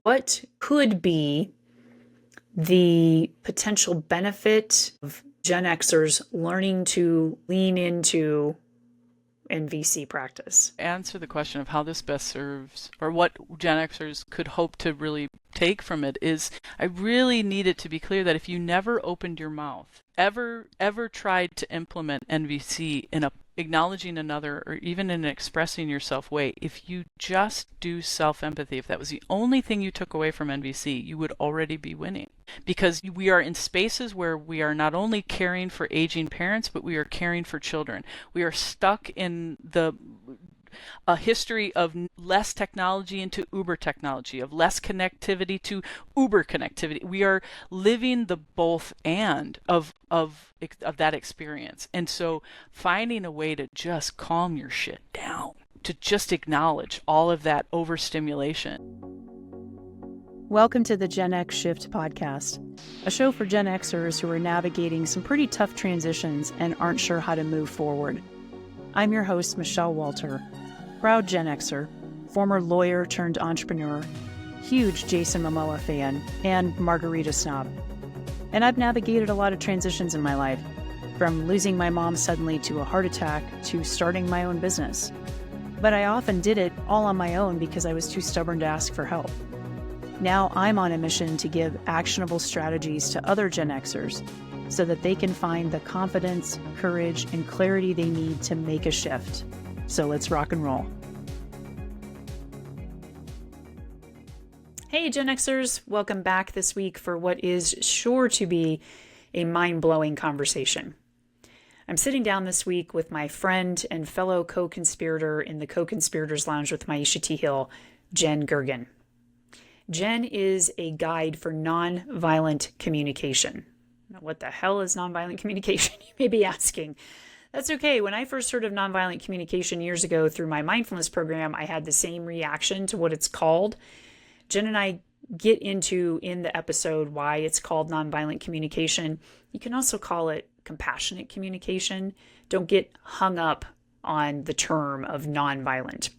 What could be the potential benefit of Gen Xers learning to lean into NVC practice? Answer the question of how this best serves, or what Gen Xers could hope to really take from it, is I really need it to be clear that if you never opened your mouth, ever tried to implement NVC in a acknowledging another or even in an expressing yourself way, if you just do self-empathy, if that was the only thing you took away from NVC, you would already be winning. Because we are in spaces where we are not only caring for aging parents, but we are caring for children. We are stuck in a history of less technology into Uber technology, of less connectivity to Uber connectivity. We are living the both and of that experience. And so finding a way to just calm your shit down, to just acknowledge all of that overstimulation. Welcome to the Gen X Shift podcast, a show for Gen Xers who are navigating some pretty tough transitions and aren't sure how to move forward. I'm your host, Michele Walter, proud Gen Xer, former lawyer turned entrepreneur, huge Jason Momoa fan, and margarita snob. And I've navigated a lot of transitions in my life, from losing my mom suddenly to a heart attack to starting my own business. But I often did it all on my own because I was too stubborn to ask for help. Now I'm on a mission to give actionable strategies to other Gen Xers so that they can find the confidence, courage, and clarity they need to make a shift. So let's rock and roll. Hey Gen Xers, welcome back this week for what is sure to be a mind-blowing conversation. I'm sitting down this week with my friend and fellow co-conspirator in the Co-Conspirators Lounge with Maisha T. Hill, Jen Gergen. Jen is a guide for nonviolent communication. Now, what the hell is nonviolent communication, you may be asking? That's okay. When I first heard of nonviolent communication years ago through my mindfulness program, I had the same reaction to what it's called. Jen and I get into in the episode why it's called nonviolent communication. You can also call it compassionate communication. Don't get hung up on the term of nonviolent.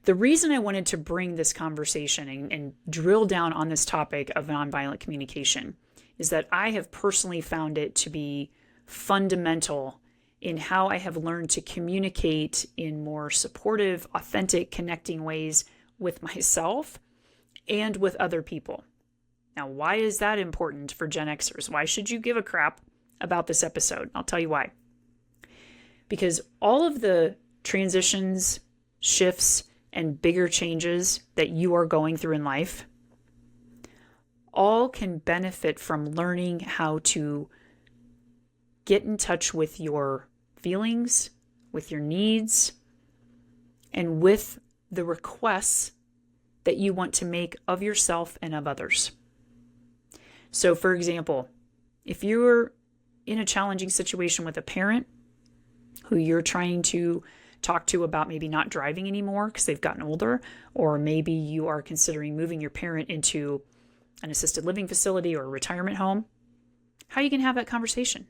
The reason I wanted to bring this conversation and drill down on this topic of nonviolent communication is that I have personally found it to be fundamental in how I have learned to communicate in more supportive, authentic, connecting ways with myself and with other people. Now, why is that important for Gen Xers? Why should you give a crap about this episode? I'll tell you why. Because all of the transitions, shifts, and bigger changes that you are going through in life all can benefit from learning how to get in touch with your feelings, with your needs, and with the requests that you want to make of yourself and of others. So, for example, if you're in a challenging situation with a parent who you're trying to talk to about maybe not driving anymore because they've gotten older, or maybe you are considering moving your parent into an assisted living facility or a retirement home, how you can have that conversation?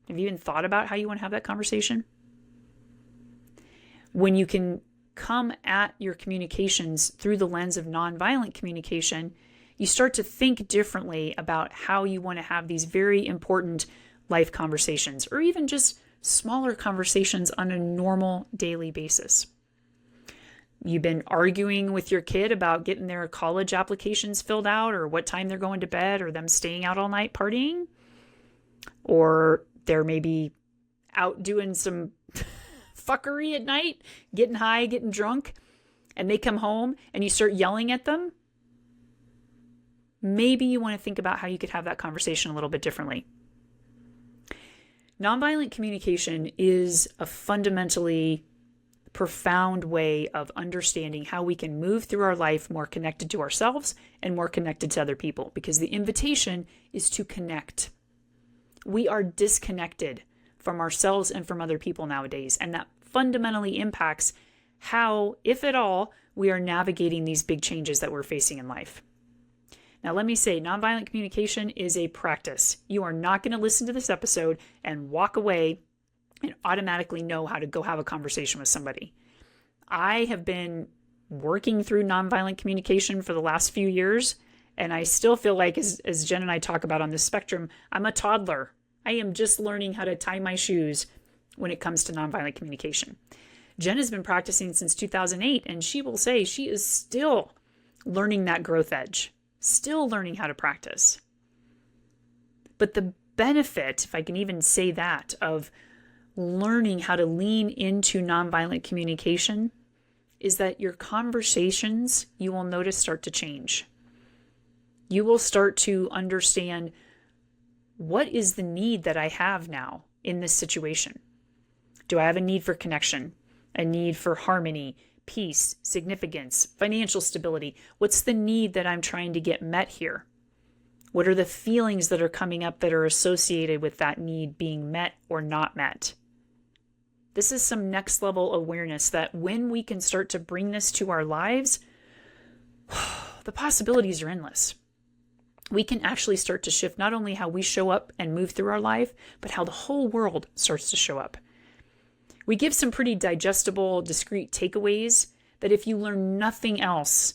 Have you even thought about how you want to have that conversation? When you can come at your communications through the lens of nonviolent communication, you start to think differently about how you want to have these very important life conversations, or even just smaller conversations on a normal daily basis. You've been arguing with your kid about getting their college applications filled out, or what time they're going to bed, or them staying out all night partying, or they're maybe out doing some fuckery at night, getting high, getting drunk, and they come home and you start yelling at them. Maybe you want to think about how you could have that conversation a little bit differently. Nonviolent communication is a fundamentally profound way of understanding how we can move through our life more connected to ourselves and more connected to other people, because the invitation is to connect. We are disconnected from ourselves and from other people nowadays, and that fundamentally impacts how, if at all, we are navigating these big changes that we're facing in life. Now, let me say, nonviolent communication is a practice. You are not going to listen to this episode and walk away and automatically know how to go have a conversation with somebody. I have been working through nonviolent communication for the last few years. And I still feel like, as Jen and I talk about on this spectrum, I'm a toddler. I am just learning how to tie my shoes when it comes to nonviolent communication. Jen has been practicing since 2008, and she will say she is still learning that growth edge, still learning how to practice. But the benefit, if I can even say that, of learning how to lean into nonviolent communication is that your conversations, you will notice, start to change. You will start to understand, what is the need that I have now in this situation? Do I have a need for connection, a need for harmony, peace, significance, financial stability? What's the need that I'm trying to get met here? What are the feelings that are coming up that are associated with that need being met or not met? This is some next level awareness that when we can start to bring this to our lives, the possibilities are endless. We can actually start to shift not only how we show up and move through our life, but how the whole world starts to show up. We give some pretty digestible, discrete takeaways that if you learn nothing else,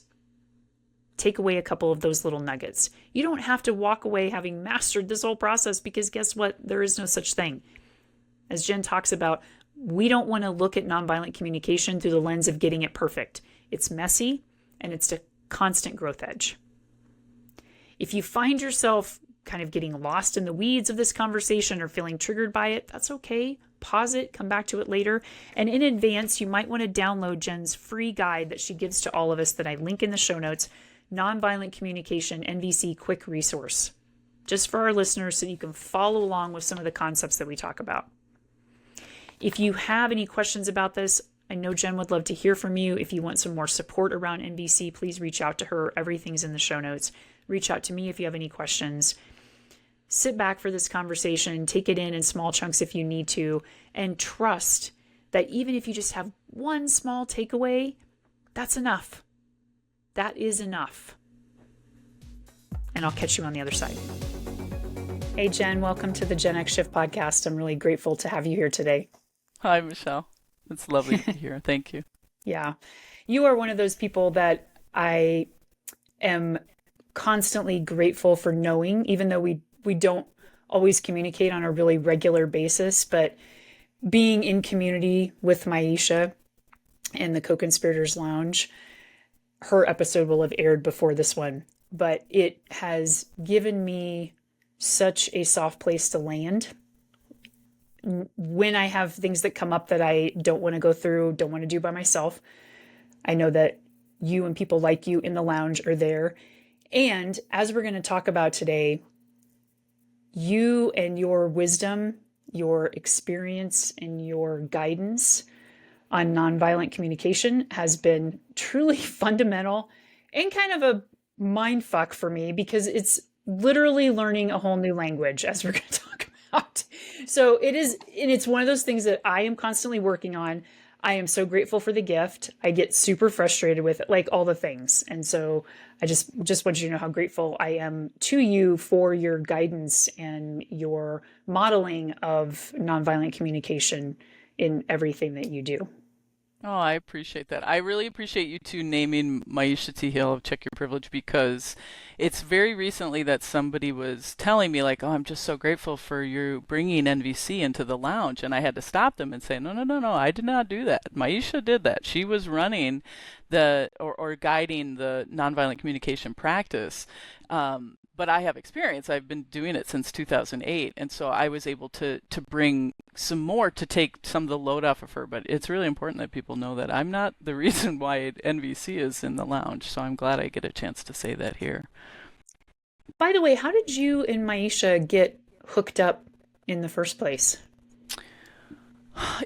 take away a couple of those little nuggets. You don't have to walk away having mastered this whole process, because guess what? There is no such thing. As Jen talks about, we don't want to look at nonviolent communication through the lens of getting it perfect. It's messy, and it's a constant growth edge. If you find yourself kind of getting lost in the weeds of this conversation or feeling triggered by it, that's okay. Pause it, come back to it later. And in advance, you might want to download Jen's free guide that she gives to all of us that I link in the show notes, Nonviolent Communication NVC Quick Resource, just for our listeners so you can follow along with some of the concepts that we talk about. If you have any questions about this, I know Jen would love to hear from you. If you want some more support around NVC, please reach out to her. Everything's in the show notes. Reach out to me if you have any questions. Sit back for this conversation, take it in small chunks if you need to, and trust that even if you just have one small takeaway, that's enough. That is enough. And I'll catch you on the other side. Hey, Jen, welcome to the Gen X Shift podcast. I'm really grateful to have you here today. Hi, Michele. It's lovely to be here. Thank you. Yeah. You are one of those people that I am constantly grateful for knowing, even though we don't always communicate on a really regular basis, but being in community with Maisha in the Co-Conspirators Lounge, her episode will have aired before this one, but it has given me such a soft place to land when I have things that come up that I don't want to go through, don't want to do by myself. I know that you and people like you in the lounge are there. And as we're going to talk about today, you and your wisdom, your experience, and your guidance on nonviolent communication has been truly fundamental and kind of a mind fuck for me, because it's literally learning a whole new language, as we're going to talk about. So it is, and it's one of those things that I am constantly working on. I am so grateful for the gift. I get super frustrated with it, like all the things. And so I just want you to know how grateful I am to you for your guidance and your modeling of nonviolent communication in everything that you do. Oh, I appreciate that. I really appreciate you two naming Maisha T. Hill of Check Your Privilege, because it's very recently that somebody was telling me, like, oh, I'm just so grateful for you bringing NVC into the lounge. And I had to stop them and say, no, I did not do that. Maisha did that. She was running or guiding the nonviolent communication practice. But I have experience. I've been doing it since 2008. And so I was able to bring some more to take some of the load off of her. But it's really important that people know that I'm not the reason why NVC is in the lounge. So I'm glad I get a chance to say that here. By the way, how did you and Maisha get hooked up in the first place?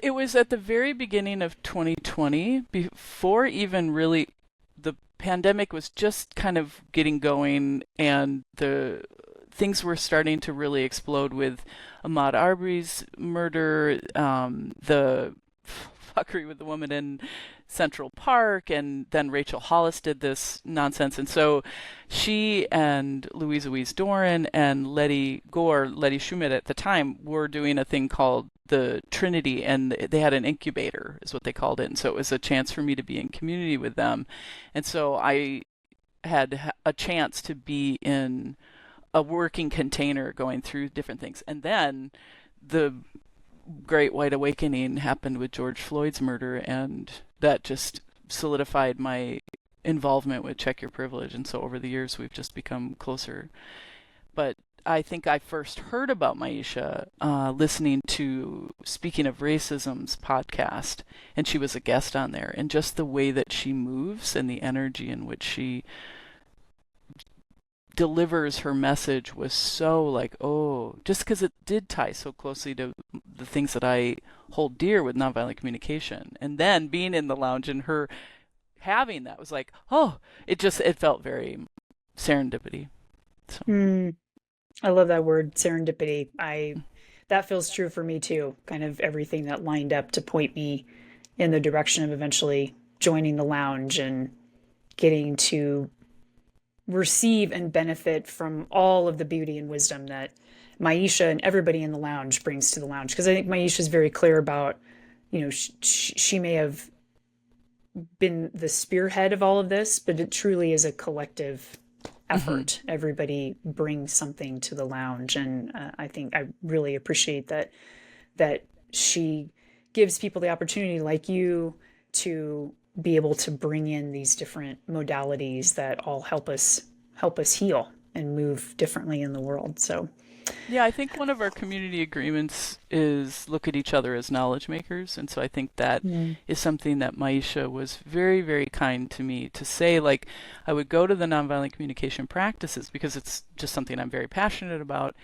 It was at the very beginning of 2020, before even really the pandemic was just kind of getting going, and the things were starting to really explode with Ahmaud Arbery's murder, the fuckery with the woman in Central Park, and then Rachel Hollis did this nonsense. And so she and Louise Doran and Letty Schumit at the time were doing a thing called the Trinity, and they had an incubator, is what they called it. And so it was a chance for me to be in community with them. And so I had a chance to be in a working container going through different things. And then the Great White Awakening happened with George Floyd's murder, and that just solidified my involvement with Check Your Privilege. And so over the years, we've just become closer. But I think I first heard about Maisha listening to Speaking of Racism's podcast, and she was a guest on there. And just the way that she moves and the energy in which she delivers her message was so like, oh, just because it did tie so closely to the things that I hold dear with nonviolent communication. And then being in the lounge and her having that was like, oh, it felt very serendipity. So. I love that word, serendipity. That feels true for me too. Kind of everything that lined up to point me in the direction of eventually joining the lounge and getting to receive and benefit from all of the beauty and wisdom that Maisha and everybody in the lounge brings to the lounge. Because I think Maisha is very clear about, she may have been the spearhead of all of this, but it truly is a collective effort. Mm-hmm. Everybody brings something to the lounge, and I think I really appreciate that she gives people the opportunity, like you, to be able to bring in these different modalities that all help us heal and move differently in the world. So yeah, I think one of our community agreements is look at each other as knowledge makers. And so I think that is something that Maisha was very, very kind to me to say. Like, I would go to the nonviolent communication practices because it's just something I'm very passionate about.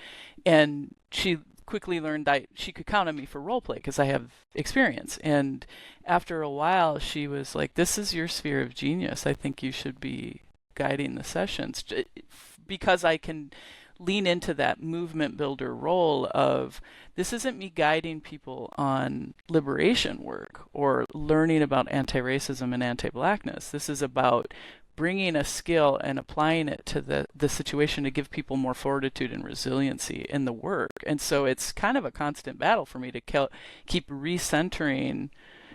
And she quickly learned that she could count on me for role play because I have experience. And after a while, she was like, this is your sphere of genius. I think you should be guiding the sessions, because I can lean into that movement builder role of, this isn't me guiding people on liberation work or learning about anti-racism and anti-blackness. This is about bringing a skill and applying it to the situation to give people more fortitude and resiliency in the work. And so it's kind of a constant battle for me to keep recentering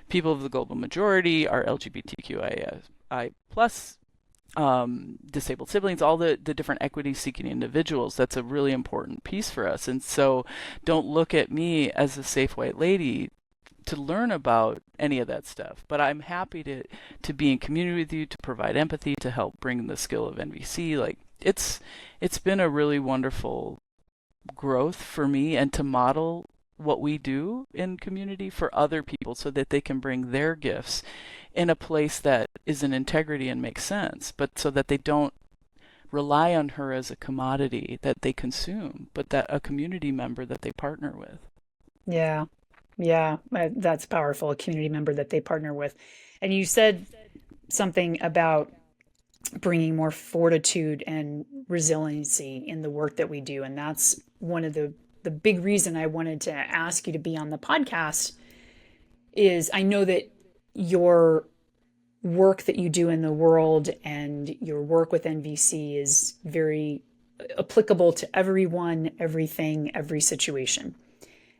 people of the global majority, our LGBTQIA+ disabled siblings, all the different equity-seeking individuals. That's a really important piece for us. And so don't look at me as a safe white lady to learn about any of that stuff. But I'm happy to be in community with you, to provide empathy, to help bring the skill of NVC. Like, it's been a really wonderful growth for me, and to model what we do in community for other people so that they can bring their gifts in a place that is in integrity and makes sense, but so that they don't rely on her as a commodity that they consume, but that a community member that they partner with. Yeah, that's powerful. A community member that they partner with. And you said something about bringing more fortitude and resiliency in the work that we do. And that's one of the big reason I wanted to ask you to be on the podcast is I know that your work that you do in the world and your work with NVC is very applicable to everyone, everything, every situation.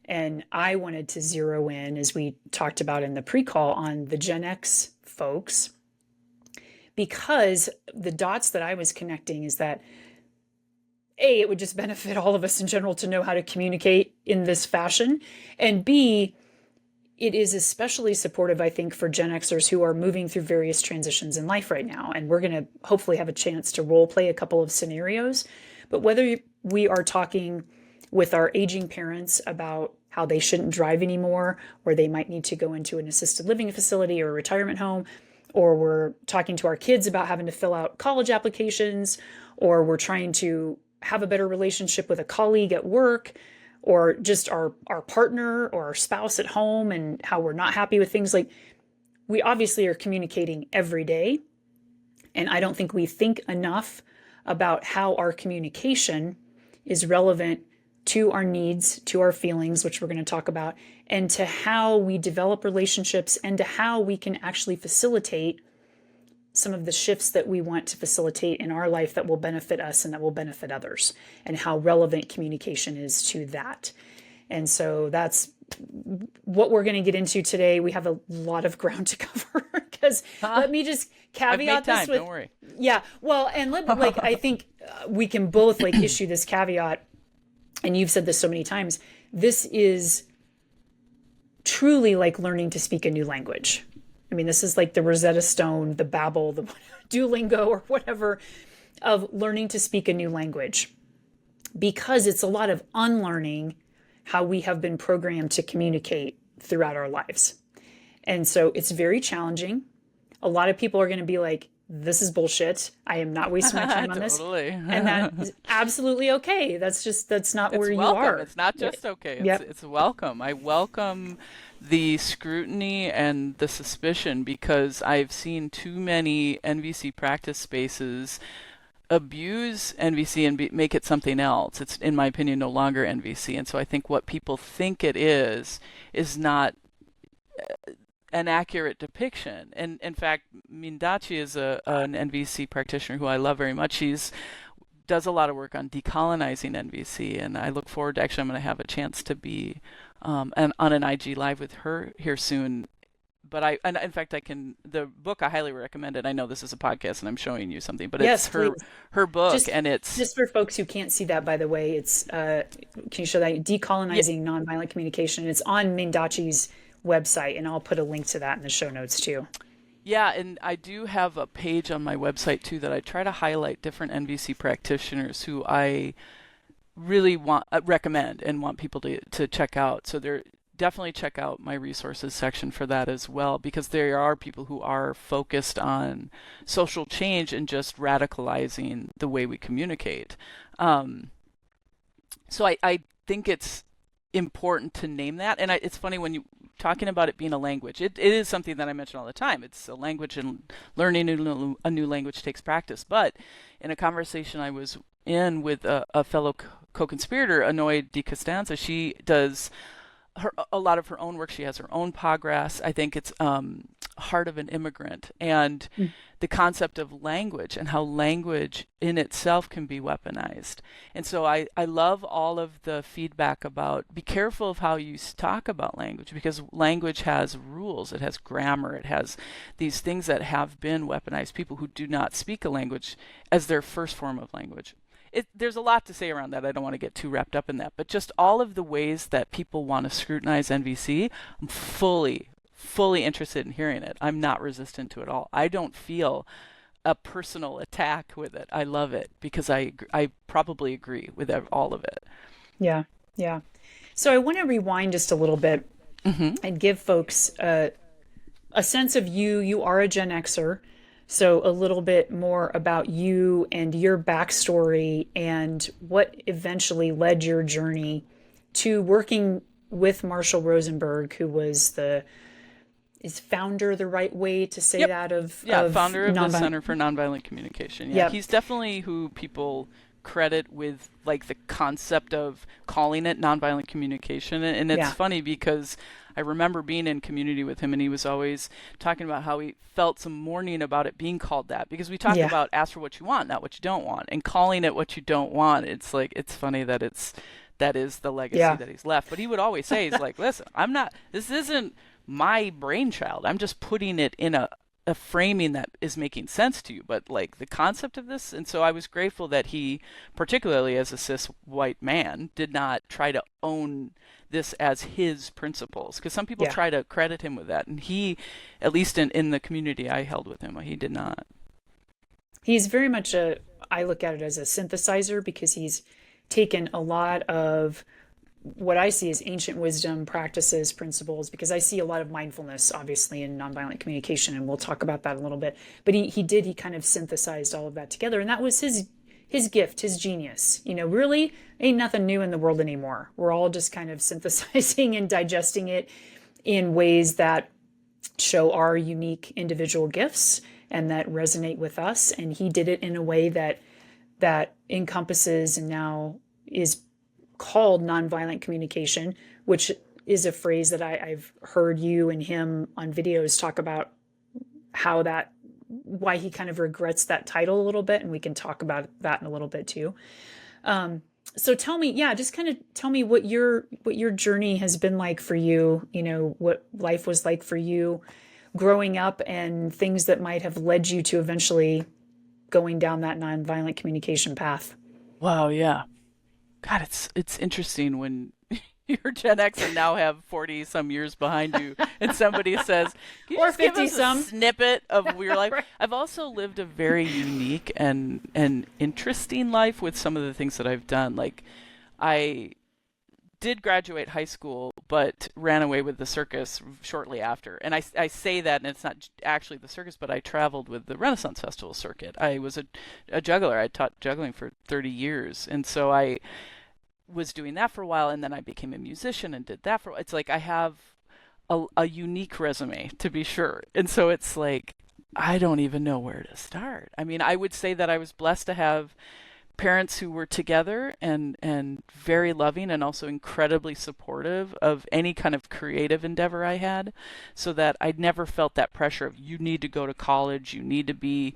And I wanted to zero in, as we talked about in the pre-call, on the Gen X folks, because the dots that I was connecting is that A, it would just benefit all of us in general to know how to communicate in this fashion. And B, it is especially supportive, I think, for Gen Xers who are moving through various transitions in life right now. And we're going to hopefully have a chance to role play a couple of scenarios. But whether we are talking with our aging parents about how they shouldn't drive anymore, or they might need to go into an assisted living facility or a retirement home, or we're talking to our kids about having to fill out college applications, or we're trying to have a better relationship with a colleague at work, or just our partner or our spouse at home and how we're not happy with things. Like, we obviously are communicating every day. And I don't think we think enough about how our communication is relevant to our needs, to our feelings, which we're going to talk about, and to how we develop relationships and to how we can actually facilitate some of the shifts that we want to facilitate in our life that will benefit us and that will benefit others, and how relevant communication is to that. And so that's what we're going to get into today, we have a lot of ground to cover because let me just caveat this with, don't worry. Yeah, well, and like I think we can both like issue this caveat, and you've said this so many times. This is truly like learning to speak a new language. I mean, this is like the Rosetta Stone, the Babbel, the Duolingo, or whatever, of learning to speak a new language, because it's a lot of unlearning how we have been programmed to communicate throughout our lives. And so it's very challenging. A lot of people are going to be like, this is bullshit. I am not wasting my time on this. And that is absolutely okay. That's not where you are. It's not just okay. It's welcome. I welcome the scrutiny and the suspicion, because I've seen too many NVC practice spaces abuse NVC and make it something else. It's, in my opinion, no longer NVC. And so I think what people think it is not an accurate depiction. And in fact, Mindachi is an NVC practitioner who I love very much. She's does a lot of work on decolonizing NVC, and I look forward to, actually, I'm going to have a chance to be on an IG Live with her here soon. But in fact, the book, I highly recommend it. I know this is a podcast and I'm showing you something, but it's her book, and it's just for folks who can't see that, by the way, it's, can you show that? Decolonizing Nonviolent Communication. It's on Mindachi's website, and I'll put a link to that in the show notes too. Yeah, and I do have a page on my website too that I try to highlight different NVC practitioners who I really recommend and want people to check out. So definitely check out my resources section for that as well, because there are people who are focused on social change and just radicalizing the way we communicate. So I think it's important to name that. And it's funny when you talking about it being a language, it is something that I mention all the time. It's a language, and learning a new language takes practice. But in a conversation I was in with a fellow co-conspirator, Anoy Di Costanza, she does a lot of her own work. She has her own podcast. I think it's Heart of an Immigrant, and the concept of language and how language in itself can be weaponized. And so I love all of the feedback about, be careful of how you talk about language, because language has rules, it has grammar, it has these things that have been weaponized. People who do not speak a language as their first form of language. There's a lot to say around that. I don't want to get too wrapped up in that, but just all of the ways that people want to scrutinize NVC, I'm fully interested in hearing it. I'm not resistant to it all. I don't feel a personal attack with it. I love it because I probably agree with all of it. Yeah. So I want to rewind just a little bit and give folks a sense of you. You are a Gen Xer. So a little bit more about you and your backstory and what eventually led your journey to working with Marshall Rosenberg, who was is founder the right way to say that of founder of the Center for Nonviolent Communication. Yeah, he's definitely who people credit with like the concept of calling it nonviolent communication. And it's funny because I remember being in community with him, and he was always talking about how he felt some mourning about it being called that, because we talk about ask for what you want, not what you don't want, and calling it what you don't want. It's like, it's funny that that is the legacy that he's left. But he would always say, he's like, listen, this isn't my brainchild. I'm just putting it in a framing that is making sense to you, but like the concept of this. And so I was grateful that he, particularly as a cis white man, did not try to own this as his principles, because some people try to credit him with that, and he, at least in the community I held with him, he did not. He's very much I look at it as a synthesizer, because he's taken a lot of what I see as ancient wisdom practices, principles, because I see a lot of mindfulness, obviously, in nonviolent communication, and we'll talk about that a little bit. But he kind of synthesized all of that together, and that was his gift, his genius. Really ain't nothing new in the world anymore. We're all just kind of synthesizing and digesting it in ways that show our unique individual gifts and that resonate with us. And he did it in a way that encompasses and now is called nonviolent communication, which is a phrase that I've heard you and him on videos talk about, why he kind of regrets that title a little bit. And we can talk about that in a little bit too. So tell me, yeah, just kind of tell me what your journey has been like for you, what life was like for you growing up and things that might have led you to eventually going down that nonviolent communication path. Wow, yeah. God, it's interesting when you're Gen X and now have 40 some years behind you, and somebody says, "Can you Or just give 50 us a some. snippet of your life?" Right. I've also lived a very unique and interesting life with some of the things that I've done. Like, I did graduate high school, but ran away with the circus shortly after. And I say that, and it's not actually the circus, but I traveled with the Renaissance Festival circuit. I was a juggler. I taught juggling for 30 years. And so I was doing that for a while, and then I became a musician and did that for a while. It's like I have a unique resume, to be sure. And so it's like, I don't even know where to start. I mean, I would say that I was blessed to have parents who were together and very loving and also incredibly supportive of any kind of creative endeavor I had, so that I never felt that pressure of you need to go to college, you need to be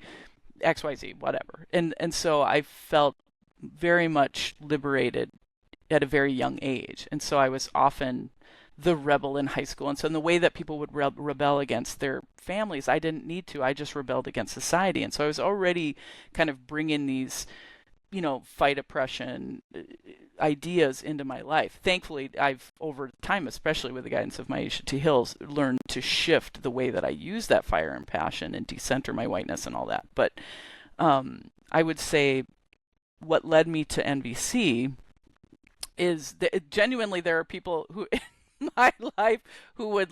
XYZ, whatever. And so I felt very much liberated at a very young age. And so I was often the rebel in high school. And so in the way that people would rebel against their families, I didn't need to. I just rebelled against society. And so I was already kind of bringing these fight oppression ideas into my life. Thankfully, I've, over time, especially with the guidance of my T. Hills, learned to shift the way that I use that fire and passion and decenter my whiteness and all that. But I would say what led me to NVC is that genuinely there are people who in my life who would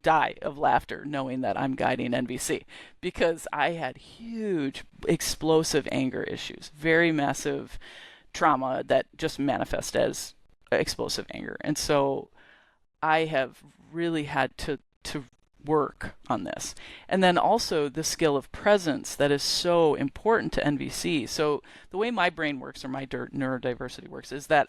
die of laughter knowing that I'm guiding NVC, because I had huge explosive anger issues, very massive trauma that just manifest as explosive anger. And so I have really had to work on this. And then also the skill of presence that is so important to NVC. So the way my brain works, or my neurodiversity works, is that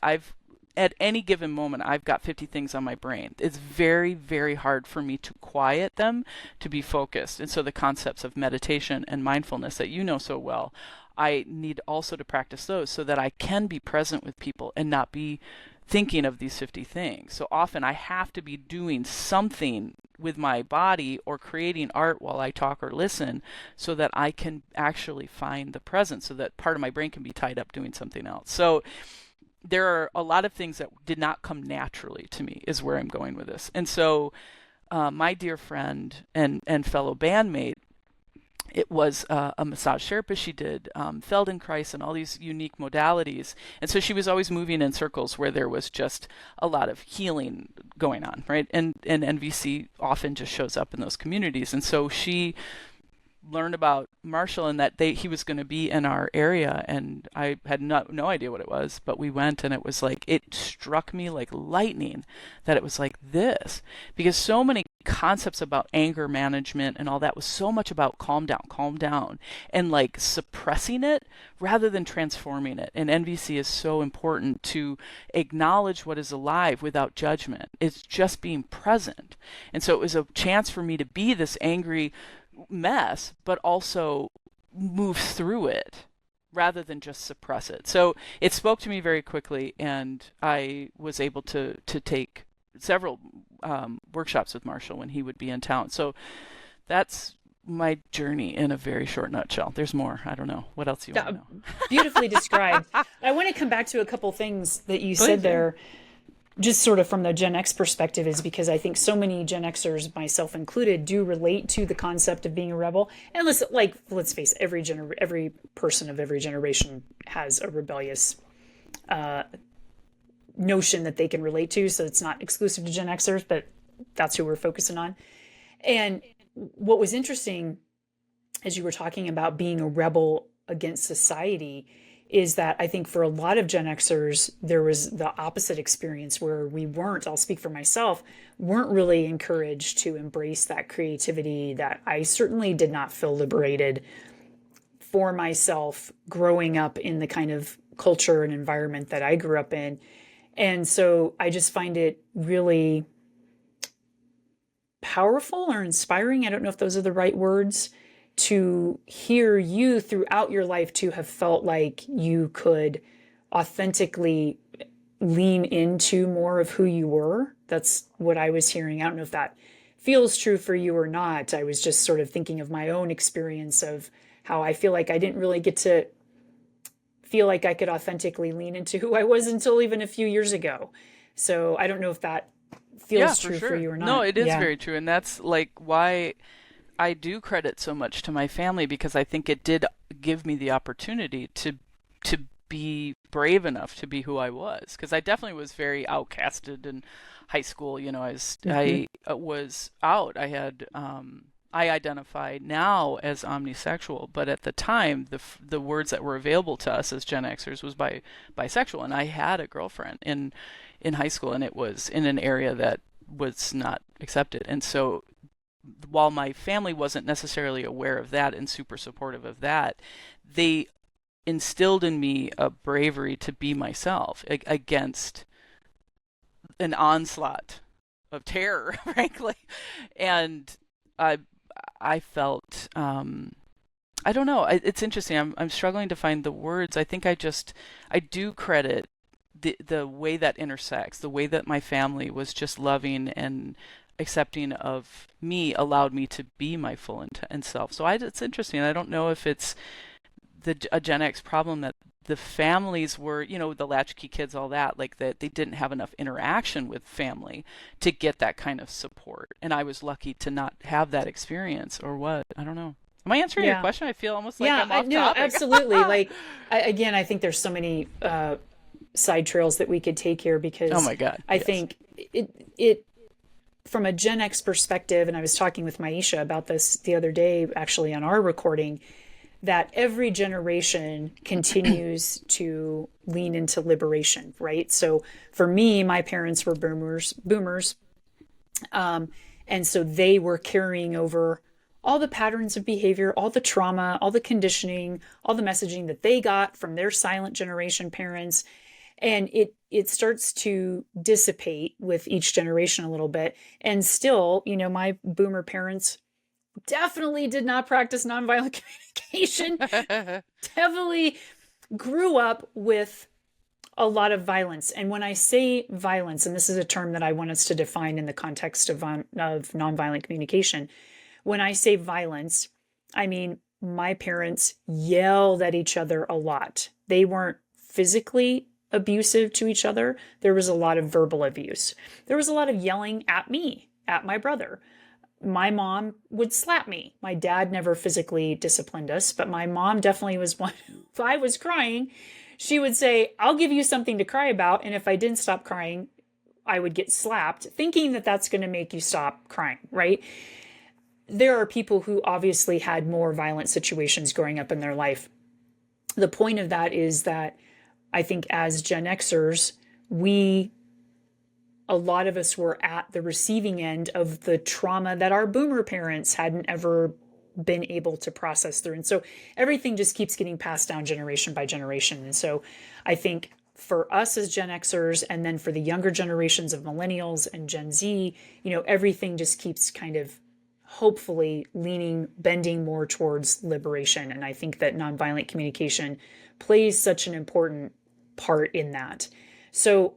at any given moment, I've got 50 things on my brain. It's very, very hard for me to quiet them, to be focused. And so the concepts of meditation and mindfulness that you know so well, I need also to practice those so that I can be present with people and not be thinking of these 50 things. So often I have to be doing something with my body or creating art while I talk or listen so that I can actually find the present, so that part of my brain can be tied up doing something else. So there are a lot of things that did not come naturally to me, is where I'm going with this. And so my dear friend and fellow bandmate, it was a massage therapist. She did Feldenkrais and all these unique modalities. And so she was always moving in circles where there was just a lot of healing going on, right? And NVC often just shows up in those communities. And so she learned about Marshall and that he was going to be in our area, and I had no idea what it was, but we went, and it was like, it struck me like lightning that it was like this, because so many concepts about anger management and all that was so much about calm down, and like suppressing it rather than transforming it. And NVC is so important to acknowledge what is alive without judgment. It's just being present. And so it was a chance for me to be this angry mess, but also move through it rather than just suppress it. So it spoke to me very quickly, and I was able to take several workshops with Marshall when he would be in town. So that's my journey in a very short nutshell. There's more. I don't know. What else you want to know? Beautifully described. I want to come back to a couple things that you said there, just sort of from the Gen X perspective, is because I think so many Gen Xers, myself included, do relate to the concept of being a rebel. And let's face it, every person of every generation has a rebellious notion that they can relate to. So it's not exclusive to Gen Xers, but that's who we're focusing on. And what was interesting, as you were talking about being a rebel against society, is that I think for a lot of Gen Xers, there was the opposite experience where we weren't, I'll speak for myself, weren't really encouraged to embrace that creativity, that I certainly did not feel liberated for myself growing up in the kind of culture and environment that I grew up in. And so I just find it really powerful or inspiring, I don't know if those are the right words, to hear you throughout your life to have felt like you could authentically lean into more of who you were. That's what I was hearing. I don't know if that feels true for you or not. I was just sort of thinking of my own experience of how I feel like I didn't really get to feel like I could authentically lean into who I was until even a few years ago. So I don't know if that feels true for you or not. No, it is very true. And that's like why I do credit so much to my family, because I think it did give me the opportunity to be brave enough to be who I was. Because I definitely was very outcasted in high school. You know, I was out. I had I identify now as omnisexual, but at the time, the words that were available to us as Gen Xers was bisexual, and I had a girlfriend in high school, and it was in an area that was not accepted. And so, while my family wasn't necessarily aware of that and super supportive of that, they instilled in me a bravery to be myself against an onslaught of terror, frankly. And I felt I don't know. It's interesting. I'm struggling to find the words. I think I do credit the way that intersects, the way that my family was just loving and accepting of me, allowed me to be my full and self. So it's interesting. I don't know if it's a Gen X problem that the families were, you know, the latchkey kids, all that, like that they didn't have enough interaction with family to get that kind of support. And I was lucky to not have that experience, or what? I don't know. Am I answering your question? I feel almost like I'm off topic. Absolutely. Like, again, I think there's so many side trails that we could take here, because oh my God, I think it from a Gen X perspective, and I was talking with Maisha about this the other day, actually on our recording, that every generation continues to lean into liberation, right? So for me, my parents were boomers. And so they were carrying over all the patterns of behavior, all the trauma, all the conditioning, all the messaging that they got from their silent generation parents. And it starts to dissipate with each generation a little bit. And still, you know, my boomer parents definitely did not practice nonviolent communication. Definitely grew up with a lot of violence. And when I say violence, and this is a term that I want us to define in the context of nonviolent communication, when I say violence, I mean my parents yelled at each other a lot. They weren't physically abusive to each other. There was a lot of verbal abuse. There was a lot of yelling at me, at my brother. My mom would slap me. My dad never physically disciplined us, but my mom definitely was one. If I was crying, she would say, "I'll give you something to cry about." And if I didn't stop crying, I would get slapped, thinking that that's going to make you stop crying, right? There are people who obviously had more violent situations growing up in their life. The point of that is that I think as Gen Xers, a lot of us were at the receiving end of the trauma that our boomer parents hadn't ever been able to process through. And so everything just keeps getting passed down generation by generation. And so I think for us as Gen Xers, and then for the younger generations of millennials and Gen Z, you know, everything just keeps kind of hopefully bending more towards liberation. And I think that nonviolent communication plays such an important part in that. So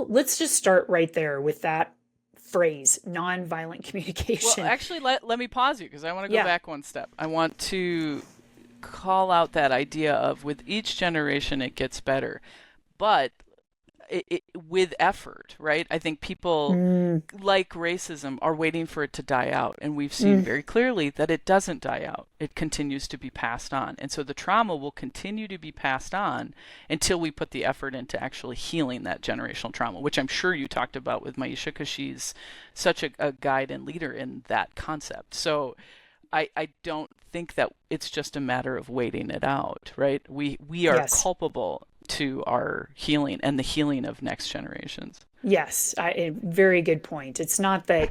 let's just start right there with that phrase, nonviolent communication. Well, actually, let me pause you, because I want to go back one step. I want to call out that idea of with each generation it gets better, but with effort, right? I think people like racism are waiting for it to die out, and we've seen very clearly that it doesn't die out. It continues to be passed on, and so the trauma will continue to be passed on until we put the effort into actually healing that generational trauma, which I'm sure you talked about with Maisha, because she's such a guide and leader in that concept. So I don't think that it's just a matter of waiting it out, right? We are culpable to our healing and the healing of next generations. Yes, a very good point. It's not that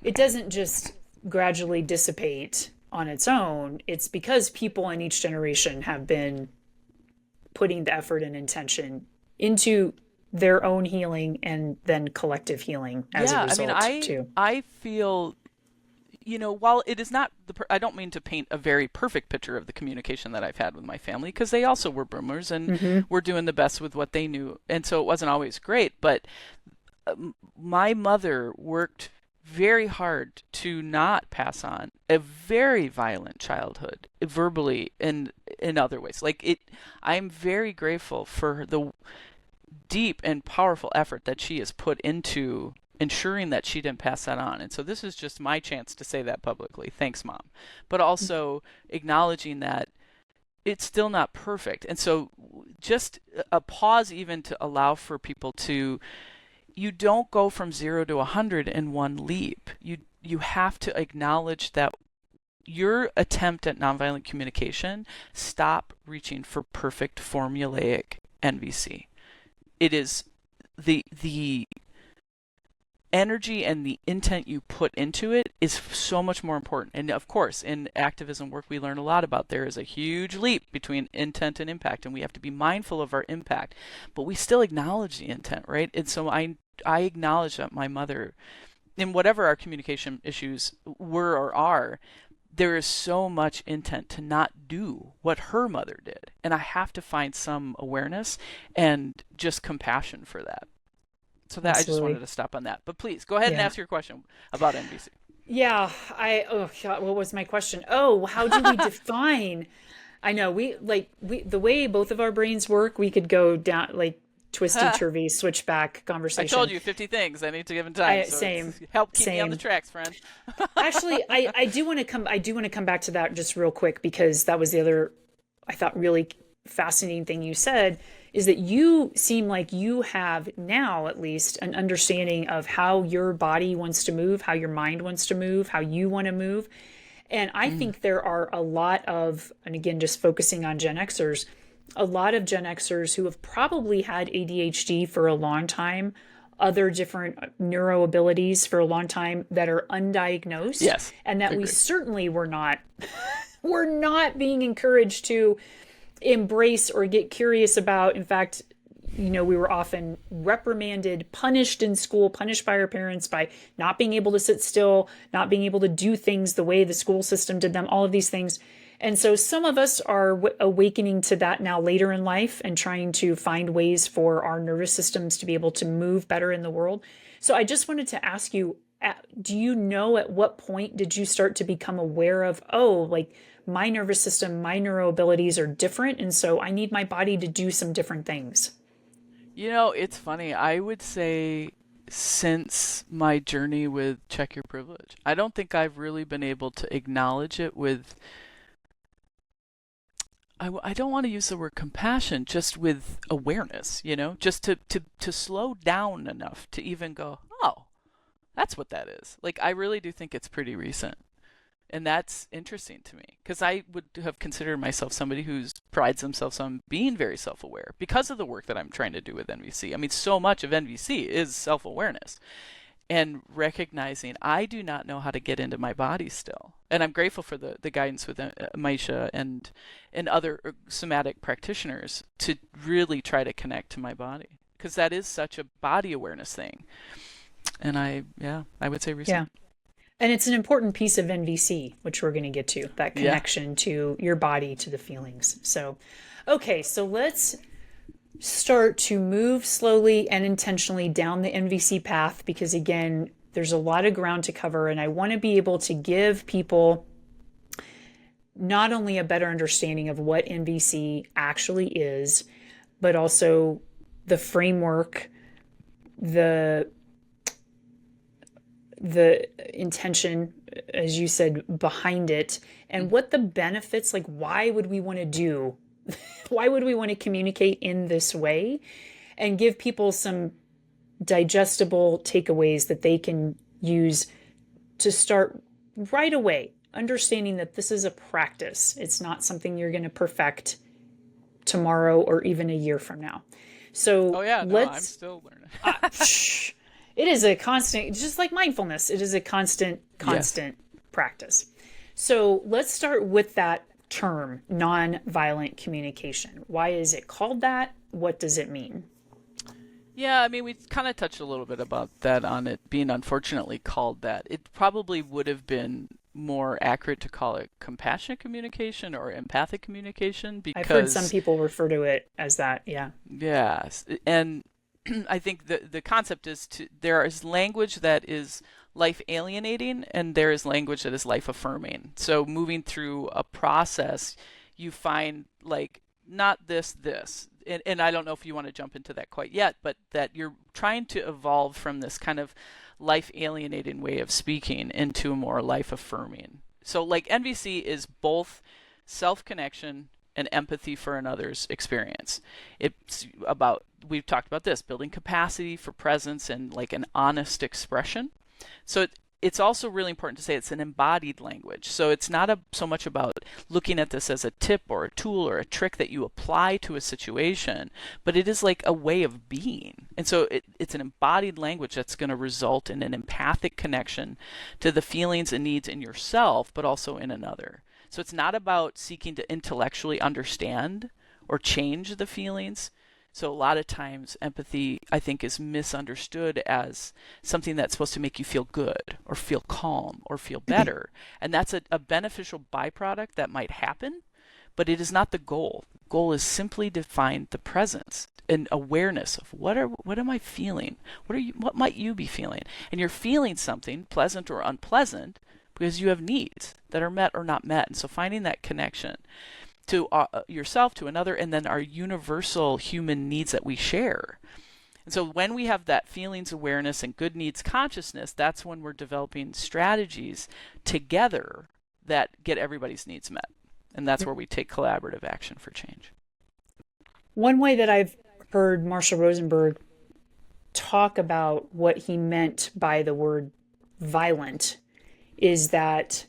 it doesn't just gradually dissipate on its own. It's because people in each generation have been putting the effort and intention into their own healing and then collective healing as a result too. I feel while it is not I don't mean to paint a very perfect picture of the communication that I've had with my family, because they also were boomers and were doing the best with what they knew. And so it wasn't always great, but my mother worked very hard to not pass on a very violent childhood, verbally and in other ways. I'm very grateful for the deep and powerful effort that she has put into ensuring that she didn't pass that on. And so this is just my chance to say that publicly. Thanks, Mom. But also acknowledging that it's still not perfect. And so just a pause even to allow for people to, you don't go from 0 to 100 in one leap. You have to acknowledge that your attempt at nonviolent communication, stop reaching for perfect formulaic NVC. It is the energy and the intent you put into it is so much more important. And of course, in activism work, we learn a lot about there is a huge leap between intent and impact, and we have to be mindful of our impact, but we still acknowledge the intent, right? And so I acknowledge that my mother, in whatever our communication issues were or are, there is so much intent to not do what her mother did. And I have to find some awareness and just compassion for that. So that Absolutely. I just wanted to stop on that. But please go ahead and ask your question about NVC. Yeah, what was my question? Oh, how do we define? I know the way both of our brains work, we could go down like twisty-turvy, switchback conversation. I told you 50 things I need to give in time. Same. Help keep me on the tracks, friend. Actually, I do want to come back to that just real quick, because that was the other, I thought, really fascinating thing you said, is that you seem like you have now at least an understanding of how your body wants to move, how your mind wants to move, how you want to move. And I think there are a lot of, and again, just focusing on Gen Xers, a lot of Gen Xers who have probably had ADHD for a long time, other different neuro abilities for a long time that are undiagnosed. Yes, and that we certainly were not being encouraged to embrace or get curious about. In fact, we were often reprimanded, punished in school, punished by our parents by not being able to sit still, not being able to do things the way the school system did them, all of these things. And so some of us are awakening to that now later in life and trying to find ways for our nervous systems to be able to move better in the world. So I just wanted to ask you, do you know at what point did you start to become aware of, my nervous system, my neuro abilities are different, and so I need my body to do some different things? It's funny. I would say since my journey with Check Your Privilege, I don't think I've really been able to acknowledge it with, I don't want to use the word compassion, just with awareness, just to slow down enough to even go, oh, that's what that is. I really do think it's pretty recent. And that's interesting to me, because I would have considered myself somebody who prides themselves on being very self-aware because of the work that I'm trying to do with NVC. I mean, so much of NVC is self-awareness and recognizing I do not know how to get into my body still. And I'm grateful for the guidance with Michele and other somatic practitioners to really try to connect to my body, because that is such a body awareness thing. And I would say recently. Yeah. And it's an important piece of NVC, which we're going to get to, that connection to your body, to the feelings. So, okay, so let's start to move slowly and intentionally down the NVC path, because again, there's a lot of ground to cover, and I want to be able to give people not only a better understanding of what NVC actually is, but also the framework, the intention, as you said, behind it, and what the benefits, why would we want to communicate in this way, and give people some digestible takeaways that they can use to start right away, understanding that this is a practice. It's not something you're going to perfect tomorrow or even a year from now. So I'm still learning. It is a constant, just like mindfulness, it is a constant practice. So let's start with that term, nonviolent communication. Why is it called that? What does it mean? Yeah, I mean, we kind of touched a little bit about that on it being unfortunately called that. It probably would have been more accurate to call it compassionate communication or empathic communication I've heard some because, people refer to it as that. Yeah. yes, and I think the concept is there is language that is life alienating and there is language that is life affirming. So moving through a process, you find like not this. And I don't know if you want to jump into that quite yet, but that you're trying to evolve from this kind of life alienating way of speaking into a more life affirming. So like NVC is both self connection and empathy for another's experience. It's about, we've talked about this, building capacity for presence and like an honest expression. So it's also really important to say it's an embodied language. So it's not so much about looking at this as a tip or a tool or a trick that you apply to a situation, but it is like a way of being. And so it's an embodied language that's going to result in an empathic connection to the feelings and needs in yourself, but also in another. So it's not about seeking to intellectually understand or change the feelings. So a lot of times empathy, I think, is misunderstood as something that's supposed to make you feel good or feel calm or feel better. And that's a beneficial byproduct that might happen, but it is not the goal. The goal is simply to find the presence and awareness of what am I feeling? What might you be feeling? And you're feeling something, pleasant or unpleasant, because you have needs that are met or not met. And so finding that connection to yourself, to another, and then our universal human needs that we share. And so when we have that feelings awareness and good needs consciousness, that's when we're developing strategies together that get everybody's needs met. And that's where we take collaborative action for change. One way that I've heard Marshall Rosenberg talk about what he meant by the word violent is that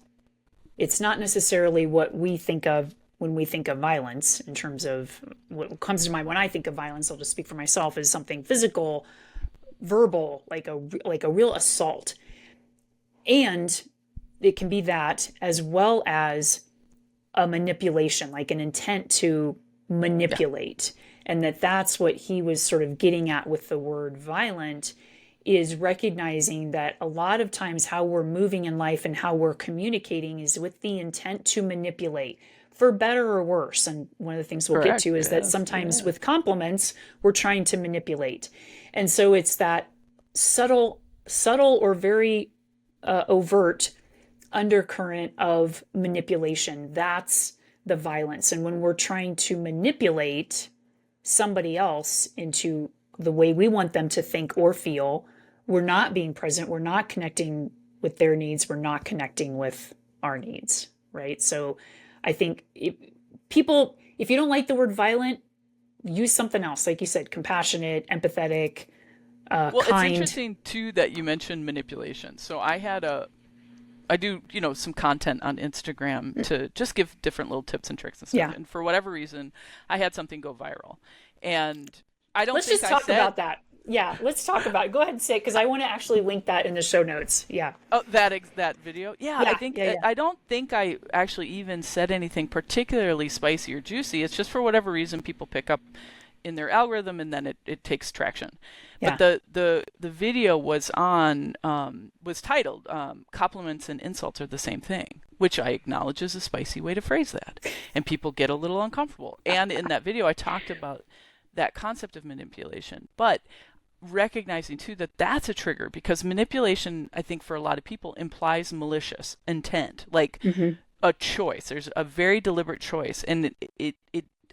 it's not necessarily what we think of when we think of violence, in terms of what comes to mind when I think of violence. I'll just speak for myself, as something physical, verbal, like a real assault. And it can be that, as well as a manipulation, like an intent to manipulate. Yeah. And that's what he was sort of getting at with the word violent, is recognizing that a lot of times how we're moving in life and how we're communicating is with the intent to manipulate, for better or worse. And one of the things we'll get to is that sometimes with compliments, we're trying to manipulate. And so it's that subtle or very overt undercurrent of manipulation. That's the violence. And when we're trying to manipulate somebody else into the way we want them to think or feel, we're not being present. We're not connecting with their needs. We're not connecting with our needs, right? So I think if you don't like the word violent, use something else. Like you said, compassionate, empathetic, well, kind. It's interesting too that you mentioned manipulation. So I do, some content on Instagram to just give different little tips and tricks and stuff. Yeah. And for whatever reason, I had something go viral. And I don't Let's think just talk about that. Yeah, let's talk about it. Go ahead and say it, because I want to actually link that in the show notes. Yeah. Oh, that video? Yeah, I think I don't think I actually even said anything particularly spicy or juicy. It's just for whatever reason people pick up in their algorithm and then it takes traction. Yeah. But the video was titled "Compliments and Insults Are the Same Thing," which I acknowledge is a spicy way to phrase that, and people get a little uncomfortable. And in that video, I talked about that concept of manipulation, but recognizing too that that's a trigger, because manipulation, I think, for a lot of people implies malicious intent, like a choice. There's a very deliberate choice, and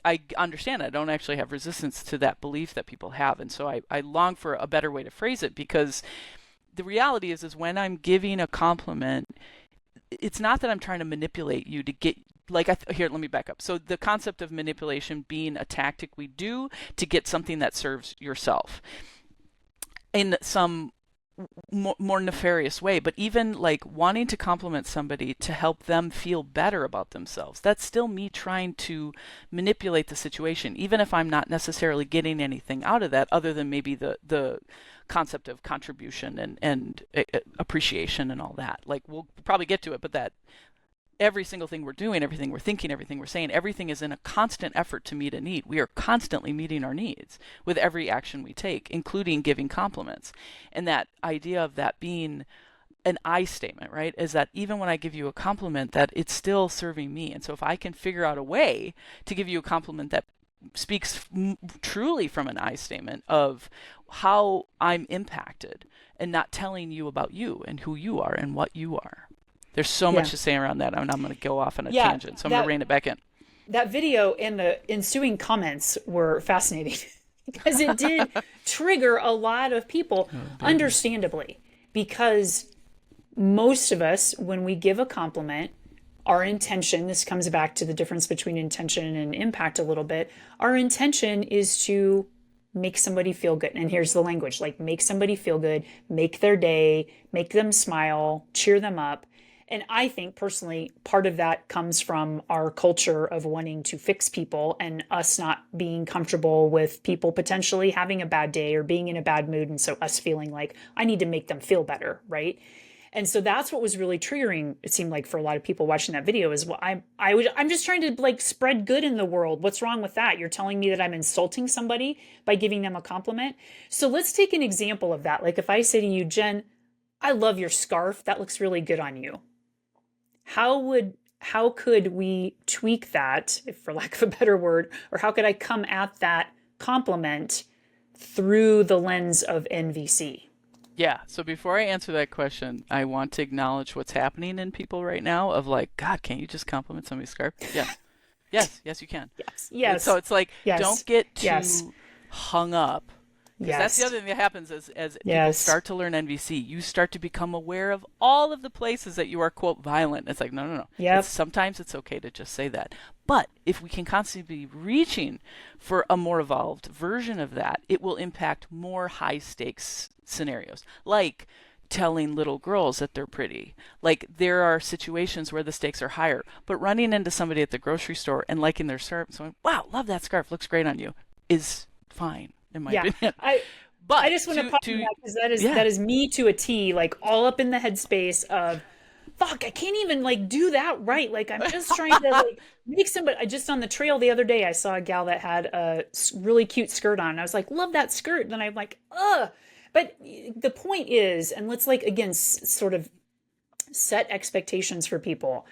I understand. I don't actually have resistance to that belief that people have, and so I long for a better way to phrase it, because the reality is when I'm giving a compliment, it's not that I'm trying to manipulate you to get, like, here, let me back up. So the concept of manipulation being a tactic we do to get something that serves yourself in some more nefarious way, but even like wanting to compliment somebody to help them feel better about themselves, that's still me trying to manipulate the situation, even if I'm not necessarily getting anything out of that other than maybe the concept of contribution and appreciation and all that. Like, we'll probably get to it, but every single thing we're doing, everything we're thinking, everything we're saying, everything is in a constant effort to meet a need. We are constantly meeting our needs with every action we take, including giving compliments. And that idea of that being an I statement, right, is that even when I give you a compliment, that it's still serving me. And so if I can figure out a way to give you a compliment that speaks truly from an I statement of how I'm impacted and not telling you about you and who you are and what you are. There's so much to say around that, and I'm going to go off on a tangent, so I'm going to rein it back in. That video and the ensuing comments were fascinating because it did trigger a lot of people, understandably, because most of us, when we give a compliment, our intention, this comes back to the difference between intention and impact a little bit, our intention is to make somebody feel good. And here's the language, like make somebody feel good, make their day, make them smile, cheer them up. And I think personally, part of that comes from our culture of wanting to fix people and us not being comfortable with people potentially having a bad day or being in a bad mood. And so us feeling like I need to make them feel better, right? And so that's what was really triggering, it seemed like, for a lot of people watching that video is, well, I'm just trying to like spread good in the world. What's wrong with that? You're telling me that I'm insulting somebody by giving them a compliment. So let's take an example of that. Like if I say to you, Jen, I love your scarf. That looks really good on you. How could we tweak that, if for lack of a better word, or how could I come at that compliment through the lens of NVC? Yeah. So before I answer that question, I want to acknowledge what's happening in people right now of like, God, can't you just compliment somebody's scarf? Yes. Yes, you can. Yes. So it's like, yes. Don't get too hung up. Because that's the other thing that happens as people start to learn NVC. You start to become aware of all of the places that you are, quote, violent. It's like, no. Yep. Sometimes it's okay to just say that. But if we can constantly be reaching for a more evolved version of that, it will impact more high-stakes scenarios. Like telling little girls that they're pretty. Like there are situations where the stakes are higher. But running into somebody at the grocery store and liking their scarf and saying, wow, love that scarf, looks great on you, is fine. In my opinion. I just want to pop on that because that is me to a T, like all up in the headspace of, fuck, I can't even like do that right. Like I'm just trying to like make somebody. I just on the trail the other day I saw a gal that had a really cute skirt on. I was like, love that skirt. Then I'm like, ugh. But the point is, and let's like again sort of set expectations for people.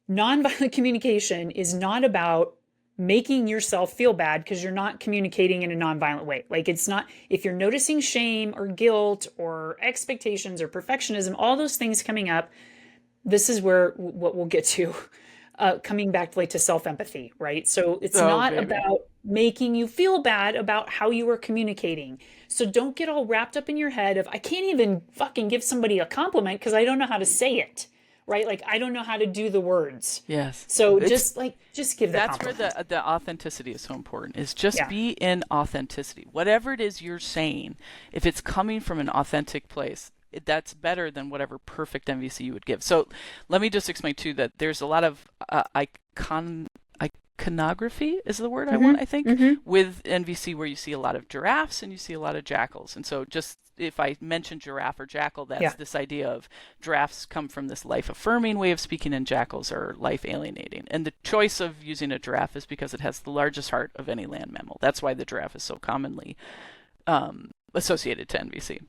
Nonviolent communication is not about making yourself feel bad because you're not communicating in a nonviolent way. Like it's not, if you're noticing shame or guilt or expectations or perfectionism, all those things coming up, this is where what we'll get to, coming back like to self-empathy, right? So it's not about making you feel bad about how you are communicating. So don't get all wrapped up in your head of, I can't even fucking give somebody a compliment because I don't know how to say it. Right? Like, I don't know how to do the words. Yes. So just give that compliment. That's where the authenticity is so important, is just be in authenticity. Whatever it is you're saying, if it's coming from an authentic place, that's better than whatever perfect NVC you would give. So let me just explain too that there's a lot of iconography is the word I want, I think, with NVC, where you see a lot of giraffes and you see a lot of jackals. And so just if I mention giraffe or jackal, that's this idea of giraffes come from this life-affirming way of speaking and jackals are life-alienating. And the choice of using a giraffe is because it has the largest heart of any land mammal. That's why the giraffe is so commonly associated to NVC.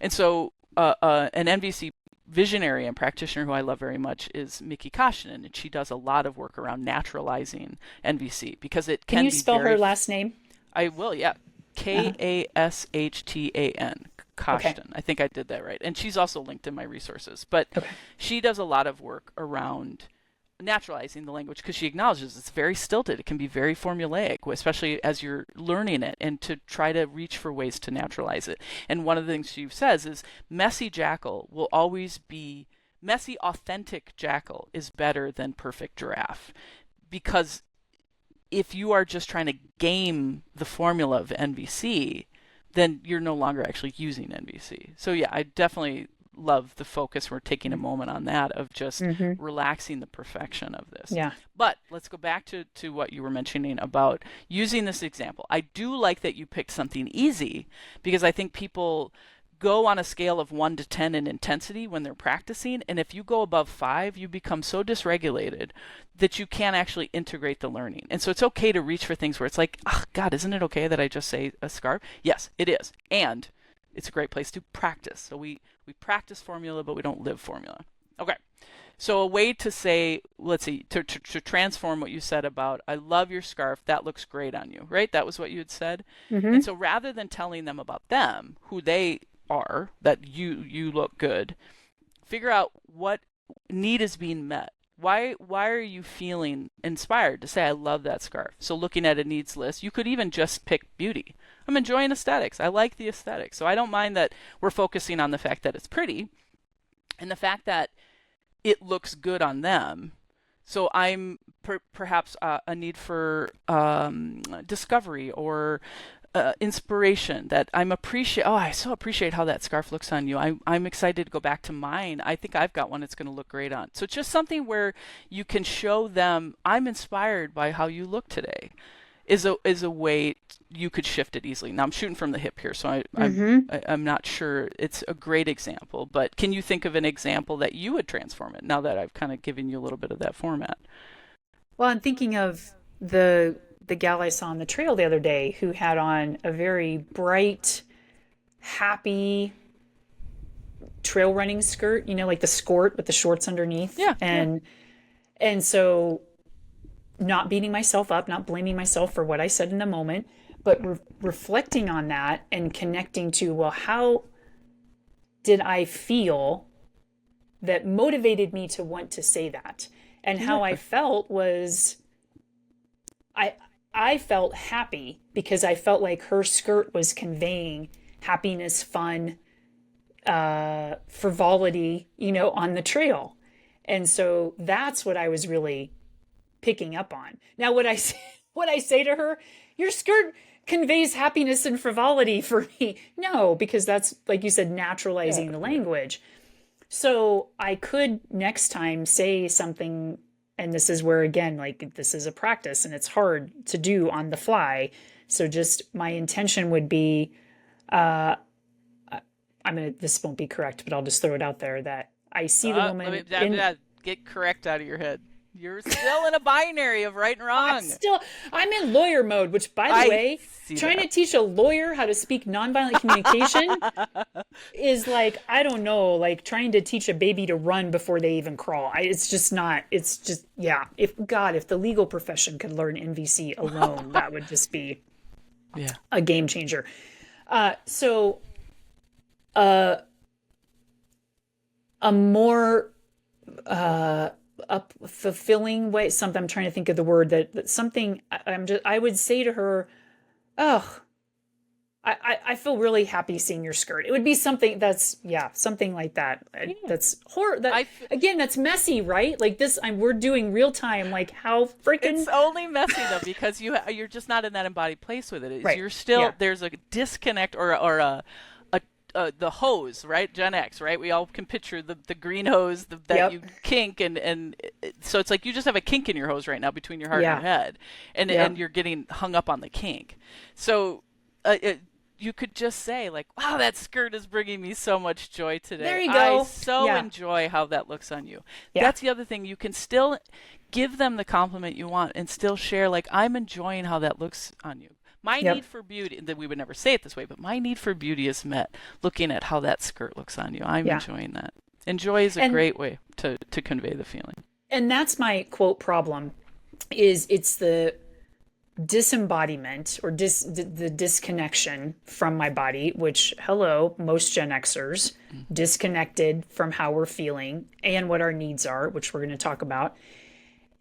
And so an NVC visionary and practitioner who I love very much is Mickey Koshinen, and she does a lot of work around naturalizing NVC because it can be. Can you spell her last name? I will, yeah. Kashtan. Koshtan. Okay. I think I did that right. And she's also linked in my resources. But she does a lot of work around naturalizing the language because she acknowledges it's very stilted. It can be very formulaic, especially as you're learning it, and to try to reach for ways to naturalize it. And one of the things she says is messy jackal will always be, messy authentic jackal is better than perfect giraffe. Because if you are just trying to game the formula of NVC, then you're no longer actually using NVC. So yeah, I definitely love the focus. We're taking a moment on that of just relaxing the perfection of this. Yeah. But let's go back to what you were mentioning about using this example. I do like that you picked something easy because I think people go on a scale of 1 to 10 in intensity when they're practicing. And if you go above 5, you become so dysregulated that you can't actually integrate the learning. And so it's okay to reach for things where it's like, oh, God, isn't it okay that I just say a scarf? Yes, it is. And it's a great place to practice. So we practice formula, but we don't live formula. Okay. So a way to say, let's see, to transform what you said about, I love your scarf, that looks great on you, right? That was what you had said. Mm-hmm. And so rather than telling them about them, who they are, that you look good, figure out what need is being met. Why are you feeling inspired to say, I love that scarf? So looking at a needs list, you could even just pick beauty. I'm enjoying aesthetics. I like the aesthetics. So I don't mind that we're focusing on the fact that it's pretty and the fact that it looks good on them. So I'm perhaps a need for discovery or inspiration, that I so appreciate how that scarf looks on you. I'm excited to go back to mine. I think I've got one that's going to look great on. So it's just something where you can show them, I'm inspired by how you look today, is a way you could shift it easily. Now I'm shooting from the hip here, so I'm not sure it's a great example, but can you think of an example that you would transform it now that I've kind of given you a little bit of that format? Well, I'm thinking of the gal I saw on the trail the other day who had on a very bright, happy trail running skirt, like the skirt with the shorts underneath. Yeah. And so not beating myself up, not blaming myself for what I said in the moment, but reflecting on that and connecting to, well, how did I feel that motivated me to want to say that? And how I felt was, I felt happy because I felt like her skirt was conveying happiness, fun, frivolity, on the trail. And so that's what I was really picking up on. Now, what I say to her, your skirt conveys happiness and frivolity for me. No, because that's, like you said, naturalizing the language. So I could next time say something, and this is where, again, like, this is a practice and it's hard to do on the fly. So just my intention would be, this won't be correct, but I'll just throw it out there that I see the woman. Get correct out of your head. You're still in a binary of right and wrong. I'm in lawyer mode, which, by the way, trying to teach a lawyer how to speak nonviolent communication is like, I don't know, like trying to teach a baby to run before they even crawl. It's just, yeah. If the legal profession could learn NVC alone, that would just be a game changer. A more, a fulfilling way, something, I'm trying to think of the word, that something I would say to her, oh, I feel really happy seeing your skirt. It would be something that's, something like that. That's again, that's messy, right? Like this, we're doing real time. Like how freaking. It's only messy though, because you're just not in that embodied place with it. Right. You're still, there's a disconnect or the hose, right? Gen X, right? We all can picture the green hose that you kink, and so it's like you just have a kink in your hose right now between your heart and your head, and you're getting hung up on the kink. So you could just say like, wow, that skirt is bringing me so much joy today. There you go. I so enjoy how that looks on you. Yeah. That's the other thing. You can still give them the compliment you want and still share, like, I'm enjoying how that looks on you. My need for beauty, that we would never say it this way, but my need for beauty is met looking at how that skirt looks on you. I'm enjoying that. Enjoy is a great way to convey the feeling. And that's my quote problem, is it's the disembodiment or the disconnection from my body, which, hello, most Gen Xers, disconnected from how we're feeling and what our needs are, which we're going to talk about.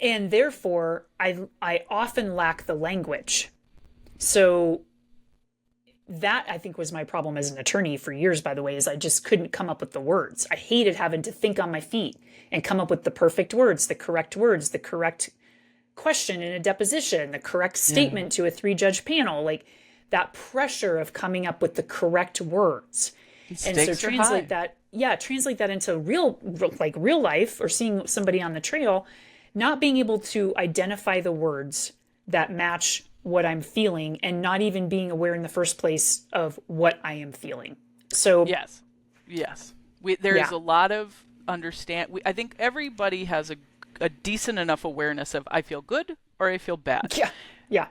And therefore, I often lack the language. So that, I think, was my problem as an attorney for years, by the way, is I just couldn't come up with the words. I hated having to think on my feet and come up with the perfect words, the correct question in a deposition, the correct statement to a 3-judge panel, like that pressure of coming up with the correct words. And so translate that into real life, or seeing somebody on the trail, not being able to identify the words that match what I'm feeling, and not even being aware in the first place of what I am feeling. So Yes. Yes. There is yeah, a lot of I think everybody has a decent enough awareness of I feel good or I feel bad. yeah, yeah.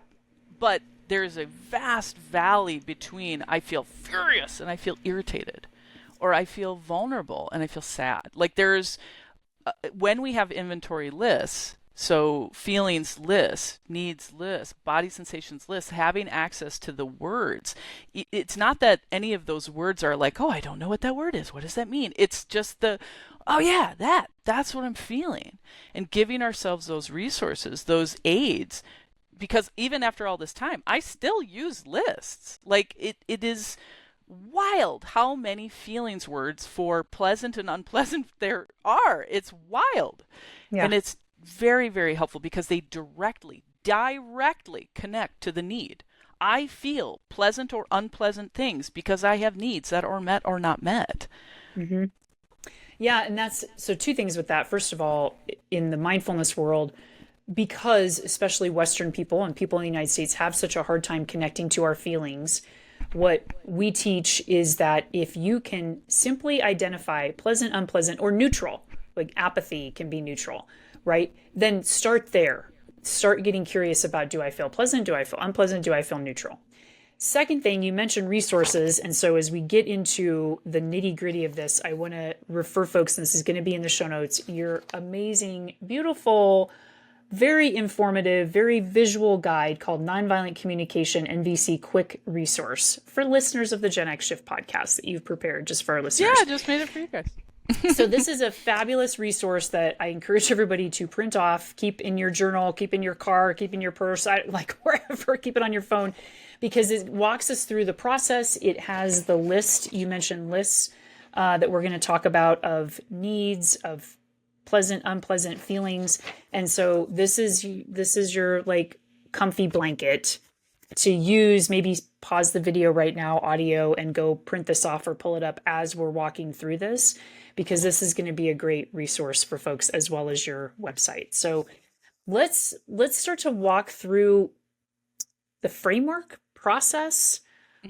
But there's a vast valley between I feel furious and I feel irritated, or I feel vulnerable and I feel sad. Like there's, when we have inventory lists, so feelings lists, needs lists, body sensations lists, having access to the words, it's not that any of those words are like, oh, I don't know what that word is. What does that mean? It's just oh yeah, that's what I'm feeling. And giving ourselves those resources, those aids, because even after all this time, I still use lists. Like it is wild how many feelings words for pleasant and unpleasant there are. It's wild. Yeah. And it's very, very helpful because they directly connect to the need. I feel pleasant or unpleasant things because I have needs that are met or not met. Mm-hmm. Yeah, and that's so two things with that. First of all, in the mindfulness world, because especially Western people and people in the United States have such a hard time connecting to our feelings, what we teach is that if you can simply identify pleasant, unpleasant, or neutral, like apathy can be neutral, right? Then start there. Start getting curious about, do I feel pleasant? Do I feel unpleasant? Do I feel neutral? Second thing, you mentioned resources. And so as we get into the nitty gritty of this, I want to refer folks, and this is going to be in the show notes, your amazing, beautiful, very informative, very visual guide called Nonviolent Communication NVC Quick Resource for listeners of the Gen X Shift podcast that you've prepared just for our listeners. Yeah, I just made it for you guys. So this is a fabulous resource that I encourage everybody to print off, keep in your journal, keep in your car, keep in your purse, like wherever, keep it on your phone, because it walks us through the process. It has the list, you mentioned lists that we're going to talk about of needs, of pleasant, unpleasant feelings. And so this is your like comfy blanket to use. Maybe pause the video right now, audio, and go print this off or pull it up as we're walking through this, because this is going to be a great resource for folks as well as your website. So let's start to walk through the framework process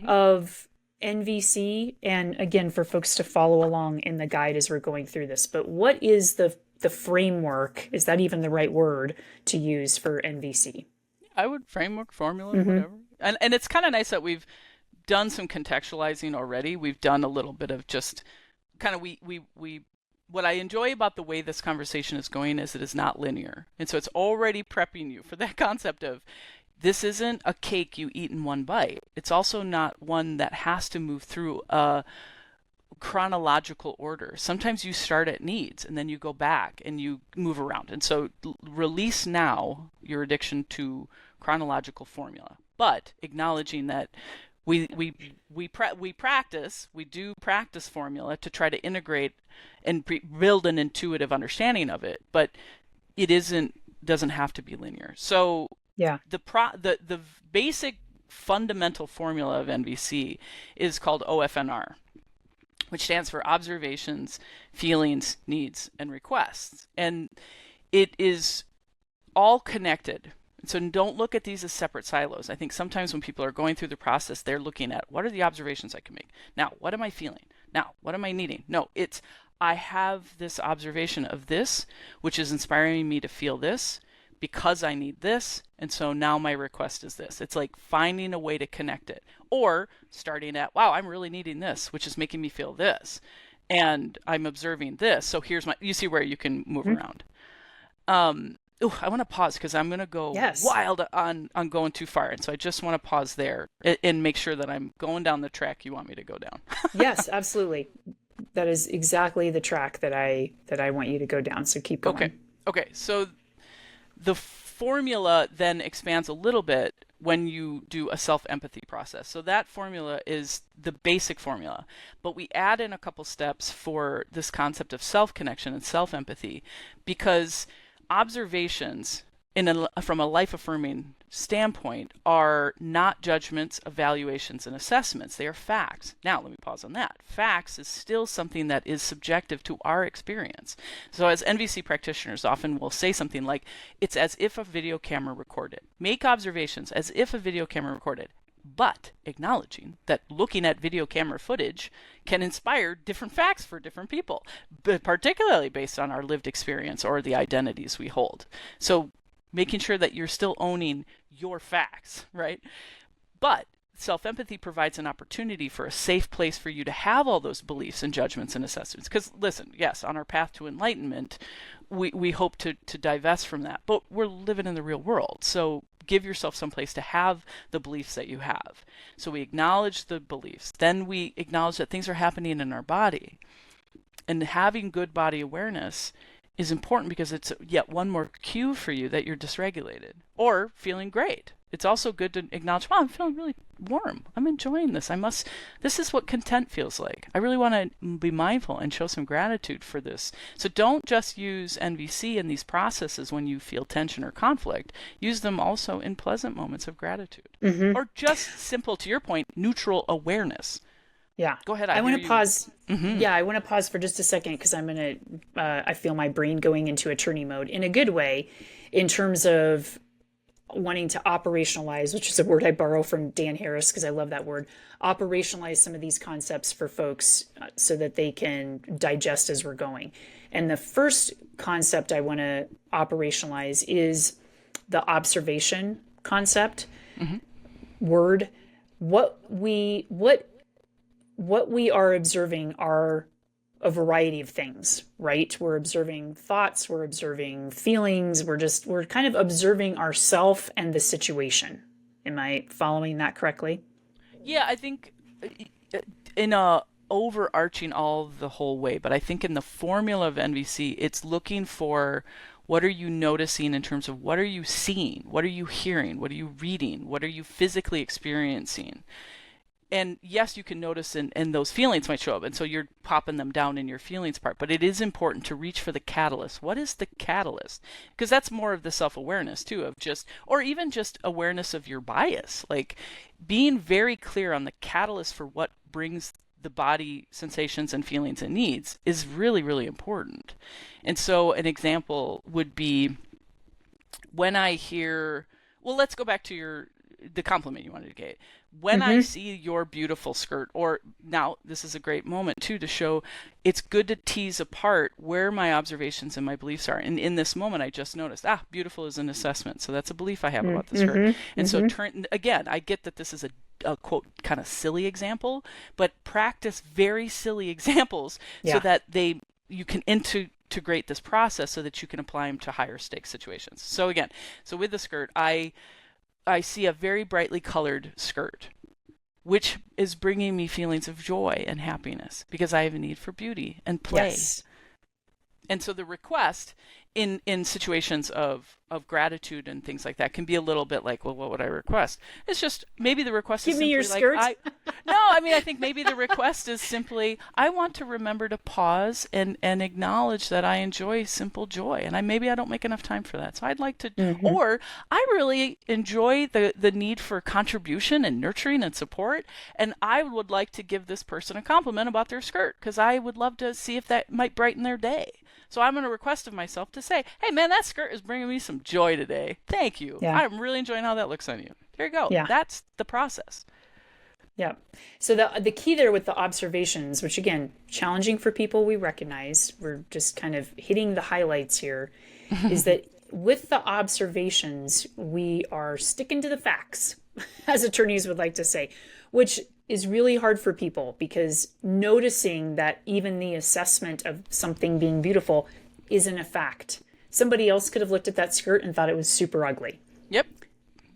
of NVC. And again, for folks to follow along in the guide as we're going through this. But what is the framework? Is that even the right word to use for NVC? I would framework, formula, whatever. And it's kind of nice that we've done some contextualizing already. We've done a little bit of just kind of what I enjoy about the way this conversation is going is it is not linear. And so it's already prepping you for that concept of this isn't a cake you eat in one bite. It's also not one that has to move through a chronological order. Sometimes you start at needs and then you go back and you move around. And so release now your addiction to chronological formula, but acknowledging that we do practice formula to try to integrate and build an intuitive understanding of it, but it doesn't have to be linear. So yeah, the basic fundamental formula of NVC is called OFNR, which stands for observations, feelings, needs, and requests. And it is all connected. So don't look at these as separate silos. I think sometimes when people are going through the process, they're looking at what are the observations I can make? Now, what am I feeling? Now, what am I needing? No, it's I have this observation of this, which is inspiring me to feel this because I need this. And so now my request is this. It's like finding a way to connect it, or starting at, wow, I'm really needing this, which is making me feel this. And I'm observing this. So you see where you can move around. I want to pause because I'm going to go wild on going too far. And so I just want to pause there and make sure that I'm going down the track you want me to go down. Yes, absolutely. That is exactly the track that I want you to go down. So keep going. Okay. So the formula then expands a little bit when you do a self-empathy process. So that formula is the basic formula, but we add in a couple steps for this concept of self-connection and self-empathy, because observations from a life-affirming standpoint are not judgments, evaluations, and assessments. They are facts. Now, let me pause on that. Facts is still something that is subjective to our experience. So as NVC practitioners often will say something like, it's as if a video camera recorded. Make observations as if a video camera recorded. but acknowledging that looking at video camera footage can inspire different facts for different people, but particularly based on our lived experience or the identities we hold. So making sure that you're still owning your facts, right? But self-empathy provides an opportunity for a safe place for you to have all those beliefs and judgments and assessments. Because listen, yes, on our path to enlightenment, we hope to divest from that, but we're living in the real world. So give yourself some place to have the beliefs that you have. So we acknowledge the beliefs. Then we acknowledge that things are happening in our body. And having good body awareness is important because it's yet one more cue for you that you're dysregulated or feeling great. It's also good to acknowledge, wow, I'm feeling really warm. I'm enjoying this. This is what content feels like. I really want to be mindful and show some gratitude for this. So don't just use NVC in these processes when you feel tension or conflict. Use them also in pleasant moments of gratitude. Or just simple, to your point, neutral awareness. Yeah. Go ahead. I want to pause. Yeah, I want to pause for just a second because I feel my brain going into attorney mode in a good way in terms of wanting to operationalize, which is a word I borrow from Dan Harris because I love that word, operationalize some of these concepts for folks so that they can digest as we're going. And the first concept I want to operationalize is the observation concept. Word. What we are observing are a variety of things, right? We're observing thoughts, we're observing feelings, we're kind of observing ourself and the situation. Am I following that correctly? Yeah, I think in a overarching all the whole way, but I think in the formula of NVC, it's looking for what are you noticing in terms of what are you seeing, what are you hearing, what are you reading, what are you physically experiencing. And yes, you can notice and those feelings might show up. And so you're popping them down in your feelings part. But it is important to reach for the catalyst. What is the catalyst? Because that's more of the self-awareness too, of just, or even just awareness of your bias. Like being very clear on the catalyst for what brings the body sensations and feelings and needs is really, really important. And so an example would be when I hear, well, let's go back to the compliment you wanted to get. When I see your beautiful skirt, or now this is a great moment too to show it's good to tease apart where my observations and my beliefs are. And in this moment, I just noticed, beautiful is an assessment. So that's a belief I have about the skirt. And so again, I get that this is a quote kind of silly example, but practice very silly examples so that you can integrate this process so that you can apply them to higher stakes situations. So again, with the skirt, I see a very brightly colored skirt, which is bringing me feelings of joy and happiness because I have a need for beauty and play. Yes. And so the request in situations of gratitude and things like that can be a little bit like, well, what would I request? It's just maybe the request is simply your skirt. I think maybe the request is simply, I want to remember to pause and acknowledge that I enjoy simple joy. And maybe I don't make enough time for that. So I'd like to, or I really enjoy the need for contribution and nurturing and support. And I would like to give this person a compliment about their skirt because I would love to see if that might brighten their day. So I'm going to request of myself to say, hey, man, that skirt is bringing me some joy today. Thank you. Yeah. I'm really enjoying how that looks on you. There you go. Yeah. That's the process. Yeah. So the key there with the observations, which again, challenging for people we recognize, we're just kind of hitting the highlights here, is that with the observations, we are sticking to the facts, as attorneys would like to say, which is really hard for people because noticing that even the assessment of something being beautiful isn't a fact. Somebody else could have looked at that skirt and thought it was super ugly. Yep.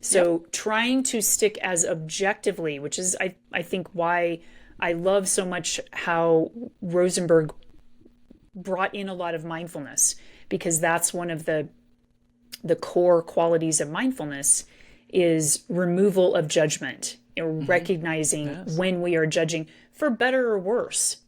So trying to stick as objectively, which is, I think, why I love so much how Rosenberg brought in a lot of mindfulness, because that's one of the core qualities of mindfulness is removal of judgment, recognizing when we are judging for better or worse,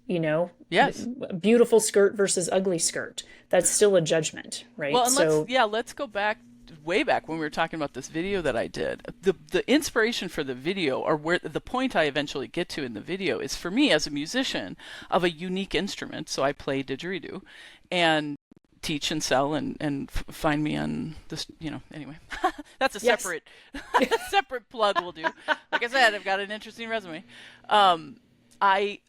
Yes. Beautiful skirt versus ugly skirt. That's still a judgment, right? Well, and let's go back way back when we were talking about this video that I did. The inspiration for the video, or where the point I eventually get to in the video, is for me as a musician of a unique instrument. So I play didgeridoo, and teach and sell and find me on this, anyway. That's a Yes. separate plug we'll do. Like I said, I've got an interesting resume. I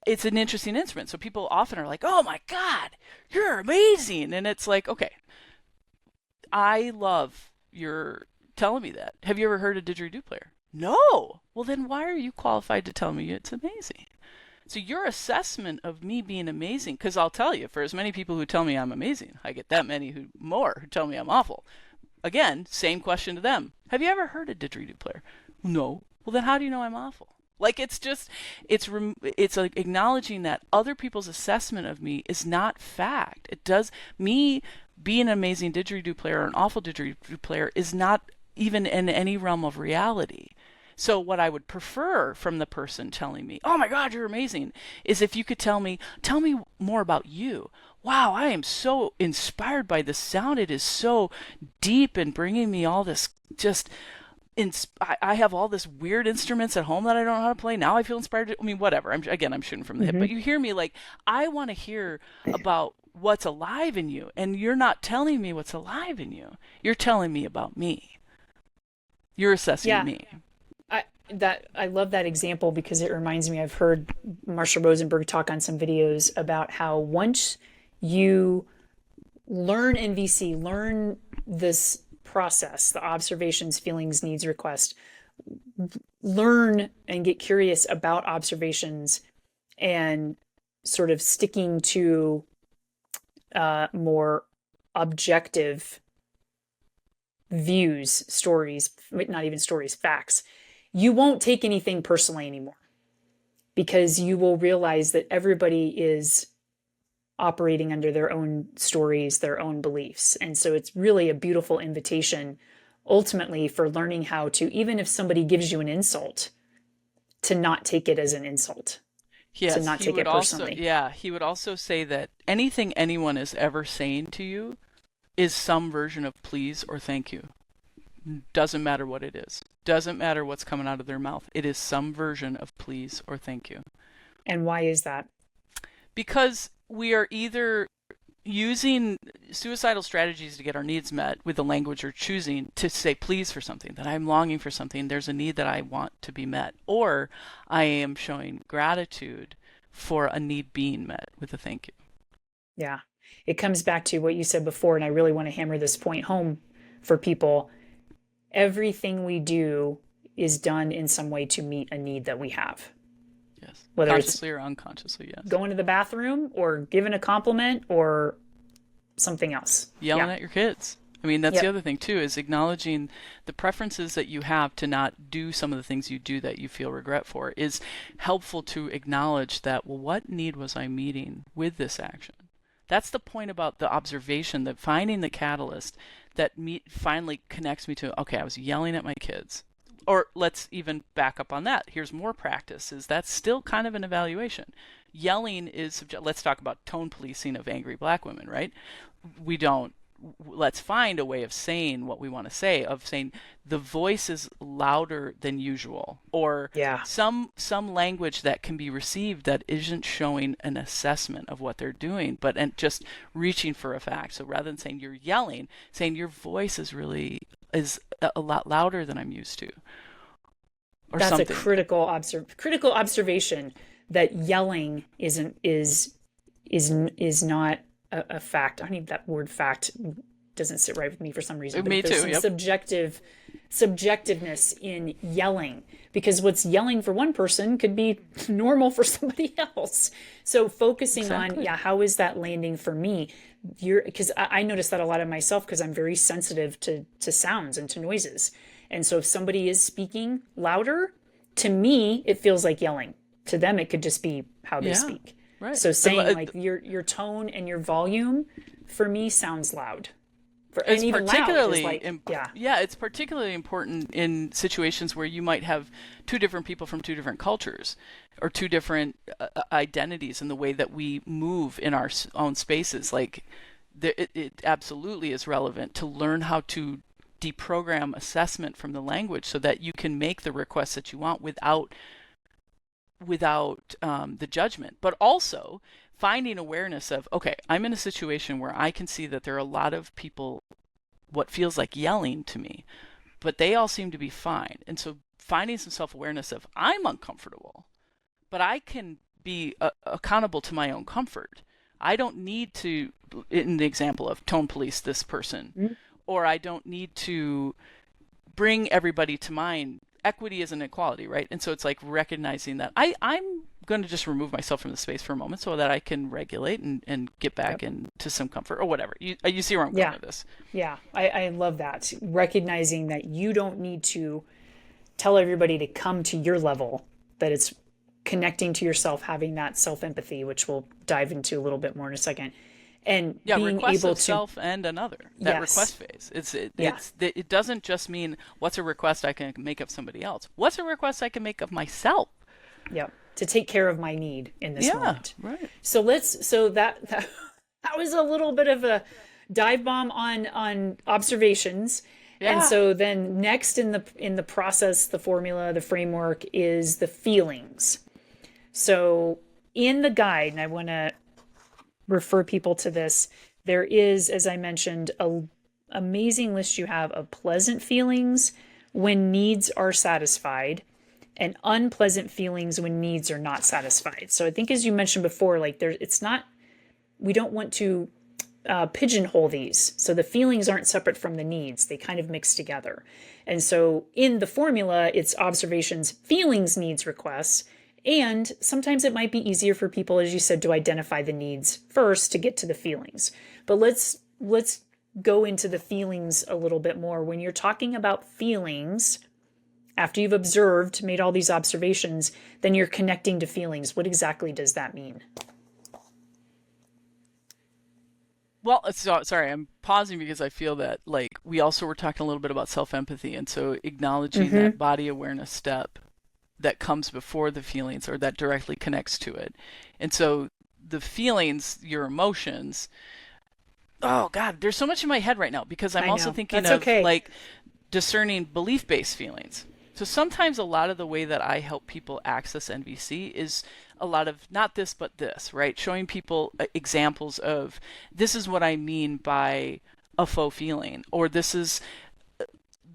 It's an interesting instrument. So people often are like, "Oh my God, you're amazing." And it's like, okay, I love your telling me that. Have you ever heard a didgeridoo player? No. Well, then why are you qualified to tell me it's amazing? So your assessment of me being amazing, because I'll tell you, for as many people who tell me I'm amazing, I get that many more who tell me I'm awful. Again, same question to them. Have you ever heard a didgeridoo player? No. Well, then how do you know I'm awful? Like, it's like acknowledging that other people's assessment of me is not fact. It does, me being an amazing didgeridoo player or an awful didgeridoo player is not even in any realm of reality. So what I would prefer from the person telling me, "Oh my God, you're amazing," is if you could tell me more about you. Wow, I am so inspired by the sound. It is so deep and bringing me all this just. I have all this weird instruments at home that I don't know how to play. Now I feel inspired to, I mean, whatever. I'm shooting from the hip, but you hear me, like, I want to hear about what's alive in you, and you're not telling me what's alive in you. You're telling me about me. You're assessing me. I love that example because it reminds me, I've heard Marshall Rosenberg talk on some videos about how once you learn NVC, learn this process, the observations, feelings, needs, request, learn and get curious about observations and sort of sticking to more objective views, stories, not even stories, facts. You won't take anything personally anymore because you will realize that everybody is operating under their own stories, their own beliefs. And so it's really a beautiful invitation ultimately for learning how to, even if somebody gives you an insult, to not take it as an insult. Yes, to not take it personally. He would also say that anything anyone is ever saying to you is some version of please or thank you. Doesn't matter what it is. Doesn't matter what's coming out of their mouth. It is some version of please or thank you. And why is that? Because we are either using suicidal strategies to get our needs met with the language we're choosing to say please for something, that I'm longing for something, there's a need that I want to be met, or I am showing gratitude for a need being met with a thank you. Yeah. It comes back to what you said before, and I really want to hammer this point home for people. Everything we do is done in some way to meet a need that we have. Yes. Whether consciously or unconsciously, yes. Going to the bathroom or giving a compliment or something else. Yelling at your kids. I mean, that's the other thing too, is acknowledging the preferences that you have to not do some of the things you do that you feel regret for is helpful to acknowledge that, well, what need was I meeting with this action? That's the point about the observation, that finding the catalyst that finally connects me to, okay, I was yelling at my kids. Or let's even back up on that. Here's more practice, is that's still kind of an evaluation. Yelling is, let's talk about tone policing of angry black women, right? Let's find a way of saying what we want to say, of saying the voice is louder than usual, or some language that can be received that isn't showing an assessment of what they're doing, but just reaching for a fact. So rather than saying you're yelling, saying your voice is a lot louder than I'm used to. Or that's something. A critical observation, that yelling is not a fact. I don't even, that word fact doesn't sit right with me for some reason. Me there's too. Some subjectiveness in yelling, because what's yelling for one person could be normal for somebody else. So focusing on, how is that landing for me? Because I notice that a lot of myself, because I'm very sensitive to sounds and to noises. And so if somebody is speaking louder, to me, it feels like yelling. To them, it could just be how they speak. Right. So saying like your tone and your volume for me sounds loud. It's particularly it's particularly important in situations where you might have two different people from two different cultures, or two different identities in the way that we move in our own spaces. Like it absolutely is relevant to learn how to deprogram assessment from the language so that you can make the requests that you want without the judgment, but also finding awareness of, okay, I'm in a situation where I can see that there are a lot of people, what feels like yelling to me, but they all seem to be fine. And so finding some self-awareness of, I'm uncomfortable, but I can be accountable to my own comfort. I don't need to, in the example of tone police this person, or I don't need to bring everybody to mind. Equity is an equality, right? And so it's like recognizing that I'm going to just remove myself from the space for a moment so that I can regulate and get back into some comfort or whatever. You see where I'm going with this? Yeah, I love that. Recognizing that you don't need to tell everybody to come to your level, that it's connecting to yourself, having that self-empathy, which we'll dive into a little bit more in a second. And being request able of to self and another, that request phase. It doesn't just mean what's a request I can make of somebody else. What's a request I can make of myself? Yep. To take care of my need in this moment. Right. So that was a little bit of a dive bomb on observations. Yeah. And so then next in the process, the formula, the framework is the feelings. So in the guide, and I want to refer people to this, there is, as I mentioned, a amazing list you have of pleasant feelings when needs are satisfied and unpleasant feelings when needs are not satisfied. So I think, as you mentioned before, like we don't want to pigeonhole these. So the feelings aren't separate from the needs. They kind of mix together. And so in the formula, it's observations, feelings, needs, requests. And sometimes it might be easier for people, as you said, to identify the needs first to get to the feelings. But let's go into the feelings a little bit more. When you're talking about feelings, after you've observed, made all these observations, then you're connecting to feelings. What exactly does that mean? Well, sorry, I'm pausing because I feel that like we also were talking a little bit about self-empathy, and so acknowledging that body awareness step that comes before the feelings or that directly connects to it. And so the feelings, your emotions, oh God, there's so much in my head right now because I'm also thinking of like discerning belief-based feelings. So sometimes a lot of the way that I help people access NVC is a lot of not this, but this, right? Showing people examples of this is what I mean by a faux feeling, or this is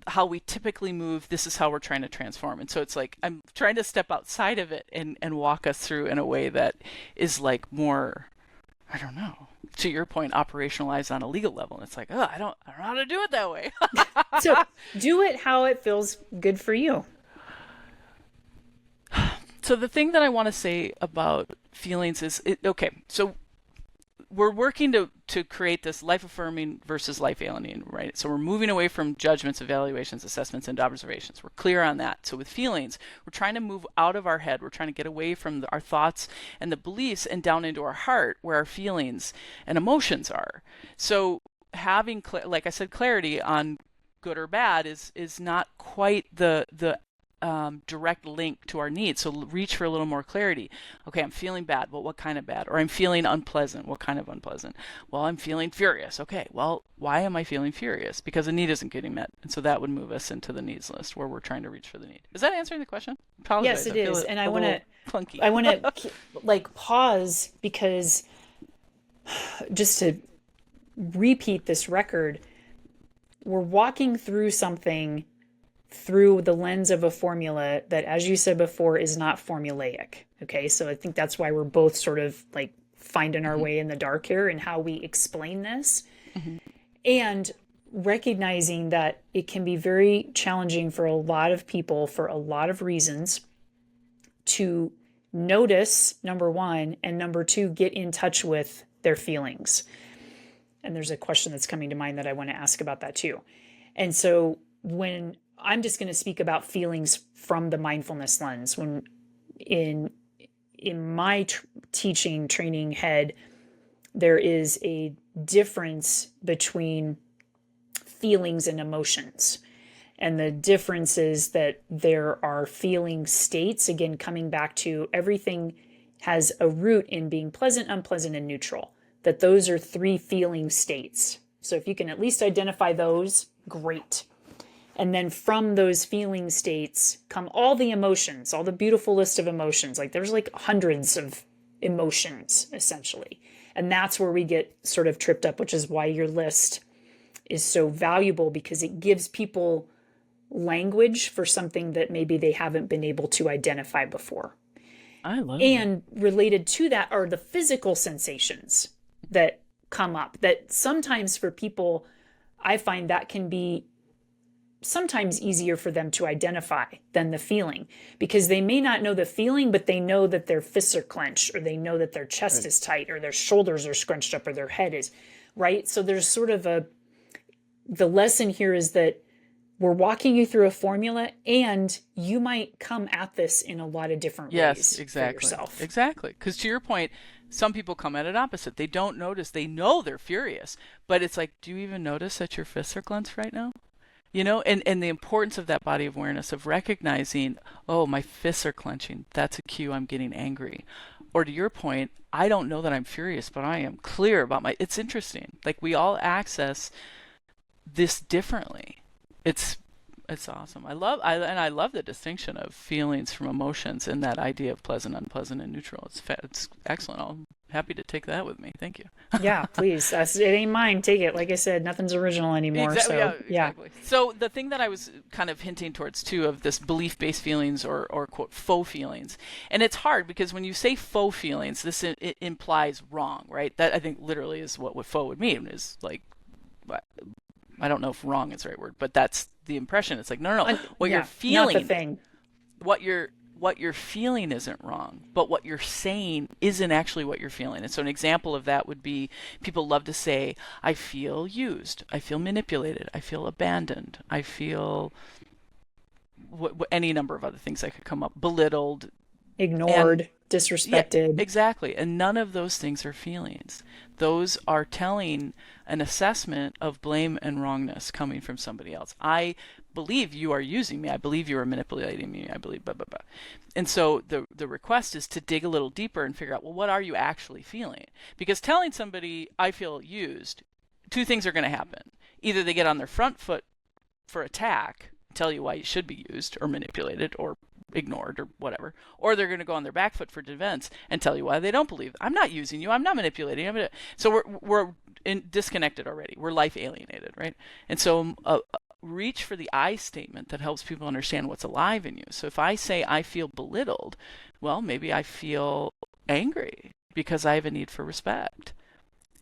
how we typically move, this is how we're trying to transform. And so it's like I'm trying to step outside of it and walk us through in a way that is like more, I don't know, to your point, operationalized on a legal level. And it's like, oh, I don't know how to do it that way. So do it how it feels good for you. So the thing that I want to say about feelings is, so we're working to create this life-affirming versus life-alienating, right? So we're moving away from judgments, evaluations, assessments, and observations. We're clear on that. So with feelings, we're trying to move out of our head. We're trying to get away from our thoughts and the beliefs and down into our heart where our feelings and emotions are. So having, like I said, clarity on good or bad is not quite the direct link to our needs. So reach for a little more clarity. Okay, I'm feeling bad. Well, what kind of bad? Or I'm feeling unpleasant. What kind of unpleasant? Well, I'm feeling furious. Okay, well, why am I feeling furious? Because a need isn't getting met. And so that would move us into the needs list where we're trying to reach for the need. Is that answering the question? Yes, it is. And I want to like pause because just to repeat this record, we're walking through something through the lens of a formula that, as you said before, is not formulaic. Okay, so I think that's why we're both sort of like finding our way in the dark here and how we explain this. And recognizing that it can be very challenging for a lot of people for a lot of reasons to notice, number one, and number two, get in touch with their feelings. And there's a question that's coming to mind that I want to ask about that too. And so when I'm just going to speak about feelings from the mindfulness lens. When in my teaching training head, there is a difference between feelings and emotions. And the difference is that there are feeling states, again, coming back to everything has a root in being pleasant, unpleasant, and neutral, that those are three feeling states. So if you can at least identify those, great. And then from those feeling states come all the emotions, all the beautiful list of emotions. Like there's like hundreds of emotions, essentially. And that's where we get sort of tripped up, which is why your list is so valuable, because it gives people language for something that maybe they haven't been able to identify before. I love And related to that are the physical sensations that come up, that sometimes for people, I find that can be sometimes easier for them to identify than the feeling, because they may not know the feeling, but they know that their fists are clenched, or they know that their chest is tight, or their shoulders are scrunched up, or their head is, right? So there's sort of the lesson here is that we're walking you through a formula, and you might come at this in a lot of different ways for yourself. Exactly. Because to your point, some people come at it opposite. They don't notice. They know they're furious, but it's like, do you even notice that your fists are clenched right now? You know, and the importance of that body of awareness of recognizing, oh, my fists are clenching. That's a cue I'm getting angry. Or to your point, I don't know that I'm furious, but I am clear about it's interesting. Like, we all access this differently. It's awesome. I love the distinction of feelings from emotions, and that idea of pleasant, unpleasant, and neutral. It's excellent. I'm happy to take that with me. Thank you. Yeah, please. It ain't mine. Take it. Like I said, nothing's original anymore. Exactly. So yeah. So the thing that I was kind of hinting towards too, of this belief-based feelings, or quote faux feelings, and it's hard because when you say faux feelings, it implies wrong, right? That, I think, literally is what faux would mean, is like, I don't know if wrong is the right word, but that's the impression. It's like, no. What you're feeling, not the thing. What you're feeling isn't wrong, but what you're saying isn't actually what you're feeling. And so an example of that would be, people love to say, I feel used, I feel manipulated, I feel abandoned, I feel any number of other things that could come up, belittled, ignored, disrespected. Yeah, exactly. And none of those things are feelings. Those are telling an assessment of blame and wrongness coming from somebody else. I believe you are using me. I believe you are manipulating me. I believe blah, blah, blah. And so the request is to dig a little deeper and figure out, well, what are you actually feeling? Because telling somebody, I feel used, two things are going to happen. Either they get on their front foot for attack, tell you why you should be used or manipulated or ignored or whatever, or they're going to go on their back foot for defense and tell you why they don't believe. I'm not using you. I'm not manipulating you. So we're disconnected already. We're life alienated, right? And so reach for the I statement that helps people understand what's alive in you. So if I say I feel belittled, well, maybe I feel angry because I have a need for respect.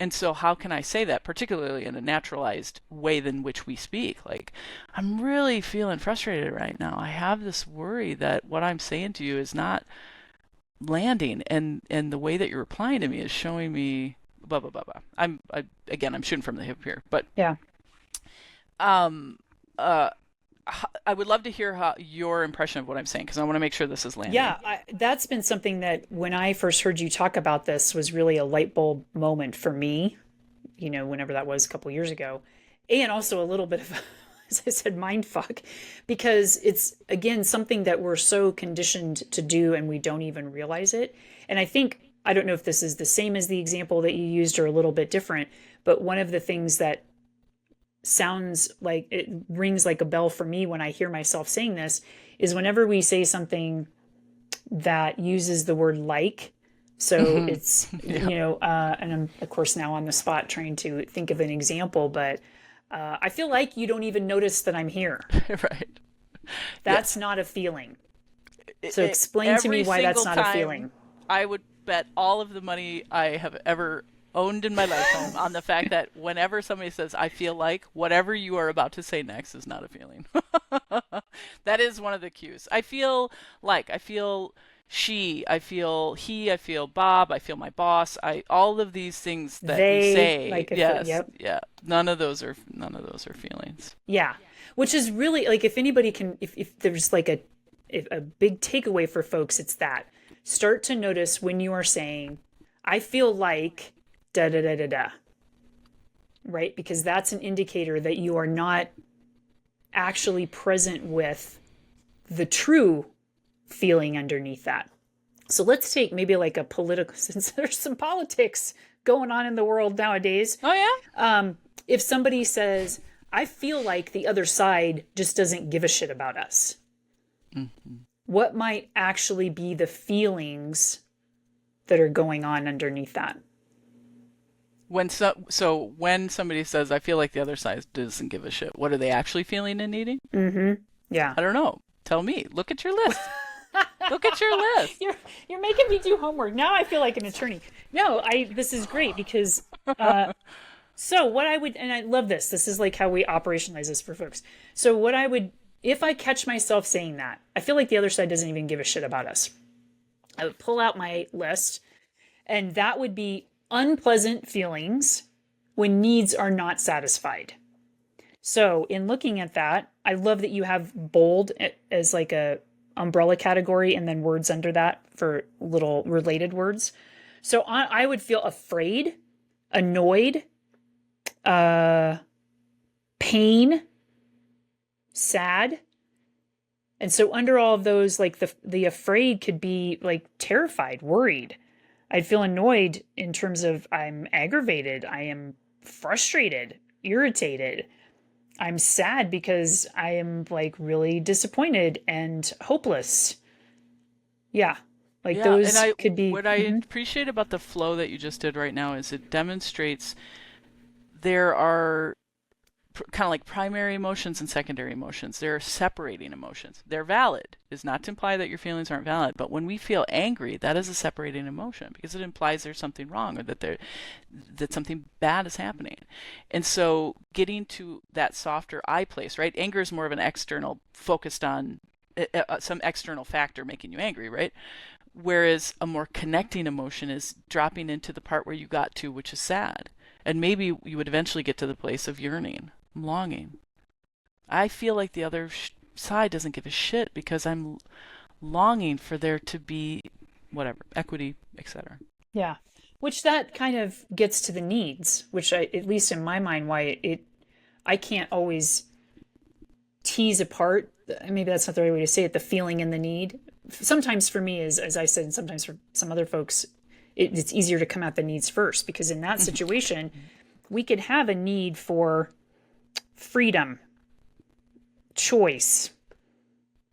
And so how can I say that, particularly in a naturalized way in which we speak? Like, I'm really feeling frustrated right now. I have this worry that what I'm saying to you is not landing, and the way that you're replying to me is showing me blah, blah, blah, blah. I'm shooting from the hip here, but yeah. I would love to hear your impression of what I'm saying, because I want to make sure this is landing. Yeah, that's been something that when I first heard you talk about this was really a light bulb moment for me, you know, whenever that was a couple years ago. And also a little bit of, as I said, mind fuck, because it's, again, something that we're so conditioned to do and we don't even realize it. And I think, I don't know if this is the same as the example that you used or a little bit different, but one of the things that sounds like it rings like a bell for me when I hear myself saying this is whenever we say something that uses the word like. So it's, you know, and I'm of course now on the spot trying to think of an example, but I feel like you don't even notice that I'm here. Right. That's not a feeling. So explain to me why that's not a feeling. I would bet all of the money I have ever owned in my lifetime on the fact that whenever somebody says, I feel like, whatever you are about to say next is not a feeling. That is one of the cues. I feel like, I feel she, I feel he, I feel Bob, I feel my boss, all of these things that we say. Like yes, yep. Yeah. None of those are feelings. Yeah. Which is really, like, if anybody can, if there's like a big takeaway for folks, it's that. Start to notice when you are saying, I feel like da da da da da, right? Because that's an indicator that you are not actually present with the true feeling underneath that. So let's take maybe like a political, since there's some politics going on in the world nowadays. Oh yeah. If somebody says, I feel like the other side just doesn't give a shit about us. Mm-hmm. What might actually be the feelings that are going on underneath that. So when somebody says, I feel like the other side doesn't give a shit, what are they actually feeling and needing? Yeah. I don't know. Tell me. Look at your list. Look at your list. You're making me do homework. Now I feel like an attorney. No, this is great because so what I would, and I love this. This is like how we operationalize this for folks. So what I would, if I catch myself saying that, I feel like the other side doesn't even give a shit about us. I would pull out my list, and that would be unpleasant feelings when needs are not satisfied. So in looking at that, I love that you have bold as like a umbrella category and then words under that for little related words. So I would feel afraid, annoyed, pain, sad. And so under all of those, like the afraid could be like terrified, worried. I'd feel annoyed in terms of I'm aggravated, I am frustrated, irritated. I'm sad because I am like really disappointed and hopeless. Yeah. Like those could be. What I appreciate about the flow that you just did right now is it demonstrates there are kind of like primary emotions and secondary emotions. There are separating emotions. They're valid. It's not to imply that your feelings aren't valid, but when we feel angry, that is a separating emotion because it implies there's something wrong or that something bad is happening. And so getting to that softer I place, right? Anger is more of an external, focused on some external factor making you angry, right? Whereas a more connecting emotion is dropping into the part where you got to, which is sad. And maybe you would eventually get to the place of yearning, longing. I feel like the other side doesn't give a shit because I'm longing for there to be whatever, equity, etc. Yeah. Which that kind of gets to the needs, which at least in my mind, why I can't always tease apart. Maybe that's not the right way to say it. The feeling and the need. Sometimes for me, as I said, and sometimes for some other folks, it's easier to come at the needs first because in that situation, we could have a need for freedom, choice,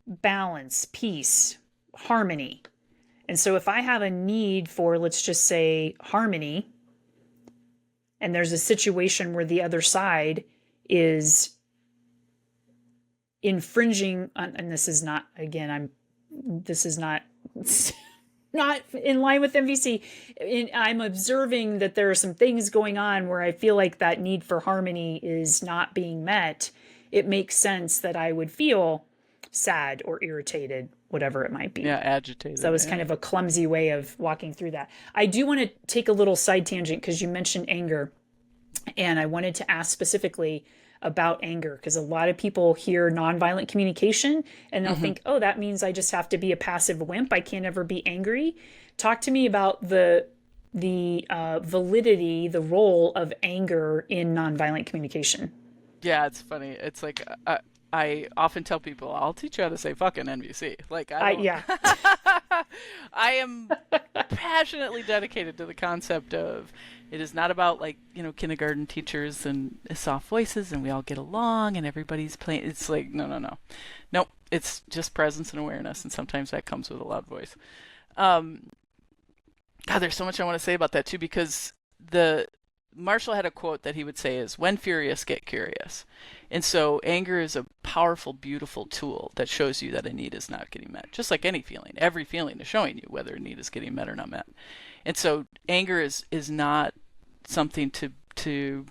balance, peace, harmony. And so if I have a need for, let's just say, harmony, and there's a situation where the other side is infringing on, and this is not, again, this is not not in line with NVC. I'm observing that there are some things going on where I feel like that need for harmony is not being met. It makes sense that I would feel sad or irritated, whatever it might be. Yeah, agitated. So that was kind of a clumsy way of walking through that. I do want to take a little side tangent because you mentioned anger. And I wanted to ask specifically about anger because a lot of people hear nonviolent communication and they'll think, oh, that means I just have to be a passive wimp. I can't ever be angry. Talk to me about the validity, the role of anger in nonviolent communication. Yeah, it's funny. It's like I often tell people, I'll teach you how to say fucking NVC. Like, yeah. I am passionately dedicated to the concept of it is not about like, kindergarten teachers and soft voices and we all get along and everybody's playing. It's like, no. Nope. It's just presence and awareness. And sometimes that comes with a loud voice. God, there's so much I want to say about that too, because Marshall had a quote that he would say is, when furious, get curious. And so anger is a powerful, beautiful tool that shows you that a need is not getting met. Just like any feeling. Every feeling is showing you whether a need is getting met or not met. And so anger is not something to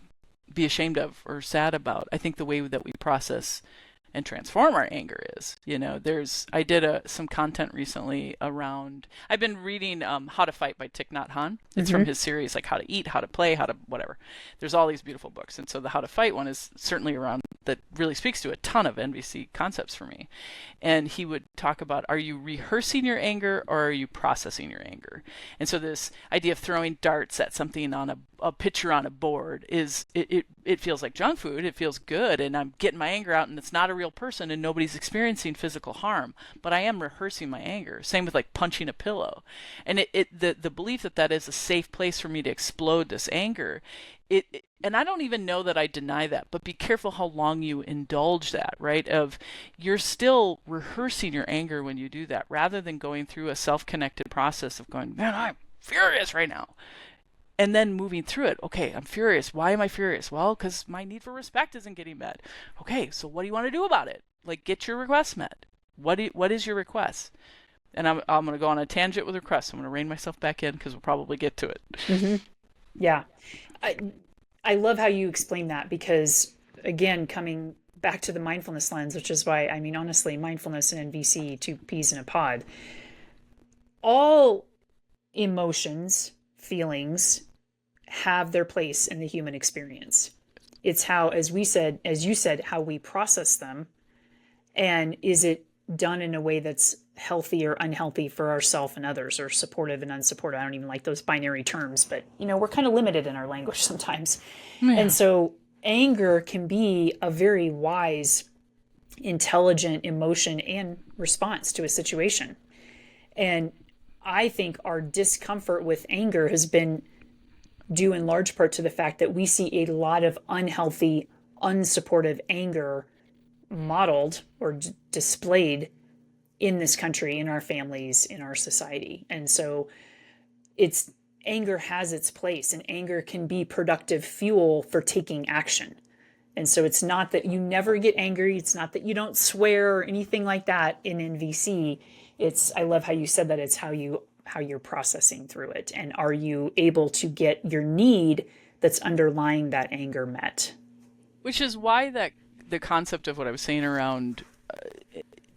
be ashamed of or sad about. I think the way that we process and transform our anger is, I did some content recently around, I've been reading How to Fight by Thich Nhat Hanh. It's from his series, like How to Eat, How to Play, How to whatever. There's all these beautiful books. And so the How to Fight one is certainly around, that really speaks to a ton of NVC concepts for me. And he would talk about, are you rehearsing your anger or are you processing your anger? And so this idea of throwing darts at something on a picture on a board is, it feels like junk food. It feels good. And I'm getting my anger out and it's not a real person and nobody's experiencing physical harm, but I am rehearsing my anger. Same with like punching a pillow. And the belief that is a safe place for me to explode this anger, and I don't even know that I deny that, but be careful how long you indulge that, right? You're still rehearsing your anger when you do that, rather than going through a self-connected process of going, man, furious right now. And then moving through it. Okay, I'm furious. Why am I furious? Well, because my need for respect isn't getting met. Okay, so what do you want to do about it? Like, get your request met. What is your request? And I'm going to go on a tangent with requests. I'm going to rein myself back in because we'll probably get to it. Mm-hmm. Yeah. I love how you explain that because, again, coming back to the mindfulness lens, which is why, I mean, honestly, mindfulness and NVC, two peas in a pod. All emotions, feelings have their place in the human experience. It's how, as you said, how we process them. And is it done in a way that's healthy or unhealthy for ourselves and others, or supportive and unsupportive? I don't even like those binary terms, but we're kind of limited in our language sometimes. Yeah. And so anger can be a very wise, intelligent emotion and response to a situation. And I think our discomfort with anger has been due in large part to the fact that we see a lot of unhealthy, unsupportive anger modeled or displayed in this country, in our families, in our society. And so anger has its place, and anger can be productive fuel for taking action. And so it's not that you never get angry. It's not that you don't swear or anything like that in NVC. I love how you said that it's how you're processing through it. And are you able to get your need that's underlying that anger met? Which is why the concept of what I was saying around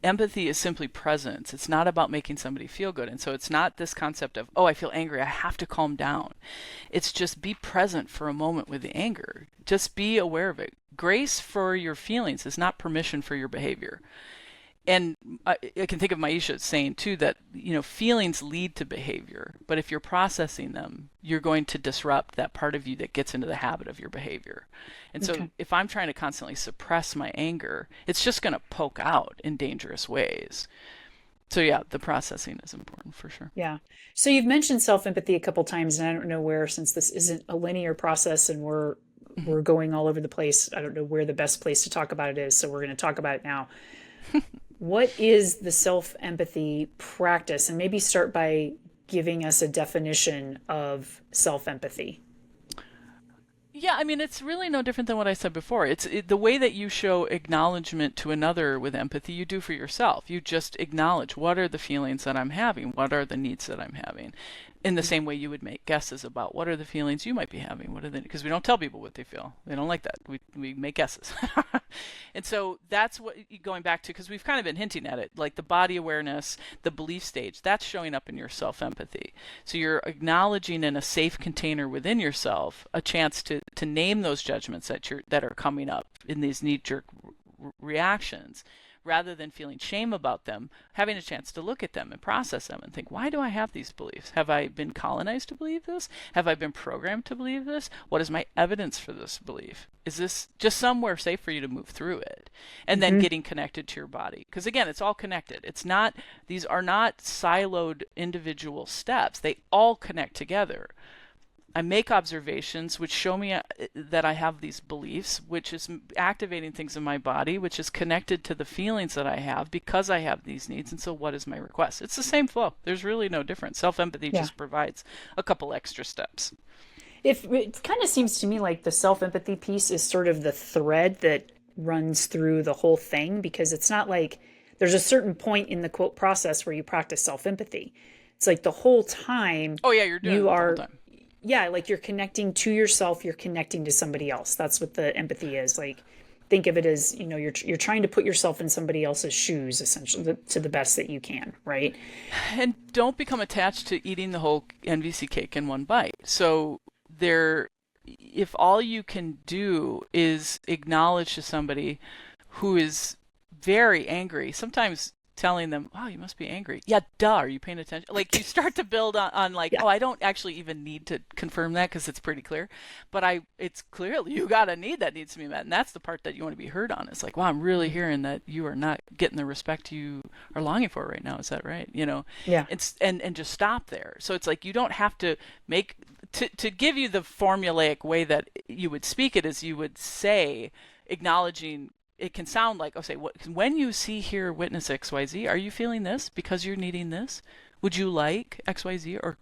empathy is simply presence. It's not about making somebody feel good. And so it's not this concept of, oh, I feel angry, I have to calm down. It's just be present for a moment with the anger. Just be aware of it. Grace for your feelings is not permission for your behavior. And I can think of Maisha saying too that, feelings lead to behavior, but if you're processing them, you're going to disrupt that part of you that gets into the habit of your behavior. And so if I'm trying to constantly suppress my anger, it's just going to poke out in dangerous ways. So yeah, the processing is important for sure. Yeah. So you've mentioned self-empathy a couple times, and I don't know where, since this isn't a linear process and we're going all over the place, I don't know where the best place to talk about it is. So we're going to talk about it now. What is the self-empathy practice? And maybe start by giving us a definition of self-empathy. Yeah, I mean, it's really no different than what I said before. It's the way that you show acknowledgement to another with empathy, you do for yourself. You just acknowledge, what are the feelings that I'm having? What are the needs that I'm having? In the same way you would make guesses about what are the feelings you might be having. Because we don't tell people what they feel. They don't like that. We make guesses. And so that's what, going back to, because we've kind of been hinting at it, like the body awareness, the belief stage, that's showing up in your self-empathy. So you're acknowledging in a safe container within yourself a chance to name those judgments that are coming up in these knee-jerk reactions. Rather than feeling shame about them, having a chance to look at them and process them and think, why do I have these beliefs? Have I been colonized to believe this? Have I been programmed to believe this? What is my evidence for this belief? Is this just somewhere safe for you to move through it? And then getting connected to your body. Because again, it's all connected. These are not siloed individual steps. They all connect together. I make observations which show me that I have these beliefs, which is activating things in my body, which is connected to the feelings that I have because I have these needs. And so what is my request? It's the same flow. There's really no difference. Self-empathy just provides a couple extra steps. It kind of seems to me like the self-empathy piece is sort of the thread that runs through the whole thing, because it's not like there's a certain point in the quote process where you practice self-empathy. It's like the whole time. Oh yeah, you're doing it the whole time. Yeah, like you're connecting to yourself, you're connecting to somebody else. That's what the empathy is. Like, think of it as, you're trying to put yourself in somebody else's shoes, essentially, to the best that you can, right? And don't become attached to eating the whole NVC cake in one bite. So if all you can do is acknowledge to somebody who is very angry, sometimes telling them, wow, you must be angry. Yeah, duh, are you paying attention? Like, you start to build on like, oh, I don't actually even need to confirm that because it's pretty clear. But it's clearly, you got a need that needs to be met. And that's the part that you want to be heard on. It's like, wow, I'm really hearing that you are not getting the respect you are longing for right now. Is that right? Yeah. And just stop there. So it's like, you don't have to to give you the formulaic way that you would speak it, as you would say, acknowledging it can sound like, say, when you see, hear, witness XYZ, are you feeling this because you're needing this? Would you like XYZ, or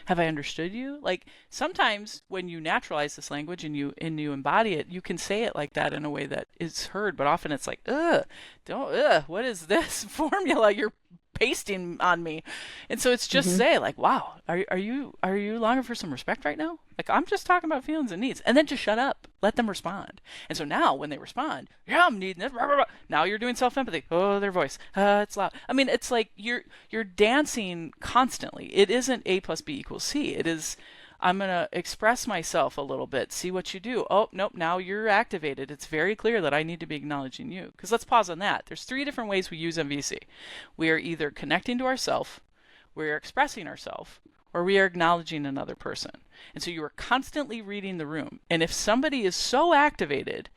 have I understood you? Like, sometimes when you naturalize this language and you embody it, you can say it like that in a way that is heard, but often it's like, what is this formula you're pasting on me? And so it's just say, like, wow, are you longing for some respect right now? Like, I'm just talking about feelings and needs. And then just shut up. Let them respond. And so now when they respond, yeah, I'm needing this. Blah, blah, blah. Now you're doing self-empathy. Oh, their voice. It's loud. I mean, it's like you're dancing constantly. It isn't A plus B equals C. It is, I'm going to express myself a little bit, see what you do. Oh, nope, now you're activated. It's very clear that I need to be acknowledging you. Because let's pause on that. There's 3 different ways we use NVC. We are either connecting to ourself, we are expressing ourselves, or we are acknowledging another person. And so you are constantly reading the room. And if somebody is so activated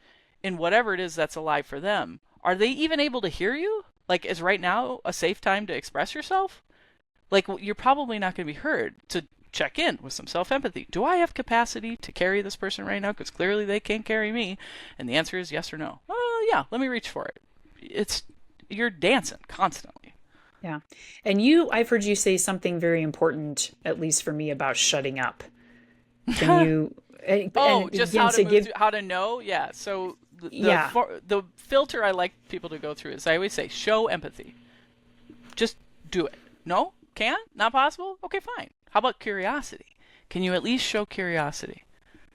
in whatever it is that's alive for them, are they even able to hear you? Like, is right now a safe time to express yourself? Like, you're probably not going to be heard. To check in with some self-empathy. Do I have capacity to carry this person right now? Because clearly they can't carry me. And the answer is yes or no. Oh, yeah, let me reach for it. You're dancing constantly. Yeah. And I've heard you say something very important, at least for me, about shutting up. Can you? Just how to know? Yeah. So the filter I like people to go through is, I always say, show empathy. Just do it. No? Can't? Not possible? Okay, fine. How about curiosity? Can you at least show curiosity?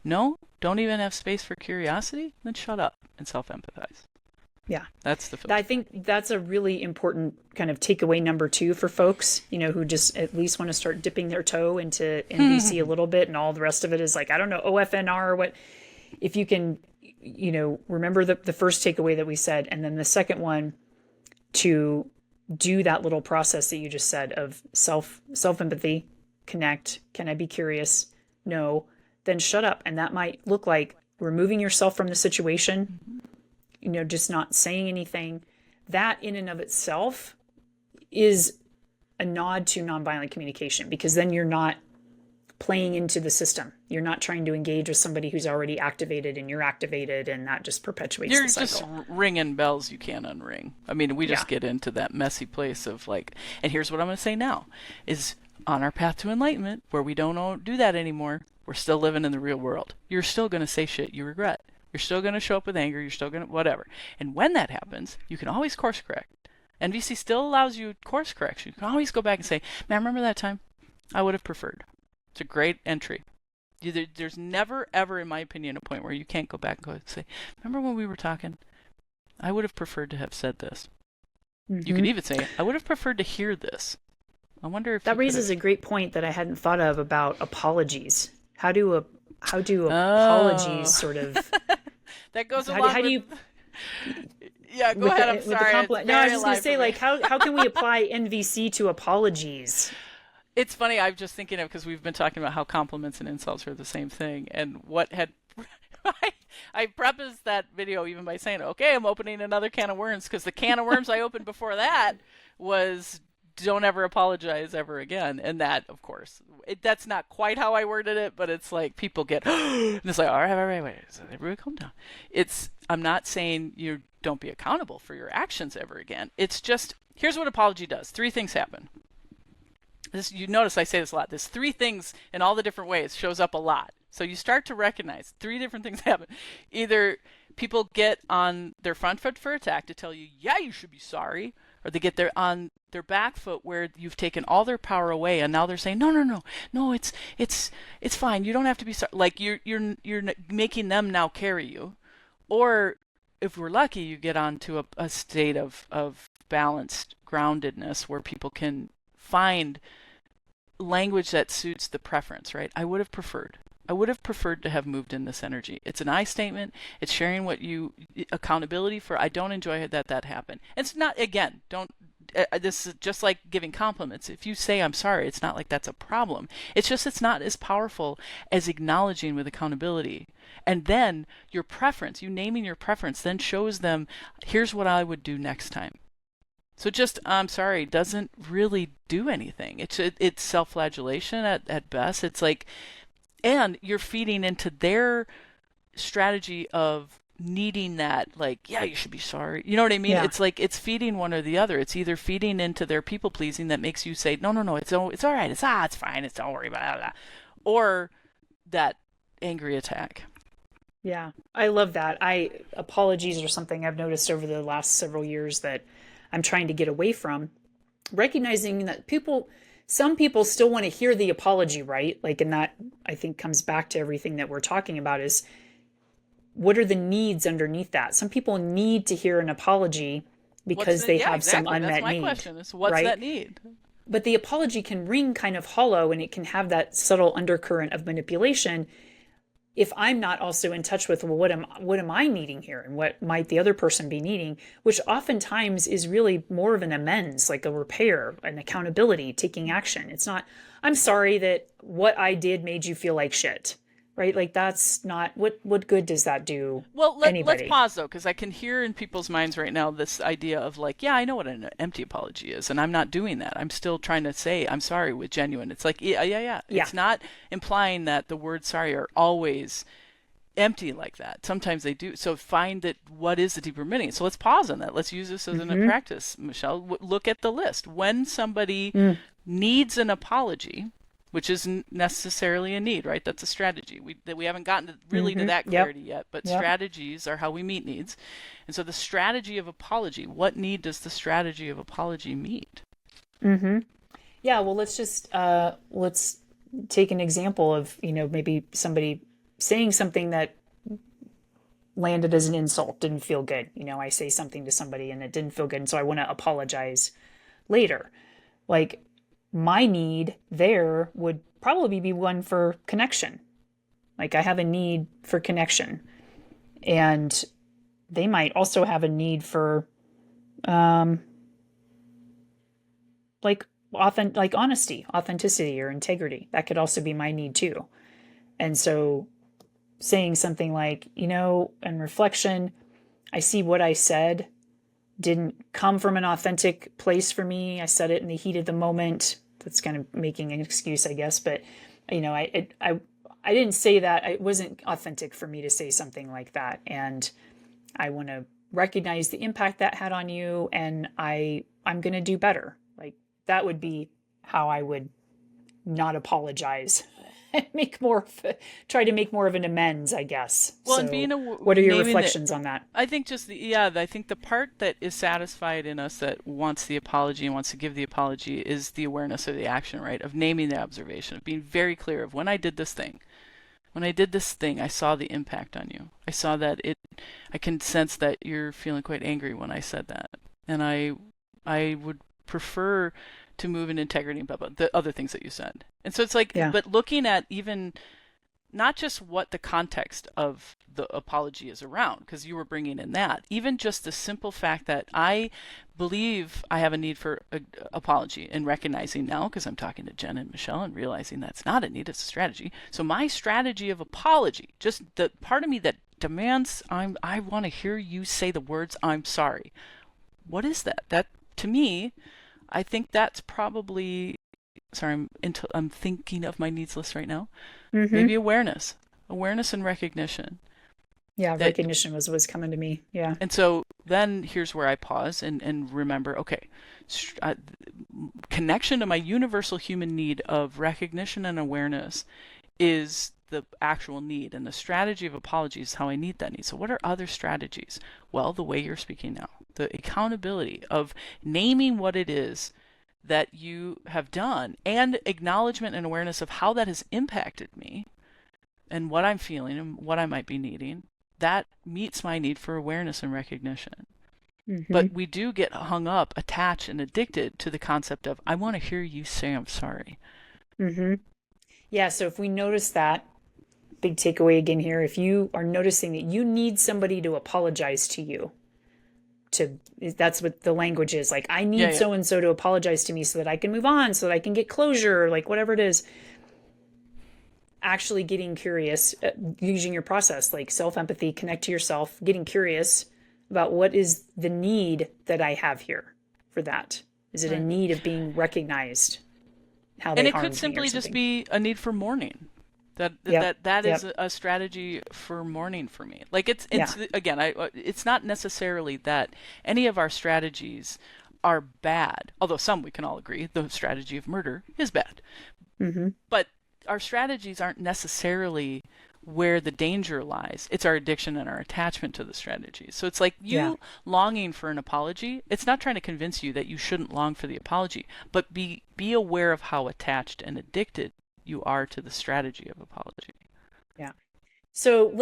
No? Don't even have space for curiosity? Then shut up and self-empathize. Yeah. That's the filter. I think that's a really important kind of takeaway number 2 for folks, who just at least want to start dipping their toe into NVC a little bit, and all the rest of it is like, I don't know, OFNR or what. If you can, remember the first takeaway that we said, and then the second one, to do that little process that you just said of self-empathy, connect. Can I be curious? No. Then shut up. And that might look like removing yourself from the situation, just not saying anything. That in and of itself is a nod to nonviolent communication, because then you're not playing into the system. You're not trying to engage with somebody who's already activated and you're activated, and that just perpetuates the cycle. You're just ringing bells you can't unring. I mean, we just get into that messy place of like, and here's what I'm going to say now, is on our path to enlightenment, where we don't do that anymore, we're still living in the real world. You're still going to say shit you regret. You're still going to show up with anger. You're still going to whatever. And when that happens, you can always course correct. NVC still allows you course correction. You can always go back and say, man, remember that time? I would have preferred. It's a great entry. There's never, ever, in my opinion, a point where you can't go back and go and say, remember when we were talking? I would have preferred to have said this. Mm-hmm. You can even say, I would have preferred to hear this. I wonder if that raises a great point that I hadn't thought of about apologies. How do apologies sort of that goes along how do you yeah, go ahead. I'm sorry. No, I was just going to say, like, how can we apply NVC to apologies? It's funny. I'm just thinking of, because we've been talking about how compliments and insults are the same thing, and what had I prefaced that video even by saying, okay, I'm opening another can of worms, because the can of worms I opened before that was don't ever apologize ever again. And that, of course, that's not quite how I worded it, but it's like people get, and it's like, all right, wait, so everybody calm down. I'm not saying you don't be accountable for your actions ever again. It's just, here's what apology does. 3 things happen. You notice I say this a lot. There's 3 things in all the different ways, shows up a lot. So you start to recognize 3 different things happen. Either people get on their front foot for attack to tell you, yeah, you should be sorry, or they get on their back foot where you've taken all their power away, and now they're saying, no, it's fine. You don't have to be sorry. Like you're making them now carry you. Or if we're lucky, you get onto a state of balanced groundedness where people can find language that suits the preference, right? I would have preferred to have moved in this energy. It's an I statement. It's sharing accountability for, I don't enjoy that happened. It's not, again, this is just like giving compliments. If you say, I'm sorry, it's not like that's a problem. It's just, it's not as powerful as acknowledging with accountability. And then your preference, you naming your preference, then shows them, here's what I would do next time. So just, I'm sorry, doesn't really do anything. It's self-flagellation at best. It's like, and you're feeding into their strategy of needing that, like, yeah, you should be sorry. You know what I mean? Yeah. It's like it's feeding one or the other. It's either feeding into their people pleasing that makes you say, no, no, no, it's all right. It's fine. It's don't worry about it. Or that angry attack. Yeah, I love that. Apologies are something I've noticed over the last several years that I'm trying to get away from, recognizing that some people still want to hear the apology, right? Like, and that I think comes back to everything that we're talking about is what are the needs underneath that? Some people need to hear an apology because they have some unmet That's my need. question is what's right? that need? But the apology can ring kind of hollow and it can have that subtle undercurrent of manipulation if I'm not also in touch with, well, what am I needing here and what might the other person be needing, which oftentimes is really more of an amends, like a repair, an accountability, taking action. It's not, I'm sorry that what I did made you feel like shit, right? Like that's not, what good does that do Let's pause though, because I can hear in people's minds right now this idea of like, yeah, I know what an empty apology is, and I'm not doing that. I'm still trying to say I'm sorry with genuine. It's like, yeah. It's not implying that the words sorry are always empty like that. Sometimes they do. So find that what is the deeper meaning. So let's pause on that. Let's use this as a practice, Michele. Look at the list. When somebody needs an apology, which isn't necessarily a need, right? That's a strategy. We haven't gotten to that clarity yet, but strategies are how we meet needs. And so the strategy of apology, what need does the strategy of apology meet? Yeah, well, let's take an example of, maybe somebody saying something that landed as an insult, didn't feel good. I say something to somebody and it didn't feel good, and so I want to apologize later. Like, my need there would probably be one for connection. Like, I have a need for connection. And they might also have a need for, like honesty, authenticity, or integrity. That could also be my need too. And so saying something like, in reflection, I see what I said didn't come from an authentic place for me. I said it in the heat of the moment. That's kind of making an excuse, I guess. But, I didn't say that. It wasn't authentic for me to say something like that. And I want to recognize the impact that had on you. And I'm going to do better. Like, that would be how I would not apologize. Try to make more of an amends, I guess. Well, so and being what are your reflections on that? I think I think the part that is satisfied in us that wants the apology and wants to give the apology is the awareness of the action, right? Of naming the observation, of being very clear of when I did this thing, I saw the impact on you. I saw that I can sense that you're feeling quite angry when I said that. And I would prefer to move in integrity about the other things that you said. And so it's like, but looking at even not just what the context of the apology is around, because you were bringing in that, even just the simple fact that I believe I have a need for apology, and recognizing now, because I'm talking to Jen and Michele and realizing that's not a need, it's a strategy. So my strategy of apology, just the part of me that demands, I want to hear you say the words, I'm sorry. What is that? That, to me, I think that's probably, sorry, I'm thinking of my needs list right now. Maybe awareness and recognition. Yeah, recognition was coming to me. Yeah. And so then here's where I pause and remember, okay, connection to my universal human need of recognition and awareness is the actual need, and the strategy of apology is how I meet that need. So what are other strategies? Well, the way you're speaking now, the accountability of naming what it is that you have done, and acknowledgement and awareness of how that has impacted me and what I'm feeling and what I might be needing. That meets my need for awareness and recognition. But we do get hung up, attached, and addicted to the concept of, I want to hear you say I'm sorry. Yeah, so if we notice that, big takeaway again here, if you are noticing that you need somebody to apologize to you, that's what the language is, like, I need so-and-so to apologize to me so that I can move on, so that I can get closure, like whatever it is. Actually getting curious, using your process, like self-empathy, connect to yourself, getting curious about what is the need that I have here for that. Is it a need of being recognized? How they harmed me, and it could simply just be a need for mourning. Yep. That is Yep. a strategy for mourning for me. Like it's Yeah. again, it's not necessarily that any of our strategies are bad, although some we can all agree the strategy of murder is bad. Mm-hmm. But our strategies aren't necessarily where the danger lies. It's our addiction and our attachment to the strategies. So it's like Yeah. you longing for an apology. It's not trying to convince you that you shouldn't long for the apology, but be aware of how attached and addicted you are to the strategy of apology. Yeah. So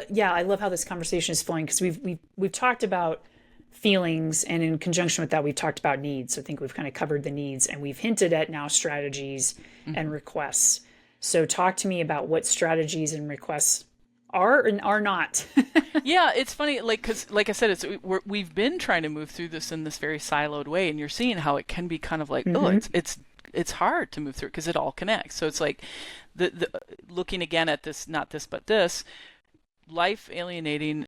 yeah, I love how this conversation is flowing because we've talked about feelings, and in conjunction with that, we've talked about needs. So I think we've kind of covered the needs, and we've hinted at now strategies and requests. So talk to me about what strategies and requests are and are not. Yeah, it's funny, like, because, like I said, we've been trying to move through this in this very siloed way, and you're seeing how it can be kind of like, oh, Mm-hmm. it's hard to move through because it all connects. So it's like the looking again at this, not this, but this, life alienating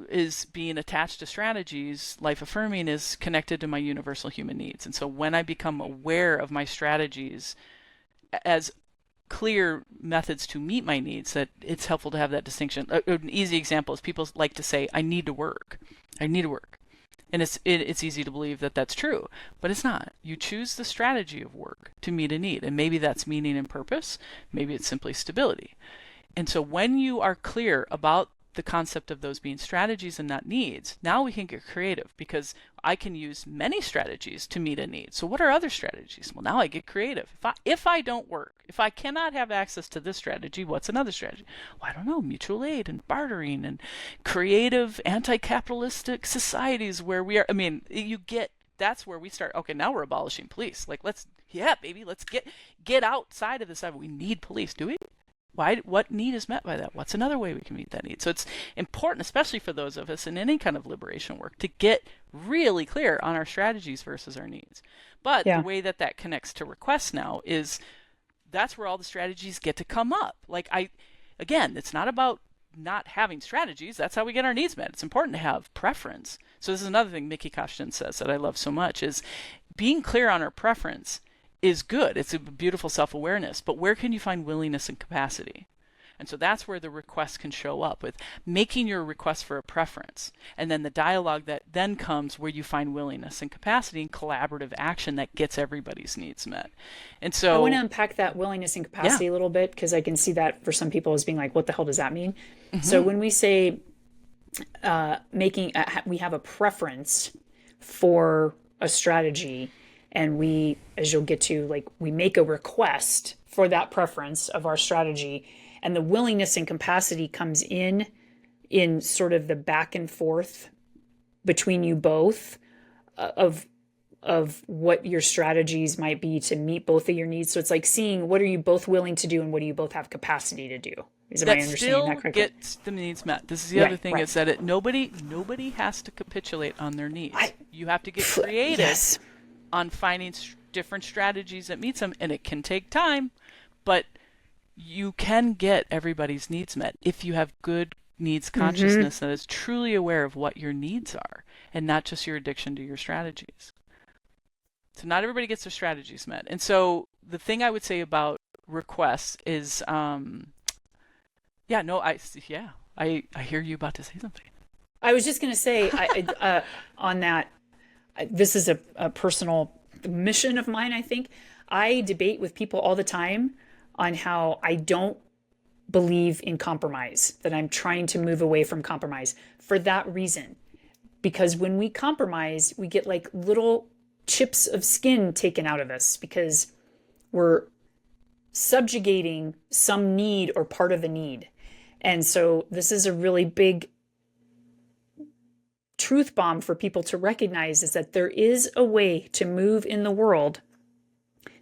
is being attached to strategies. Life affirming is connected to my universal human needs. And so when I become aware of my strategies as clear methods to meet my needs, that it's helpful to have that distinction. An easy example is people like to say, I need to work. I need to work. And it's easy to believe that that's true, but it's not. You choose the strategy of work to meet a need, and maybe that's meaning and purpose. Maybe it's simply stability. And so when you are clear about the concept of those being strategies and not needs, now we can get creative because I can use many strategies to meet a need. So what are other strategies? Well, now I get creative. If I don't work, if I cannot have access to this strategy, what's another strategy? Well, I don't know, mutual aid and bartering and creative anti-capitalistic societies where we are, I mean, that's where we start. Okay, now we're abolishing police. Like, baby, let's get outside of this. We need police, do we? What need is met by that? What's another way we can meet that need? So it's important, especially for those of us in any kind of liberation work, to get really clear on our strategies versus our needs. But the Yeah. way that connects to requests now is that's where all the strategies get to come up. Again, it's not about not having strategies. That's how we get our needs met. It's important to have preference. So this is another thing Mickey Kashtin says that I love so much is being clear on our preference is good. It's a beautiful self-awareness, but where can you find willingness and capacity? And so that's where the request can show up with making your request for a preference. And then the dialogue that then comes where you find willingness and capacity and collaborative action that gets everybody's needs met. And I so, want to unpack that willingness and capacity a little bit because I can see that for some people as being like, what the hell does that mean? So when we say we have a preference for a strategy, and we, as you'll get to, like, we make a request for that preference of our strategy, and the willingness and capacity comes in sort of the back and forth between you both of what your strategies might be to meet both of your needs. So it's like seeing what are you both willing to do and what do you both have capacity to do. Am I understanding that correctly? Gets the needs met. This is the other thing is that nobody has to capitulate on their needs. You have to get creative. Yes. On finding different strategies that meets them, and it can take time, but you can get everybody's needs met if you have good needs consciousness that is truly aware of what your needs are and not just your addiction to your strategies. So not everybody gets their strategies met. And so the thing I would say about requests is, I hear you about to say something. I was just going to say on that, this is a personal mission of mine, I think. I debate with people all the time on how I don't believe in compromise, that I'm trying to move away from compromise for that reason. Because when we compromise, we get like little chips of skin taken out of us because we're subjugating some need or part of a need. And so this is a really big truth bomb for people to recognize, is that there is a way to move in the world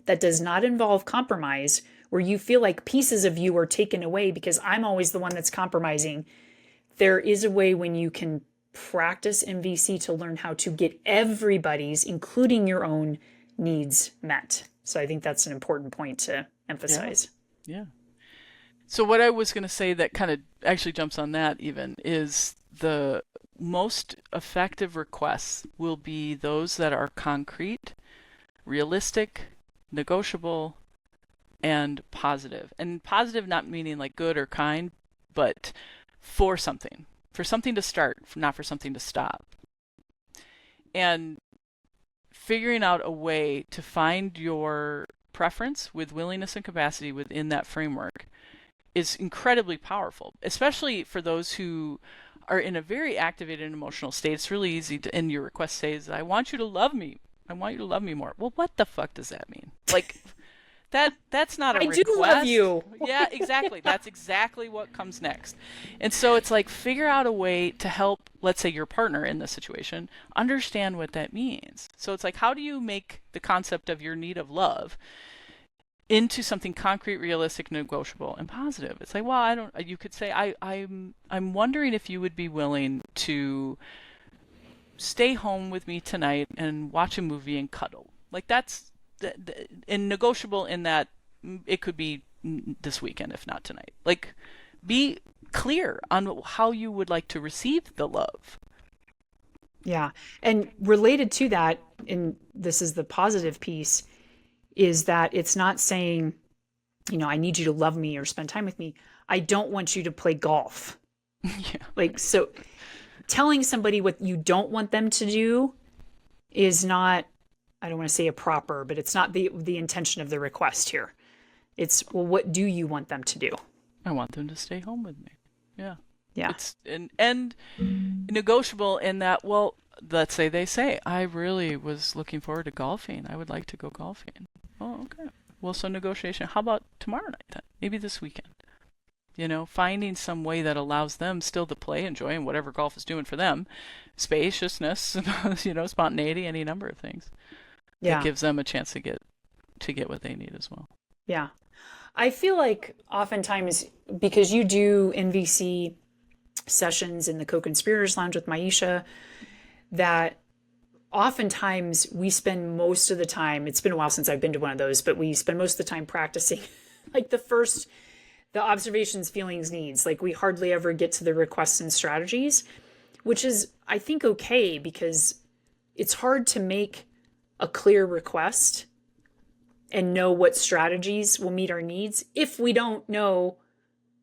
that does not involve compromise, where you feel like pieces of you are taken away because I'm always the one that's compromising. There is a way when you can practice NVC to learn how to get everybody's, including your own, needs met. So I think that's an important point to emphasize. Yeah. So what I was going to say that kind of actually jumps on that even is the most effective requests will be those that are concrete, realistic, negotiable, and positive. And positive not meaning like good or kind, but for something to start, not for something to stop. And figuring out a way to find your preference with willingness and capacity within that framework is incredibly powerful, especially for those who are in a very activated emotional state. It's really easy to, and your request says, I want you to love me. I want you to love me more. Well, what the fuck does that mean? Like, that's not a request. I do love you. Yeah, exactly. That's exactly what comes next. And so it's like, figure out a way to help, let's say your partner in this situation, understand what that means. So it's like, how do you make the concept of your need of love into something concrete, realistic, negotiable, and positive? It's like, well, you could say, I'm wondering if you would be willing to stay home with me tonight and watch a movie and cuddle. Like, that's and negotiable in that it could be this weekend, if not tonight. Like, be clear on how you would like to receive the love. Yeah. And related to that, and this is the positive piece, is that it's not saying, I need you to love me or spend time with me. I don't want you to play golf. Yeah. Like, so telling somebody what you don't want them to do is not, I don't want to say a proper, but it's not the intention of the request here. It's, well, what do you want them to do? I want them to stay home with me. Yeah. Yeah. It's and negotiable in that, well, let's say they say, I really was looking forward to golfing. I would like to go golfing. Oh, okay. Well, so negotiation. How about tomorrow night then? Maybe this weekend. Finding some way that allows them still to play, enjoy, and whatever golf is doing for them. Spaciousness, spontaneity, any number of things. Yeah. That gives them a chance to get what they need as well. Yeah. I feel like oftentimes, because you do NVC sessions in the Co-Conspirators Lounge with Maisha, that oftentimes we spend most of the time, it's been a while since I've been to one of those, but we spend most of the time practicing like the observations, feelings, needs. Like, we hardly ever get to the requests and strategies, which is, I think, okay, because it's hard to make a clear request and know what strategies will meet our needs if we don't know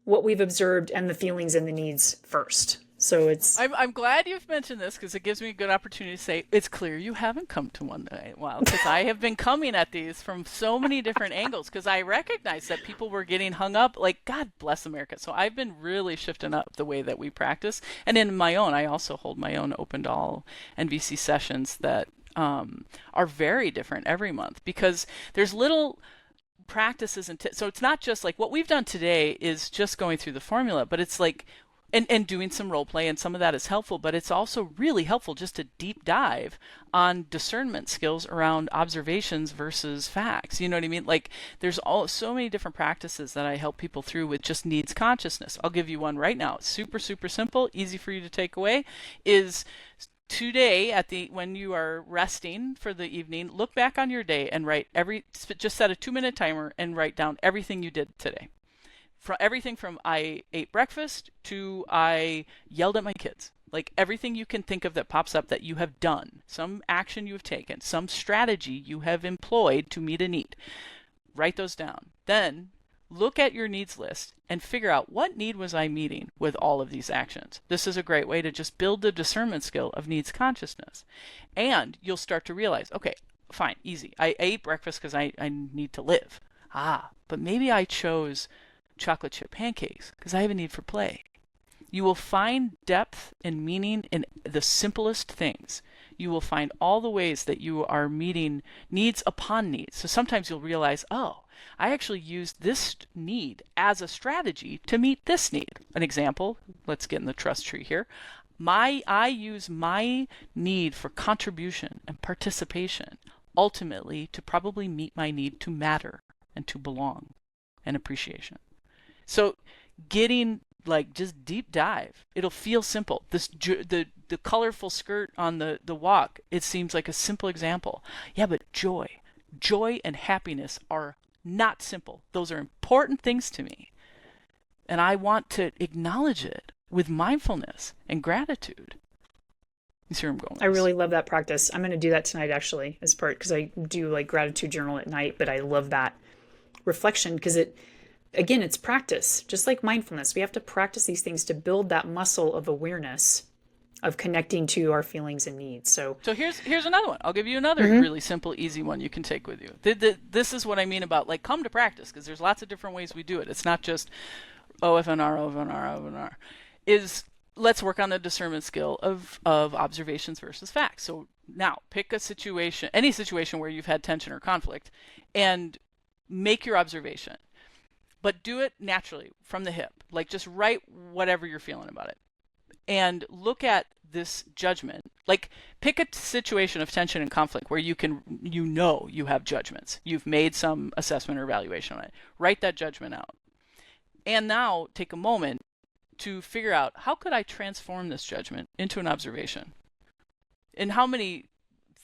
what we've observed and the feelings and the needs first. So it's... I'm glad you've mentioned this, because it gives me a good opportunity to say, it's clear you haven't come to one in a while, because I have been coming at these from so many different angles, because I recognize that people were getting hung up, like, God bless America. So I've been really shifting up the way that we practice. And in my own, I also hold my own open to all NVC sessions that are very different every month, because there's little practices so it's not just like what we've done today is just going through the formula, but it's like and doing some role play, and some of that is helpful, but it's also really helpful just to deep dive on discernment skills around observations versus facts. You know what I mean? Like, there's so many different practices that I help people through with just needs consciousness. I'll give you one right now. It's super, super simple, easy for you to take away. Is today, when you are resting for the evening, look back on your day and write just set a 2-minute timer and write down everything you did today. Everything from I ate breakfast to I yelled at my kids. Like, everything you can think of that pops up that you have done, some action you have taken, some strategy you have employed to meet a need. Write those down. Then look at your needs list and figure out, what need was I meeting with all of these actions? This is a great way to just build the discernment skill of needs consciousness. And you'll start to realize, okay, fine, easy. I ate breakfast because I need to live. But maybe I chose chocolate chip pancakes because I have a need for play. You will find depth and meaning in the simplest things. You will find all the ways that you are meeting needs upon needs. So sometimes you'll realize, oh, I actually used this need as a strategy to meet this need. An example, let's get in the trust tree here. I use my need for contribution and participation ultimately to probably meet my need to matter and to belong and appreciation. So getting, like, just deep dive. It'll feel simple. The colorful skirt on the walk, it seems like a simple example. Yeah, but joy and happiness are not simple. Those are important things to me. And I want to acknowledge it with mindfulness and gratitude. You see where I'm going with this? I really love that practice. I'm going to do that tonight, actually, as part, because I do like gratitude journal at night, but I love that reflection, because again, it's practice. Just like mindfulness, we have to practice these things to build that muscle of awareness of connecting to our feelings and needs. So here's another one. I'll give you another really simple, easy one you can take with you. This is what I mean about like come to practice, because there's lots of different ways we do it. It's not just OFNR, OFNR, OFNR. Is let's work on the discernment skill of observations versus facts. So now pick a situation, any situation where you've had tension or conflict, and make your observation. But do it naturally from the hip. Like just write whatever you're feeling about it. And look at this judgment. Like pick a situation of tension and conflict where you have judgments. You've made some assessment or evaluation on it. Write that judgment out. And now take a moment to figure out, how could I transform this judgment into an observation? And how many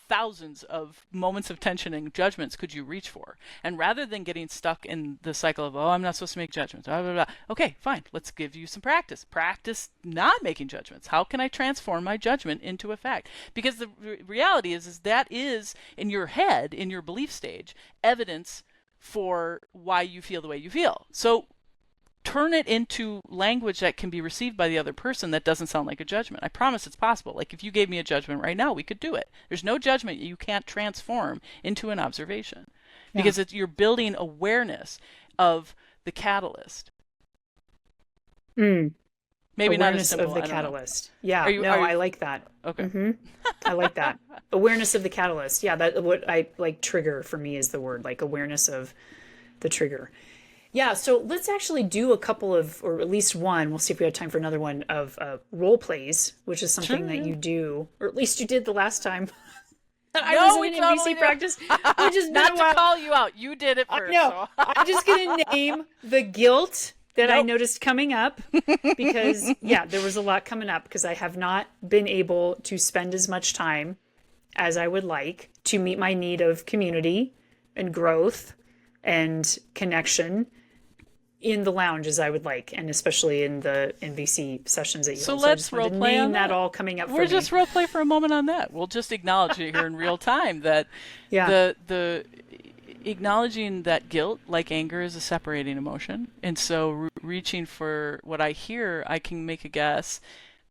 thousands of moments of tension and judgments could you reach for? And rather than getting stuck in the cycle of, I'm not supposed to make judgments, blah, blah, blah. Okay, fine. Let's give you some practice. Practice not making judgments. How can I transform my judgment into a fact? Because the reality is that is, in your head, in your belief stage, evidence for why you feel the way you feel. So turn it into language that can be received by the other person that doesn't sound like a judgment. I promise it's possible. Like if you gave me a judgment right now, we could do it. There's no judgment you can't transform into an observation, because you're building awareness of the catalyst. Maybe awareness not as simple of the catalyst. Yeah, I like that. Okay. I like that. Awareness of the catalyst. Yeah, that what I like. Trigger for me is the word, like awareness of the trigger. Yeah, so let's actually do a couple of, or at least one, we'll see if we have time for another one, of role plays, which is something that you do, or at least you did the last time. I was in an NVC practice. Which is not to call you out. You did it first. No, so. I'm just going to name the guilt that I noticed coming up, because, there was a lot coming up, because I have not been able to spend as much time as I would like to meet my need of community and growth and connection in the lounge as I would like, and especially in the NVC sessions that you hold. So let's role play on that. All coming up. We're just role play for a moment on that. We'll just acknowledge it here in real time that the acknowledging that guilt, like anger, is a separating emotion, and so reaching for what I hear, I can make a guess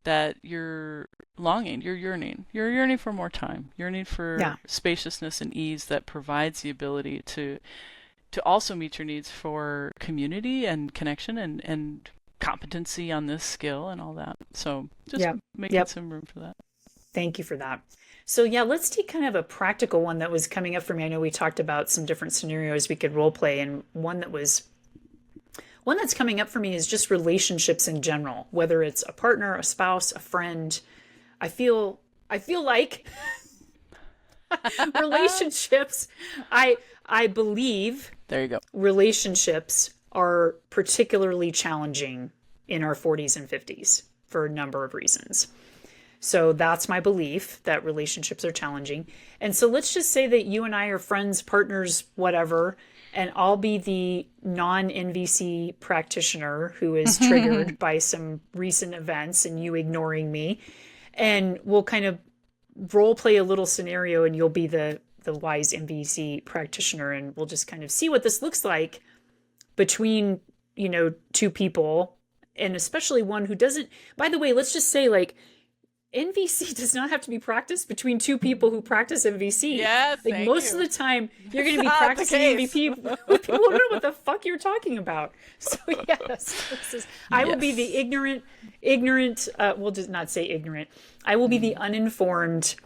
that you're longing, you're yearning for more time, yearning for spaciousness and ease that provides the ability to also meet your needs for community and connection and competency on this skill and all that. So just making some room for that. Thank you for that. So let's take kind of a practical one that was coming up for me. I know we talked about some different scenarios we could role play, and one that's coming up for me is just relationships in general, whether it's a partner, a spouse, a friend. I feel like relationships, I believe there you go. Relationships are particularly challenging in our 40s and 50s for a number of reasons. So that's my belief, that relationships are challenging. And so let's just say that you and I are friends, partners, whatever, and I'll be the non-NVC practitioner who is triggered by some recent events and you ignoring me. And we'll kind of role play a little scenario, and you'll be the wise NVC practitioner, and we'll just kind of see what this looks like between, two people, and especially one who doesn't. By the way, let's just say, like, NVC does not have to be practiced between two people who practice NVC. Yes, like most of the time, you're going to be practicing NVC with people who don't know what the fuck you're talking about. So I will be the ignorant. We'll just not say ignorant. I will be the uninformed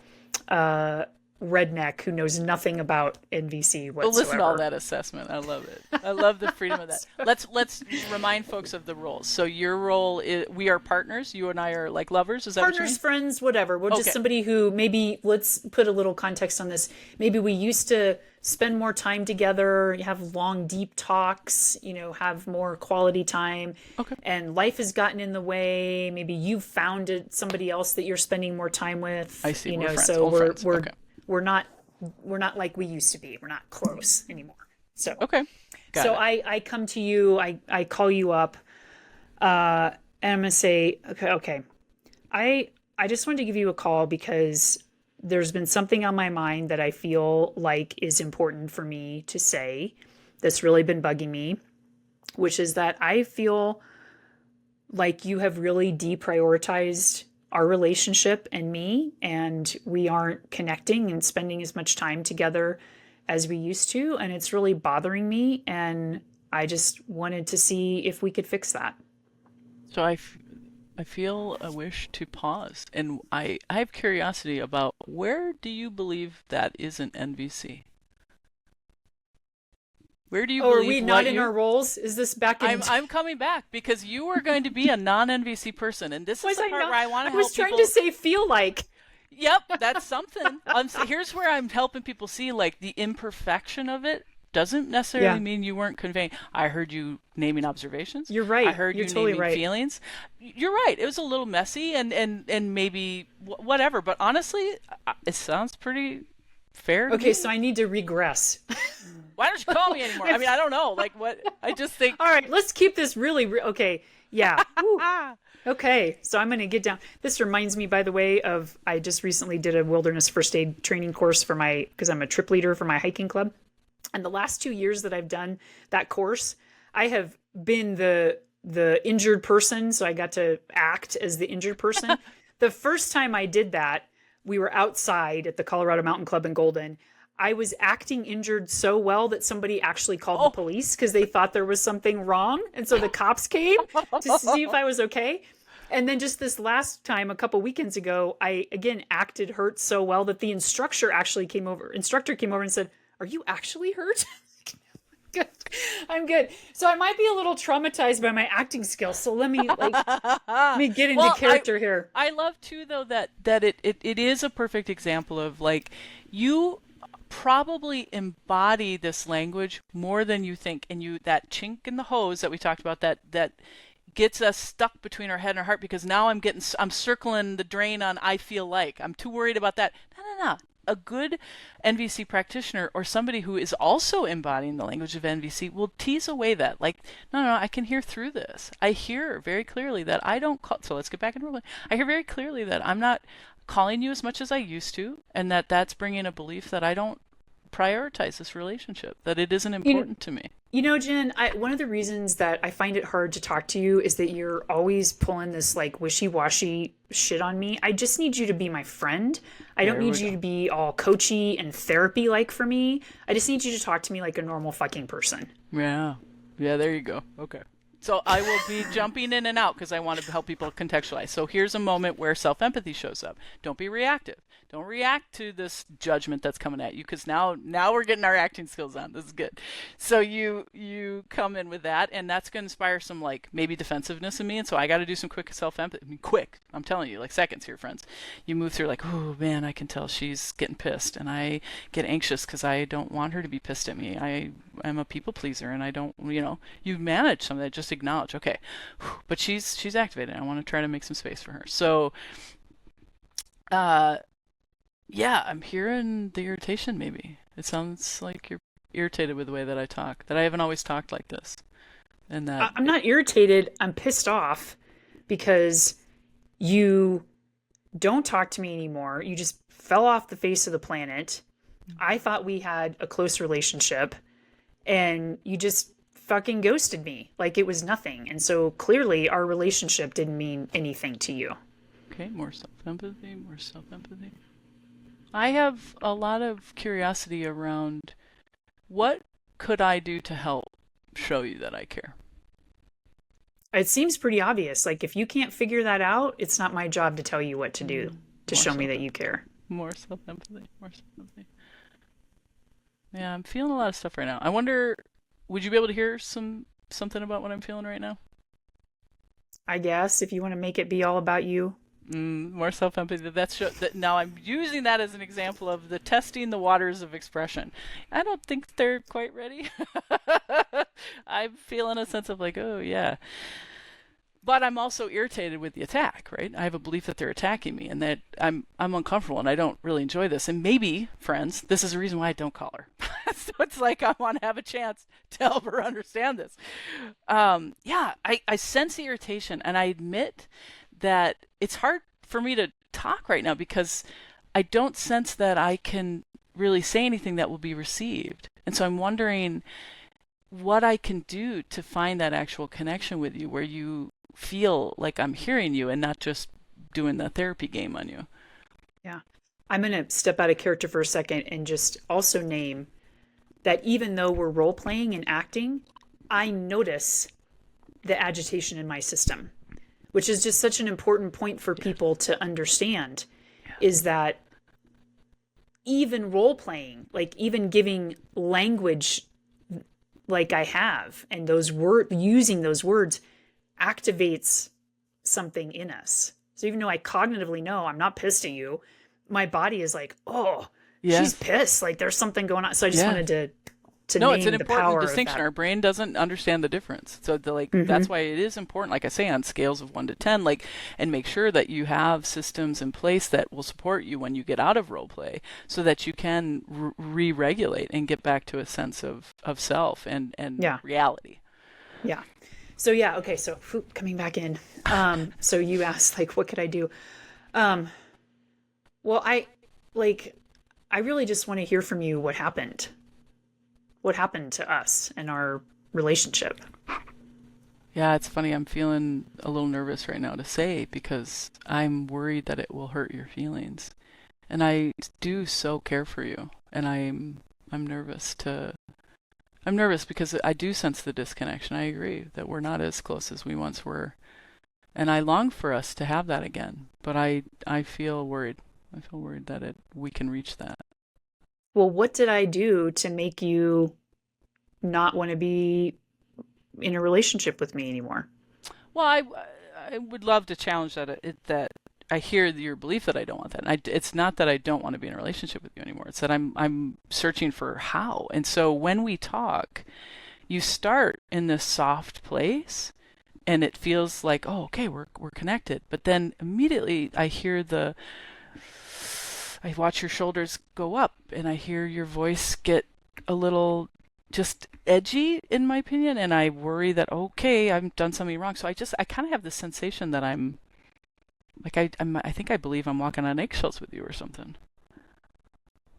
redneck who knows nothing about NVC whatsoever. Well, listen to all that assessment. I love it. I love the freedom of that. Let's remind folks of the roles. So your role is, we are partners. You and I are like lovers. Is that partners, what you mean? Friends, whatever. We're just somebody who maybe, let's put a little context on this. Maybe we used to spend more time together, have long, deep talks, have more quality time. Okay. And life has gotten in the way. Maybe you've found somebody else that you're spending more time with. I see. We're friends. So we're not like we used to be. We're not close anymore. So okay. Got it. I come to you, I call you up, and I'm gonna say, okay. I just wanted to give you a call because there's been something on my mind that I feel like is important for me to say. that's really been bugging me, which is that I feel like you have really deprioritized our relationship and me, and we aren't connecting and spending as much time together as we used to. And it's really bothering me. And I just wanted to see if we could fix that. So I feel a wish to pause, and I have curiosity about where do you believe that isn't NVC? Where do you Oh, are believe we what not in you our roles? Is this back in? I'm coming back because you are going to be a non-NVC person, and this is Was the I part not? where I want I to was help trying people. to say feel like. Yep, that's something. Here's where I'm helping people see like the imperfection of it doesn't necessarily Yeah, mean you weren't conveying. I heard you naming observations. you're I right. heard You're you totally naming right. feelings. You're right. It was a little messy and maybe whatever, but honestly, it sounds pretty fair to Okay, me. so I need to regress. Why don't you call me anymore? I mean, I don't know. Like what? I just think. All right, let's keep this really okay. Yeah. Woo. Okay, so I'm going to get down. This reminds me, by the way, of I just recently did a wilderness first aid training course for because I'm a trip leader for my hiking club. And the last 2 years that I've done that course, I have been the injured person. So I got to act as the injured person. The first time I did that, we were outside at the Colorado Mountain Club in Golden. I was acting injured so well that somebody actually called the Oh. police because they thought there was something wrong. And so the cops came to see if I was okay. And then just this last time, a couple weekends ago, I again acted hurt so well that the instructor came over and said, "Are you actually hurt?" Good. I'm good. So I might be a little traumatized by my acting skills. So let me get into Well, character here. I love too though that it is a perfect example of like you probably embody this language more than you think, and you that chink in the hose that we talked about that gets us stuck between our head and our heart because now I'm circling the drain on I feel like I'm too worried about that. No. A good NVC practitioner or somebody who is also embodying the language of NVC will tease away that. Like, no, I can hear through this. I hear very clearly that I don't call. So let's get back into rolling. I hear very clearly that I'm not calling you as much as I used to, and that's bringing a belief that I don't prioritize this relationship, that it isn't You, important to me. Jen, one of the reasons that I find it hard to talk to you is that you're always pulling this like wishy-washy shit on me. I just need you to be my friend. I don't There need we you go. to be all coachy and therapy like for me. I just need you to talk to me like a normal fucking person. Yeah. Yeah, there you go. Okay. So I will be jumping in and out because I want to help people contextualize. So here's a moment where self-empathy shows up. Don't be reactive. Don't react to this judgment that's coming at you because now we're getting our acting skills on. This is good. So you come in with that, and that's going to inspire some like maybe defensiveness in me. And so I got to do some quick self-empathy. I mean, quick. I'm telling you, like seconds here, friends. You move through like, oh man, I can tell she's getting pissed, and I get anxious because I don't want her to be pissed at me. I'm a people pleaser, and I don't, you manage some of that. Just acknowledge, okay, but she's activated. I want to try to make some space for her. So, yeah, I'm hearing the irritation. Maybe it sounds like you're irritated with the way that I talk. That I haven't always talked like this, and that I'm not irritated. I'm pissed off because you don't talk to me anymore. You just fell off the face of the planet. I thought we had a close relationship, and you just fucking ghosted me like it was nothing. And so clearly our relationship didn't mean anything to you. okay, more self-empathy, more self-empathy. I have a lot of curiosity around what could I do to help show you that I care. It seems pretty obvious. Like if you can't figure that out, it's not my job to tell you what to do to More show me self that you care. more self-empathy, more self-empathy. Yeah, I'm feeling a lot of stuff right now. I wonder, would you be able to hear something about what I'm feeling right now? I guess if you want to make it be all about you. More self-empathy. That now I'm using that as an example of the testing the waters of expression. I don't think they're quite ready. I'm feeling a sense of like, oh yeah. But I'm also irritated with the attack, right? I have a belief that they're attacking me and that I'm uncomfortable and I don't really enjoy this. And maybe, friends, this is the reason why I don't call her. So it's like I want to have a chance to help her understand this. Yeah, I sense the irritation, and I admit that it's hard for me to talk right now because I don't sense that I can really say anything that will be received. And so I'm wondering, what I can do to find that actual connection with you where you feel like I'm hearing you and not just doing the therapy game on you. Yeah. I'm going to step out of character for a second and just also name that even though we're role playing and acting, I notice the agitation in my system, which is just such an important point for people to understand, is that even role playing, like even giving language like I have, and those using those words activates something in us. So even though I cognitively know I'm not pissed at you, my body is like, oh, she's pissed. Like there's something going on. So I just wanted to No, name it's an the power important of distinction. that. Our brain doesn't understand the difference. So that's why it is important, like I say, on scales of 1 to 10, like, and make sure that you have systems in place that will support you when you get out of role play so that you can re-regulate and get back to a sense of self and reality. Yeah. So yeah, okay, so coming back in. So you asked like what could I do? Well, I really just want to hear from you what happened. What happened to us and our relationship? Yeah, it's funny. I'm feeling a little nervous right now to say because I'm worried that it will hurt your feelings. And I do so care for you. And I'm nervous because I do sense the disconnection. I agree that we're not as close as we once were. And I long for us to have that again. But I feel worried. I feel worried that we can reach that. Well, what did I do to make you not want to be in a relationship with me anymore? Well, I would love to challenge that I hear your belief that I don't want that. And it's not that I don't want to be in a relationship with you anymore. It's that I'm searching for how. And so when we talk, you start in this soft place and it feels like, oh, okay, we're connected. But then immediately I watch your shoulders go up and I hear your voice get a little just edgy, in my opinion, and I worry that, okay, I've done something wrong. So I kind of have this sensation that I'm like, I think I believe I'm walking on eggshells with you or something.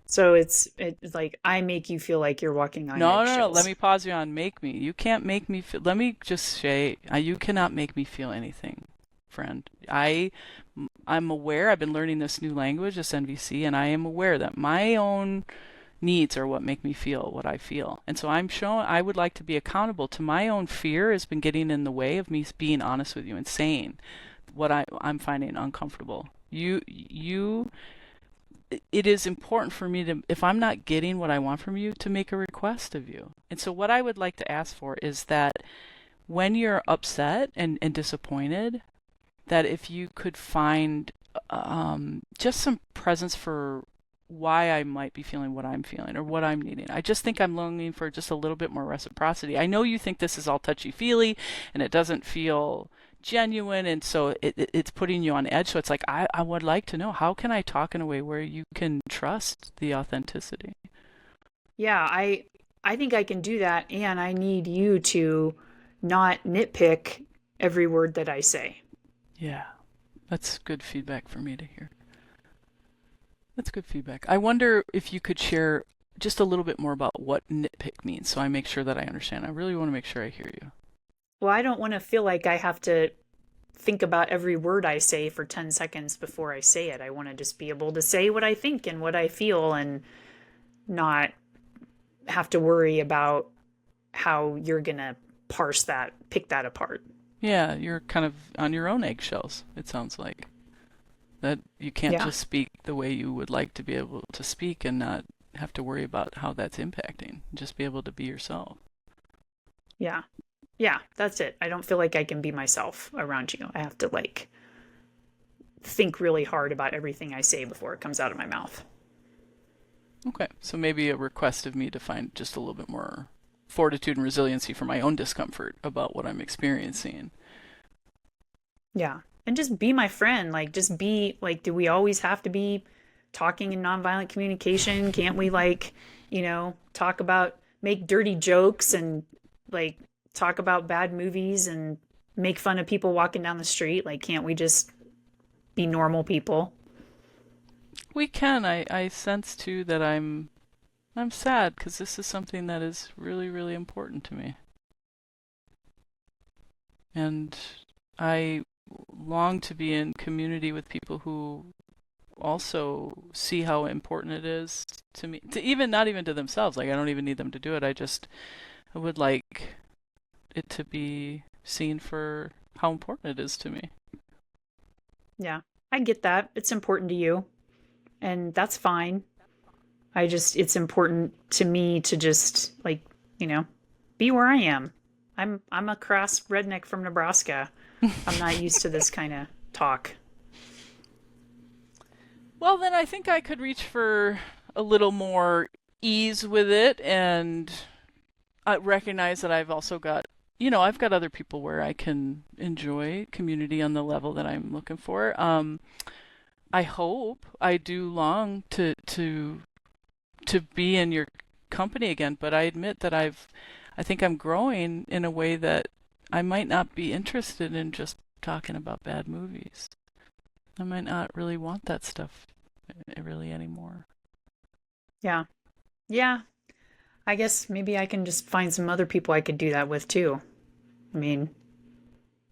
So it's like I make you feel like you're walking on eggshells. No. Let me pause you on make me. You can't make me feel. Let me just say, you cannot make me feel anything, friend. I'm aware. I've been learning this new language, this NVC, and I am aware that my own needs are what make me feel what I feel. And so I would like to be accountable to my own fear has been getting in the way of me being honest with you and saying what I'm finding uncomfortable. It is important for me to, if I'm not getting what I want from you, to make a request of you. And so what I would like to ask for is that when you're upset and disappointed, that if you could find just some presence for why I might be feeling what I'm feeling or what I'm needing. I just think I'm longing for just a little bit more reciprocity. I know you think this is all touchy-feely and it doesn't feel genuine, and so it's putting you on edge. So it's like, I would like to know, how can I talk in a way where you can trust the authenticity? Yeah, I think I can do that, and I need you to not nitpick every word that I say. Yeah, that's good feedback for me to hear. That's good feedback. I wonder if you could share just a little bit more about what nitpick means so I make sure that I understand. I really want to make sure I hear you. Well, I don't want to feel like I have to think about every word I say for 10 seconds before I say it. I want to just be able to say what I think and what I feel and not have to worry about how you're going to parse that, pick that apart. Yeah, you're kind of on your own eggshells, it sounds like. That you can't just speak the way you would like to be able to speak and not have to worry about how that's impacting. Just be able to be yourself. Yeah. Yeah, that's it. I don't feel like I can be myself around you. I have to think really hard about everything I say before it comes out of my mouth. Okay, so maybe a request of me to find just a little bit more fortitude and resiliency for my own discomfort about what I'm experiencing. Yeah. And just be my friend. Just be do we always have to be talking in nonviolent communication? Can't we talk about, make dirty jokes and talk about bad movies and make fun of people walking down the street? Can't we just be normal people? We can. I sense too that I'm I'm sad because this is something that is really, really important to me. And I long to be in community with people who also see how important it is to me, to even not even to themselves. Like I don't even need them to do it. I would like it to be seen for how important it is to me. Yeah, I get that. It's important to you, and that's fine. It's important to me to just like, you know, be where I am. I'm a crass redneck from Nebraska. I'm not used to this kind of talk. Well, then I think I could reach for a little more ease with it and recognize that I've also got, I've got other people where I can enjoy community on the level that I'm looking for. I hope I do long to be in your company again, but I admit that I think I'm growing in a way that I might not be interested in just talking about bad movies. I might not really want that stuff really anymore. Yeah. Yeah. I guess maybe I can just find some other people I could do that with too. I mean,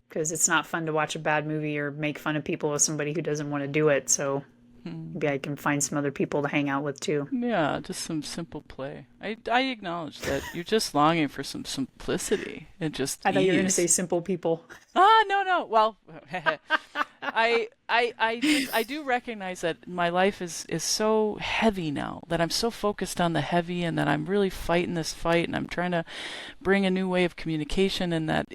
because it's not fun to watch a bad movie or make fun of people with somebody who doesn't want to do it. So maybe I can find some other people to hang out with too. Yeah, just some simple play. I acknowledge that you're just longing for some simplicity and just I thought you were going to ease. say simple people. Ah, no, no. Well, I do recognize that my life is so heavy now, that I'm so focused on the heavy, and that I'm really fighting this fight, and I'm trying to bring a new way of communication, and that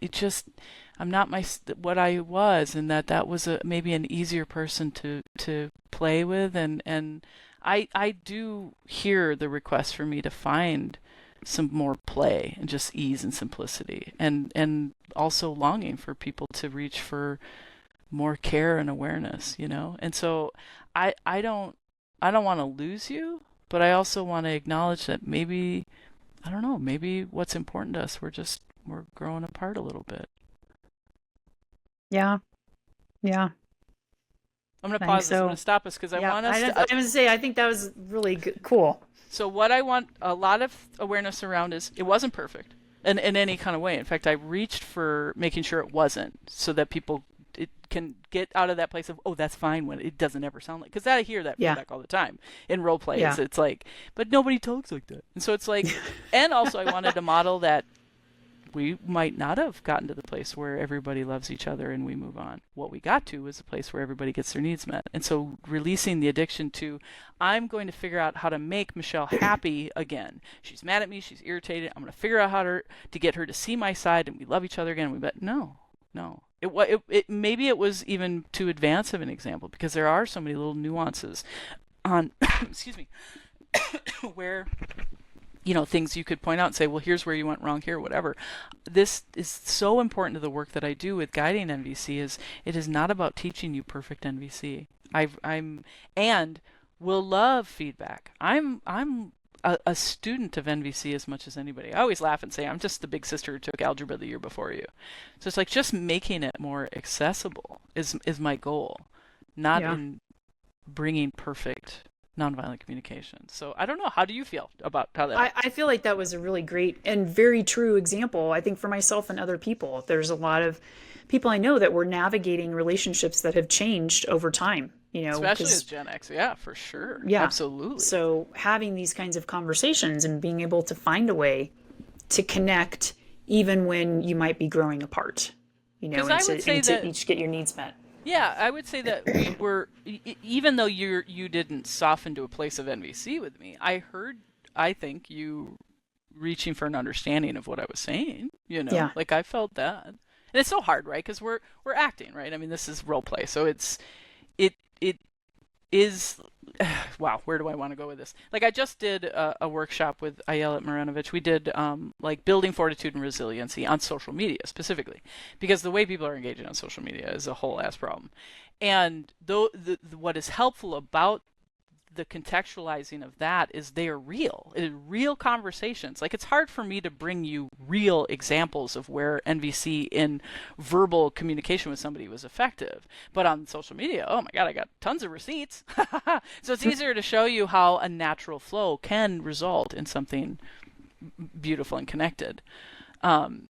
I'm not what I was, and that was maybe an easier person to play with, and I do hear the request for me to find some more play and just ease and simplicity, and also longing for people to reach for more care and awareness, And so I don't want to lose you, but I also want to acknowledge that maybe, I don't know, maybe what's important to us, we're growing apart a little bit. Yeah. Yeah. I'm going to I think pause this. I'm so. going to stop us because I Yeah. want I us was to. going to say, I think that was really good. Cool. So what I want a lot of awareness around is it wasn't perfect in any kind of way. In fact, I reached for making sure it wasn't, so that people can get out of that place of, oh, that's fine when it doesn't ever sound like, because I hear that Yeah. feedback all the time in role plays. Yeah. It's like, but nobody talks like that. And so it's like, and also I wanted to model that we might not have gotten to the place where everybody loves each other and we move on. What we got to was a place where everybody gets their needs met. And so releasing the addiction to, I'm going to figure out how to make Michele happy again. She's mad at me. She's irritated. I'm going to figure out how to get her to see my side, and we love each other again. No. Maybe it was even too advanced of an example, because there are so many little nuances on, excuse me, where things you could point out and say, well, here's where you went wrong here, whatever. This is so important to the work that I do with guiding NVC. Is it is not about teaching you perfect NVC. And will love feedback. I'm a student of NVC as much as anybody. I always laugh and say I'm just the big sister who took algebra the year before you. So it's like just making it more accessible is my goal, not in bringing perfect nonviolent communication. So I don't know. How do you feel about how that? I feel like that was a really great and very true example. I think for myself and other people, there's a lot of people I know that were navigating relationships that have changed over time. Especially as Gen X, yeah, for sure. Yeah, absolutely. So having these kinds of conversations and being able to find a way to connect, even when you might be growing apart, and to each get your needs met. Yeah, I would say that we were, even though you didn't soften to a place of NVC with me, I think you reaching for an understanding of what I was saying, Yeah. like I felt that. And it's so hard, right? Because we're acting, right? I mean, this is role play. So it is, wow, where do I want to go with this? Like I just did a workshop with Ayala Marinovic. We did like building fortitude and resiliency on social media specifically, because the way people are engaging on social media is a whole ass problem. And what is helpful about the contextualizing of that is they are real. It is real conversations. Like, it's hard for me to bring you real examples of where NVC in verbal communication with somebody was effective. But on social media, oh my God, I got tons of receipts. So it's easier to show you how a natural flow can result in something beautiful and connected. And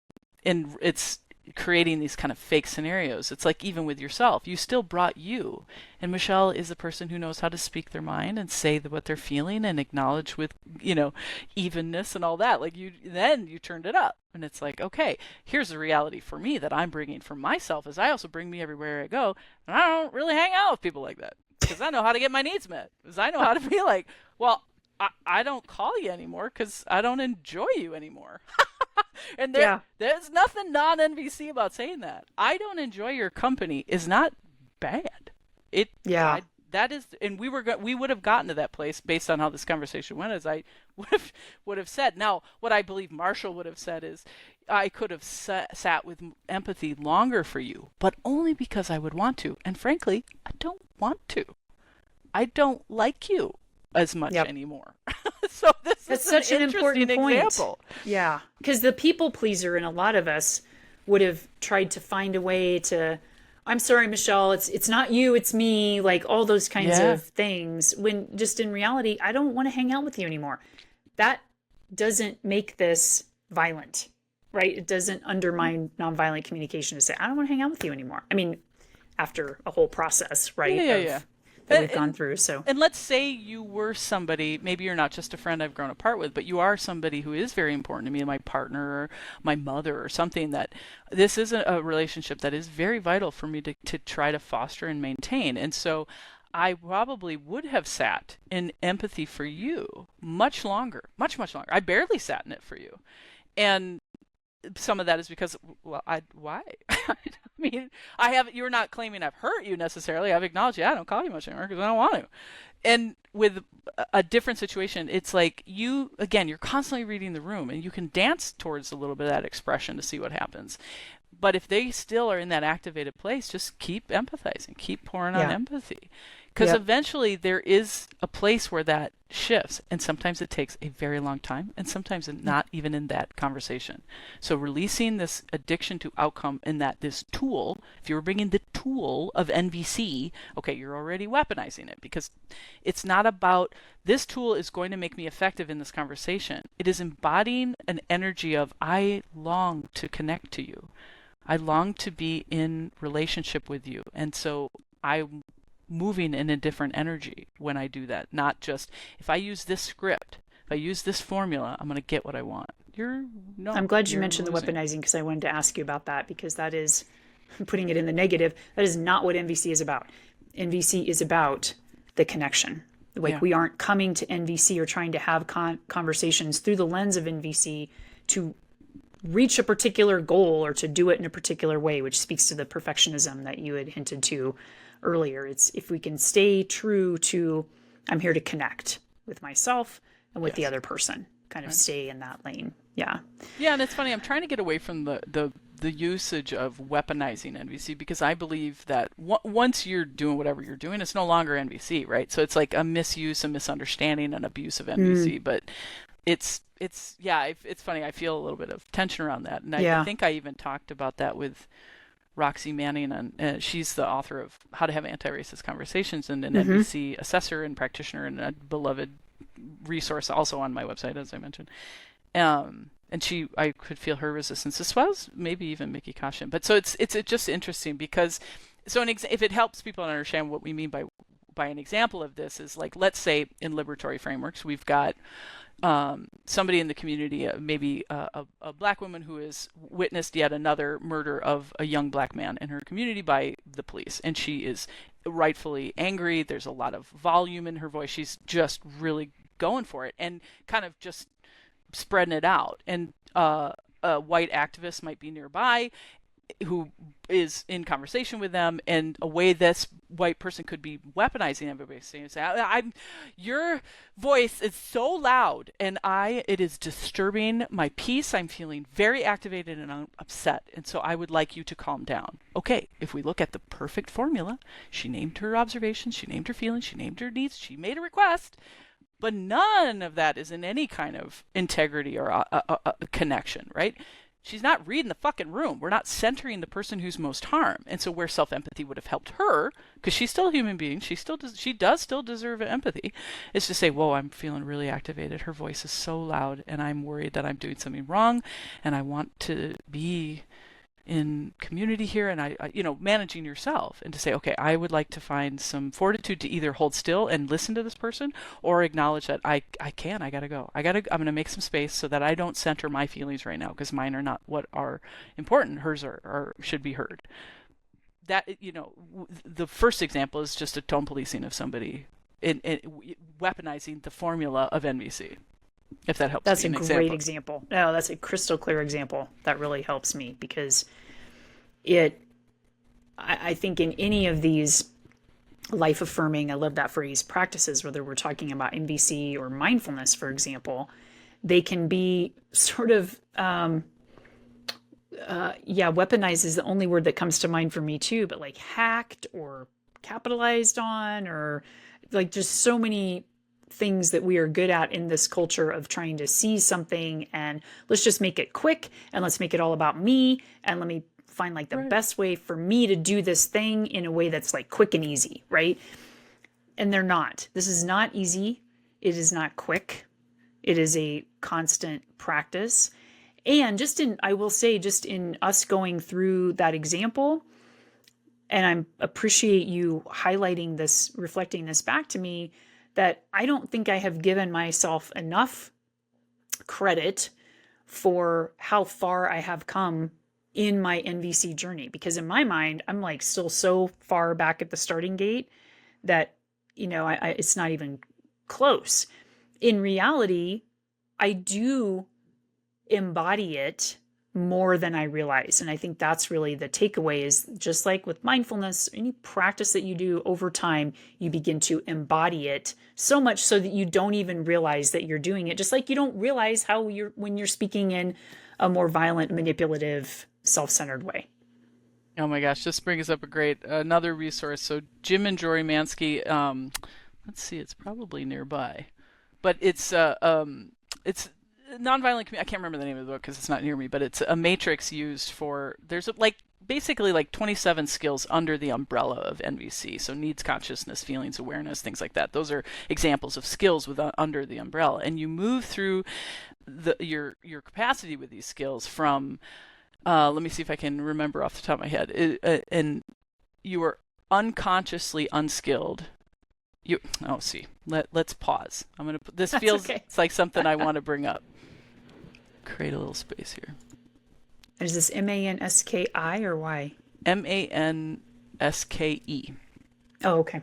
it's creating these kind of fake scenarios. It's like, even with yourself, you still brought you. And Michele is a person who knows how to speak their mind and say what they're feeling and acknowledge with, evenness and all that. Like, then you turned it up. And it's like, okay, here's the reality for me that I'm bringing for myself, is I also bring me everywhere I go. And I don't really hang out with people like that, because I know how to get my needs met. Because I know how to be like, well, I don't call you anymore because I don't enjoy you anymore. And there's nothing non-NVC about saying that. I don't enjoy your company is not bad. That is, and we would have gotten to that place based on how this conversation went, as I would have said. Now, what I believe Marshall would have said is, I could have sat with empathy longer for you, but only because I would want to. And frankly, I don't want to. I don't like you as much anymore. So this is such an important example. Yeah, because the people pleaser in a lot of us would have tried to find a way to, I'm sorry, Michele, it's not you, it's me, like all those kinds of things, when just in reality, I don't want to hang out with you anymore. That doesn't make this violent, right? It doesn't undermine nonviolent communication to say, I don't want to hang out with you anymore. I mean, after a whole process, right? That we've gone through. So, and let's say you were somebody, maybe you're not just a friend I've grown apart with, but you are somebody who is very important to me, my partner or my mother or something, that this is a relationship that is very vital for me to try to foster and maintain. And so I probably would have sat in empathy for you much longer, much longer. I barely sat in it for you. And some of that is because, well, why? I mean, you're not claiming I've hurt you necessarily. I've acknowledged, I don't call you much anymore because I don't want to. And with a different situation, it's like you're constantly reading the room, and you can dance towards a little bit of that expression to see what happens. But if they still are in that activated place, just keep empathizing, keep pouring on empathy. Because eventually there is a place where that shifts, and sometimes it takes a very long time, and sometimes not even in that conversation. So releasing this addiction to outcome, in that this tool, if you're bringing the tool of NVC, okay, you're already weaponizing it, because it's not about, this tool is going to make me effective in this conversation. It is embodying an energy of, I long to connect to you. I long to be in relationship with you. And so I'm moving in a different energy when I do that. Not just, if I use this script, if I use this formula, I'm going to get what I want. I'm glad you mentioned the weaponizing, because I wanted to ask you about that, because that is, putting it in the negative, that is not what NVC is about. NVC is about the connection. Like, we aren't coming to NVC or trying to have conversations through the lens of NVC to reach a particular goal or to do it in a particular way, which speaks to the perfectionism that you had hinted to earlier. It's, if we can stay true to, I'm here to connect with myself and with the other person, kind of stay in that lane. Yeah, and it's funny, I'm trying to get away from the usage of weaponizing NVC, because I believe that once you're doing whatever you're doing, it's no longer NVC, right? So it's like a misuse, a misunderstanding, an abuse of NVC. But it's funny, I feel a little bit of tension around that. And I think I even talked about that with Roxy Manning, and she's the author of How to Have Anti-Racist Conversations, and an NVC assessor and practitioner, and a beloved resource also on my website, as I mentioned. And I could feel her resistance, as well as maybe even Mickey Caution. But so it's just interesting, because if it helps people understand what we mean by an example of this, is like, let's say in liberatory frameworks, we've got somebody in the community, maybe a black woman who has witnessed yet another murder of a young black man in her community by the police, and she is rightfully angry. There's a lot of volume in her voice. She's just really going for it and kind of just spreading it out. And a white activist might be nearby, who is in conversation with them, and a way this white person could be weaponizing everybody, saying, "I'm, your voice is so loud, and it is disturbing my peace. I'm feeling very activated and upset, and so I would like you to calm down." Okay, if we look at the perfect formula, she named her observations, she named her feelings, she named her needs, she made a request, but none of that is in any kind of integrity or a connection, right? She's not reading the fucking room. We're not centering the person who's most harmed. And so where self-empathy would have helped her, because she's still a human being, she does still deserve empathy, is to say, whoa, I'm feeling really activated. Her voice is so loud, and I'm worried that I'm doing something wrong, and I want to be in community here, and I managing yourself, and to say, okay, I would like to find some fortitude to either hold still and listen to this person, or acknowledge that I gotta go. I'm gonna make some space so that I don't center my feelings right now, because mine are not what are important. Hers are should be heard. That, the first example is just a tone policing of somebody in weaponizing the formula of NVC. If that helps. That's a great example. No, that's a crystal clear example. That really helps me, because I think in any of these life affirming, I love that phrase, practices, whether we're talking about NVC or mindfulness, for example, they can be sort of, weaponized is the only word that comes to mind for me too, but like hacked or capitalized on, or like just so many things that we are good at in this culture of trying to see something and let's just make it quick, and let's make it all about me, and let me find like the best way for me to do this thing in a way that's like quick and easy, right? And they're not. This is not easy. It is not quick. It is a constant practice. And I will say, just in us going through that example, and I appreciate you highlighting this, reflecting this back to me, that I don't think I have given myself enough credit for how far I have come in my NVC journey. Because in my mind, I'm like still so far back at the starting gate that, it's not even close. In reality, I do embody it more than I realize. And I think that's really the takeaway, is just like with mindfulness, any practice that you do over time, you begin to embody it so much so that you don't even realize that you're doing it. Just like you don't realize when you're speaking in a more violent, manipulative, self-centered way. Oh my gosh, this brings up another resource. So Jim and Jory Mansky, let's see, it's probably nearby, but it's nonviolent community. I can't remember the name of the book because it's not near me, but it's a matrix used for, basically 27 skills under the umbrella of NVC. So needs, consciousness, feelings, awareness, things like that. Those are examples of skills under the umbrella. And you move through your capacity with these skills from, let me see if I can remember off the top of my head. And you are unconsciously unskilled. Let's pause. I'm going to put, this feels okay. It's like something I want to bring up. Create a little space here. Is this MANSKI or Y? MANSKE. Oh, okay.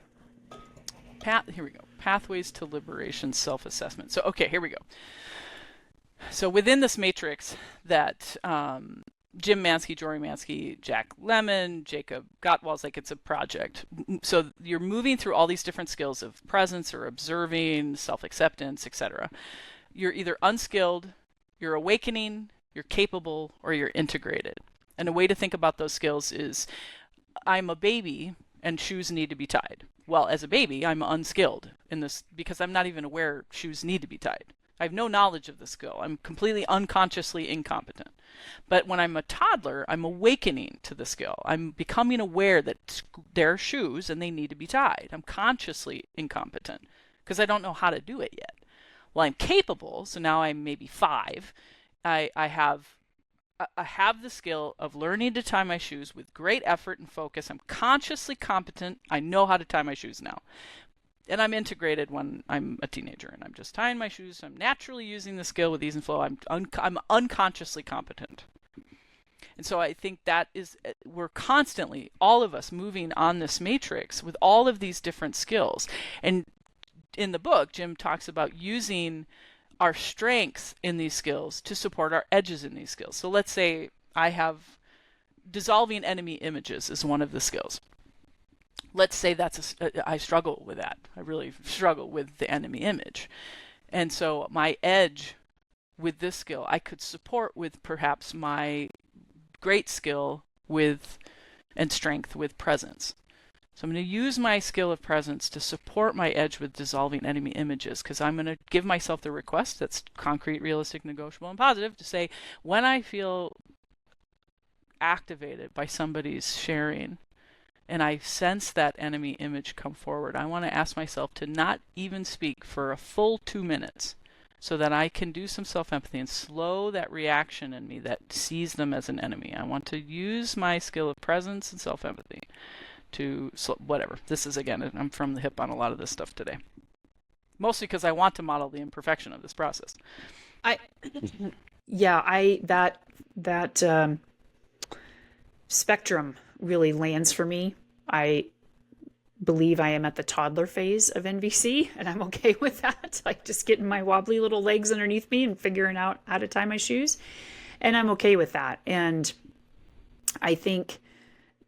Here we go. Pathways to Liberation Self-Assessment. So, okay, here we go. So within this matrix that Jim Mansky, Jory Mansky, Jack Lemmon, Jacob Gottwald's, like it's a project. So you're moving through all these different skills of presence or observing, self-acceptance, etc. You're either unskilled, you're awakening, you're capable, or you're integrated. And a way to think about those skills is, I'm a baby and shoes need to be tied. Well, as a baby, I'm unskilled in this because I'm not even aware shoes need to be tied. I have no knowledge of the skill. I'm completely unconsciously incompetent. But when I'm a toddler, I'm awakening to the skill. I'm becoming aware that they're shoes and they need to be tied. I'm consciously incompetent because I don't know how to do it yet. Well, I'm capable, so now I'm maybe 5. I have the skill of learning to tie my shoes with great effort and focus. I'm consciously competent. I know how to tie my shoes now. And I'm integrated when I'm a teenager and I'm just tying my shoes. I'm naturally using the skill with ease and flow. I'm unconsciously competent. And so I think that is, we're constantly, all of us, moving on this matrix with all of these different skills. And in the book, Jim talks about using our strengths in these skills to support our edges in these skills. So let's say I have dissolving enemy images is one of the skills. Let's say I struggle with that. I really struggle with the enemy image. And so my edge with this skill, I could support with perhaps my great skill with and strength with presence. So I'm going to use my skill of presence to support my edge with dissolving enemy images, because I'm going to give myself the request that's concrete, realistic, negotiable, and positive to say, when I feel activated by somebody's sharing and I sense that enemy image come forward, I want to ask myself to not even speak for a full 2 minutes, so that I can do some self-empathy and slow that reaction in me that sees them as an enemy. I want to use my skill of presence and self-empathy to whatever. This is, again, I'm from the hip on a lot of this stuff today. Mostly because I want to model the imperfection of this process. That spectrum really lands for me. I believe I am at the toddler phase of NVC, and I'm okay with that. Like just getting my wobbly little legs underneath me and figuring out how to tie my shoes. And I'm okay with that. And I think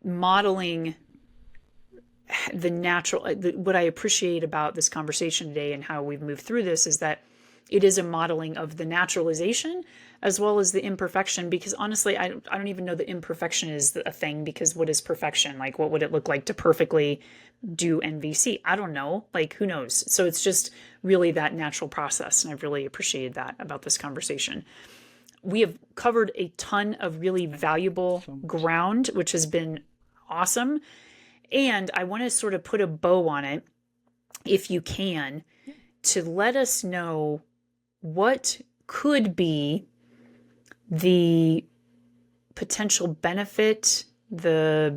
modeling the natural, what I appreciate about this conversation today and how we've moved through this is that it is a modeling of the naturalization as well as the imperfection, because honestly, I don't even know that imperfection is a thing, because what is perfection? Like, what would it look like to perfectly do NVC? I don't know. Like, who knows? So it's just really that natural process. And I've really appreciated that about this conversation. We have covered a ton of really valuable ground, which has been awesome. And I want to sort of put a bow on it, if you can, to let us know what could be the potential benefit, benefit's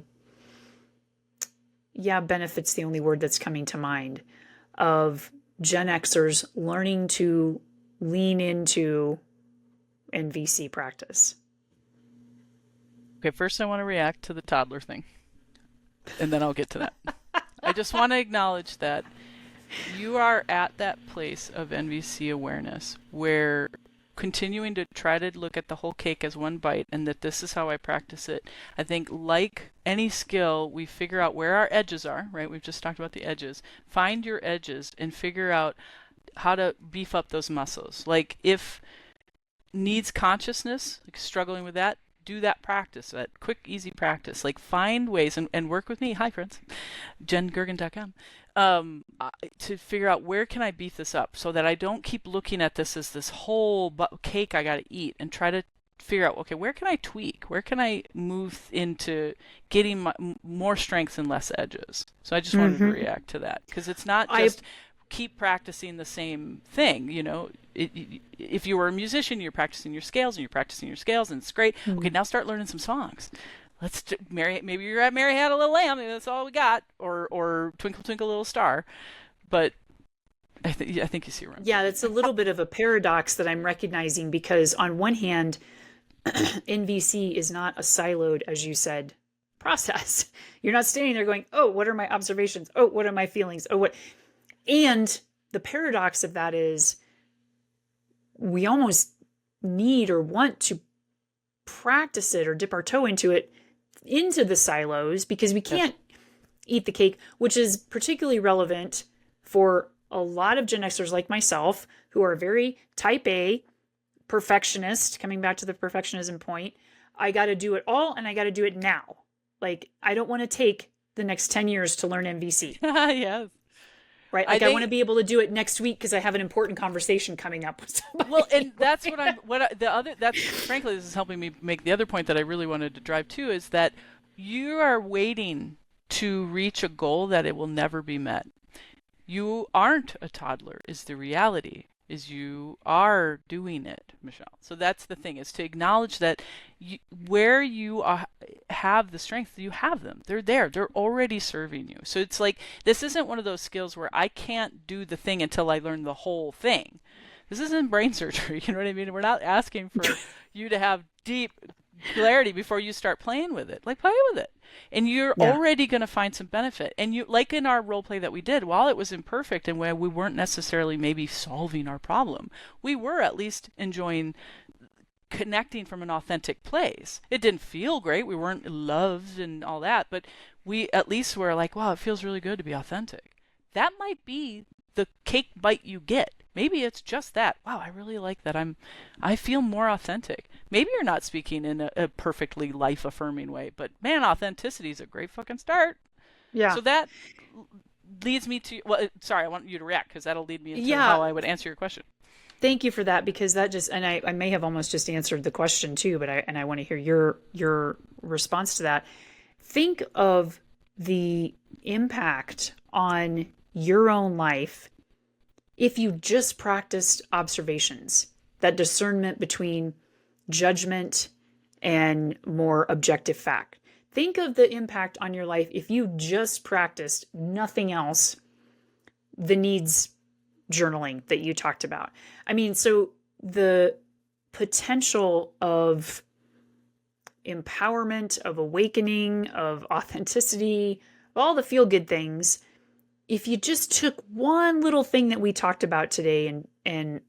the only word that's coming to mind, of Gen Xers learning to lean into NVC practice. Okay, first I want to react to the toddler thing, and then I'll get to that. I just want to acknowledge that you are at that place of NVC awareness where continuing to try to look at the whole cake as one bite, and that this is how I practice it. I think, like any skill, we figure out where our edges are, right? We've just talked about the edges. Find your edges and figure out how to beef up those muscles. Like, if needs consciousness, like struggling with that, do that practice, that quick, easy practice. Like, find ways and work with me. Hi, friends. JenGergen.com. To figure out, where can I beef this up so that I don't keep looking at this as this whole cake I got to eat, and try to figure out, okay, where can I tweak? Where can I move into getting more strengths and less edges? So I just wanted to react to that, because it's not just keep practicing the same thing. You know, if you were a musician, you're practicing your scales and it's great. Okay, now start learning some songs. Let's maybe you're at Mary Had a Little Lamb, and that's all we got, or Twinkle Twinkle Little Star. But I think you see where I'm Yeah, that's a little bit of a paradox that I'm recognizing, because on one hand, NVC is not a siloed, as you said, process. You're not standing there going, oh, what are my observations? Oh, what are my feelings? Oh, what? And the paradox of that is we almost need or want to practice it or dip our toe into the silos, because we can't eat the cake, which is particularly relevant for a lot of Gen Xers like myself, who are very type A, perfectionist, coming back to the perfectionism point. I got to do it all, and I got to do it now. Like, I don't want to take the next 10 years to learn NVC. Yes. Right? Like, I want to be able to do it next week because I have an important conversation coming up with somebody. Well, and that's frankly, this is helping me make the other point that I really wanted to drive to, is that you are waiting to reach a goal that it will never be met. You aren't a toddler, is the reality, is you are doing it, Michele. So that's the thing, is to acknowledge that where you have the strength, you have them. They're there. They're already serving you. So it's like, this isn't one of those skills where I can't do the thing until I learn the whole thing. This isn't brain surgery, you know what I mean? We're not asking for you to have deep clarity before you start playing with it. Like, play with it. And you're already going to find some benefit. And you, like in our role play that we did, while it was imperfect and where we weren't necessarily maybe solving our problem, we were at least enjoying connecting from an authentic place. It didn't feel great. We weren't loved and all that, but we at least were like, wow, it feels really good to be authentic. That might be the cake bite you get. Maybe it's just that. Wow, I really like that. I feel more authentic. Maybe you're not speaking in a perfectly life affirming way, but man, authenticity is a great fucking start. Yeah. So that leads me to, well, sorry, I want you to react because that'll lead me into Yeah. how I would answer your question. Thank you for that, because that just, and I may have almost just answered the question too, but I want to hear your response to that. Think of the impact on your own life if you just practiced observations, that discernment between judgment and more objective fact. Think of the impact on your life if you just practiced nothing else, the needs journaling that you talked about. I mean, so the potential of empowerment, of awakening, of authenticity, all the feel-good things, if you just took one little thing that we talked about today and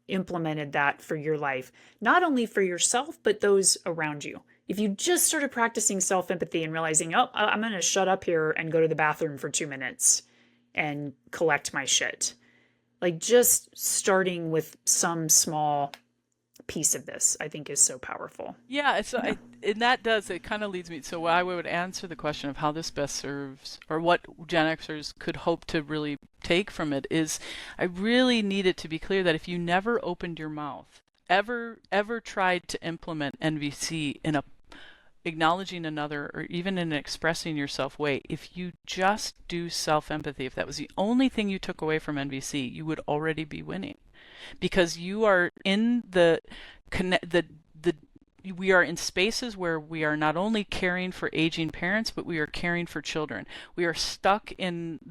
implemented that for your life, not only for yourself, but those around you. If you just started practicing self-empathy and realizing, oh, I'm going to shut up here and go to the bathroom for 2 minutes and collect my shit. Like, just starting with some small piece of this, I think, is so powerful. Yeah, and that does, it kind of leads me, so I would answer the question of how this best serves, or what Gen Xers could hope to really take from it is, I really need it to be clear that if you never opened your mouth, ever tried to implement NVC in a acknowledging another, or even in expressing yourself way, if you just do self-empathy, if that was the only thing you took away from NVC, you would already be winning. Because you are in we are in spaces where we are not only caring for aging parents, but we are caring for children. We are stuck in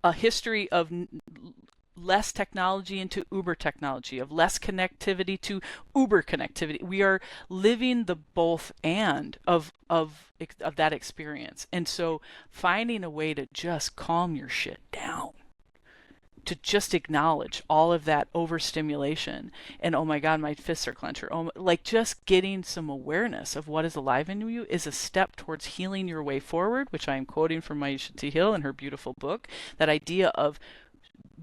a history of less technology into uber technology, of less connectivity to uber connectivity. We are living the both and of that experience. And so finding a way to just calm your shit down, to just acknowledge all of that overstimulation and, oh my God, my fists are clenched, or like just getting some awareness of what is alive in you is a step towards healing your way forward, which I am quoting from Maisha T. Hill in her beautiful book, that idea of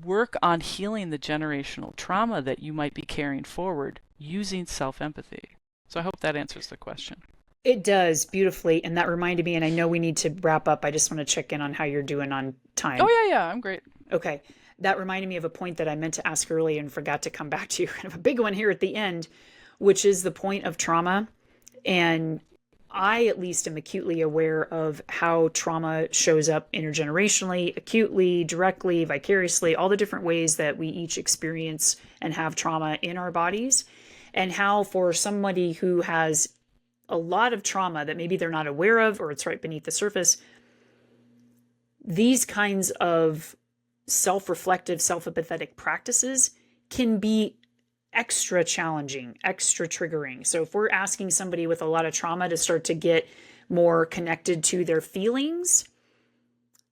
work on healing the generational trauma that you might be carrying forward using self-empathy. So I hope that answers the question. It does beautifully. And that reminded me, and I know we need to wrap up. I just want to check in on how you're doing on time. Oh, yeah, I'm great. Okay. That reminded me of a point that I meant to ask earlier and forgot to come back to. Kind of a big one here at the end, which is the point of trauma. And I, at least, am acutely aware of how trauma shows up intergenerationally, acutely, directly, vicariously, all the different ways that we each experience and have trauma in our bodies. And how for somebody who has a lot of trauma that maybe they're not aware of, or it's right beneath the surface, these kinds of self-reflective, self-empathetic practices can be extra challenging, extra triggering. So if we're asking somebody with a lot of trauma to start to get more connected to their feelings,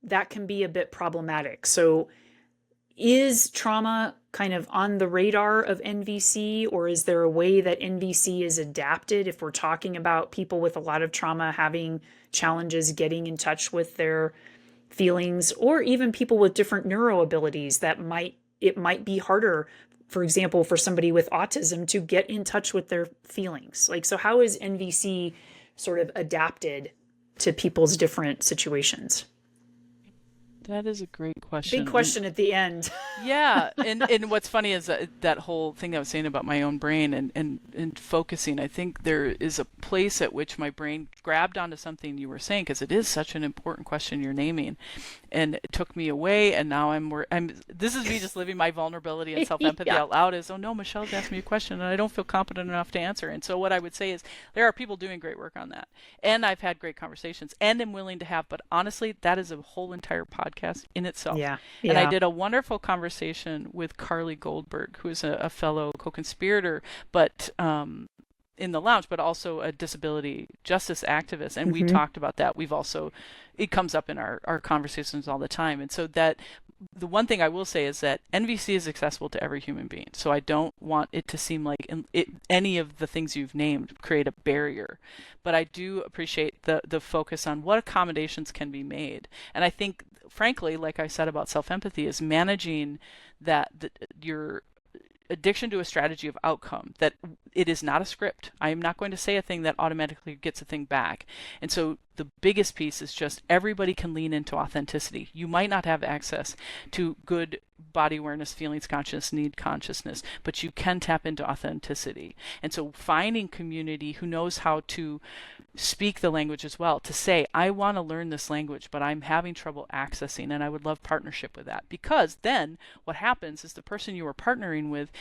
that can be a bit problematic. So is trauma kind of on the radar of NVC, or is there a way that NVC is adapted if we're talking about people with a lot of trauma having challenges getting in touch with their feelings, or even people with different neuro abilities that it might be harder, for example, for somebody with autism to get in touch with their feelings? Like, so how is NVC sort of adapted to people's different situations? That is a great question. Big question at the end. Yeah, and what's funny is that whole thing I was saying about my own brain and focusing. I think there is a place at which my brain grabbed onto something you were saying, because it is such an important question you're naming, and it took me away. And now this is me just living my vulnerability and self-empathy out loud. Is, oh no, Michelle's asked me a question and I don't feel competent enough to answer. And so what I would say is there are people doing great work on that, and I've had great conversations, and am willing to have. But honestly, that is a whole entire podcast in itself. Yeah. And I did a wonderful conversation with Carly Goldberg, who is a fellow co-conspirator, but in the lounge, but also a disability justice activist. And we talked about that. It comes up in our conversations all the time. And so that the one thing I will say is that NVC is accessible to every human being. So I don't want it to seem like any of the things you've named create a barrier. But I do appreciate the focus on what accommodations can be made. And I think, frankly, like I said about self-empathy, is managing your addiction to a strategy of outcome, that it is not a script. I am not going to say a thing that automatically gets a thing back. And so the biggest piece is just everybody can lean into authenticity. You might not have access to good body awareness, feelings consciousness, need consciousness, but you can tap into authenticity. And so finding community who knows how to speak the language as well, to say, I want to learn this language, but I'm having trouble accessing, and I would love partnership with that. Because then what happens is the person you are partnering with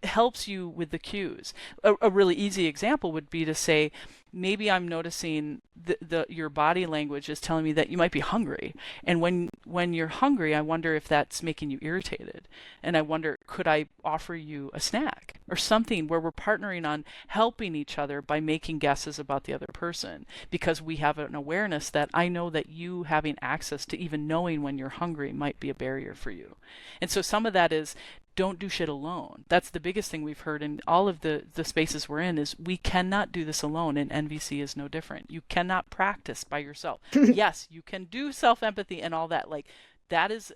helps you with the cues. A really easy example would be to say, maybe I'm noticing your body language is telling me that you might be hungry. And when you're hungry, I wonder if that's making you irritated. And I wonder, could I offer you a snack or something, where we're partnering on helping each other by making guesses about the other person, because we have an awareness that I know that you having access to even knowing when you're hungry might be a barrier for you. And so some of that is, don't do shit alone. That's the biggest thing we've heard in all of the spaces we're in, is we cannot do this alone, and NVC is no different. You cannot practice by yourself. Yes, you can do self-empathy and all that. Like, that is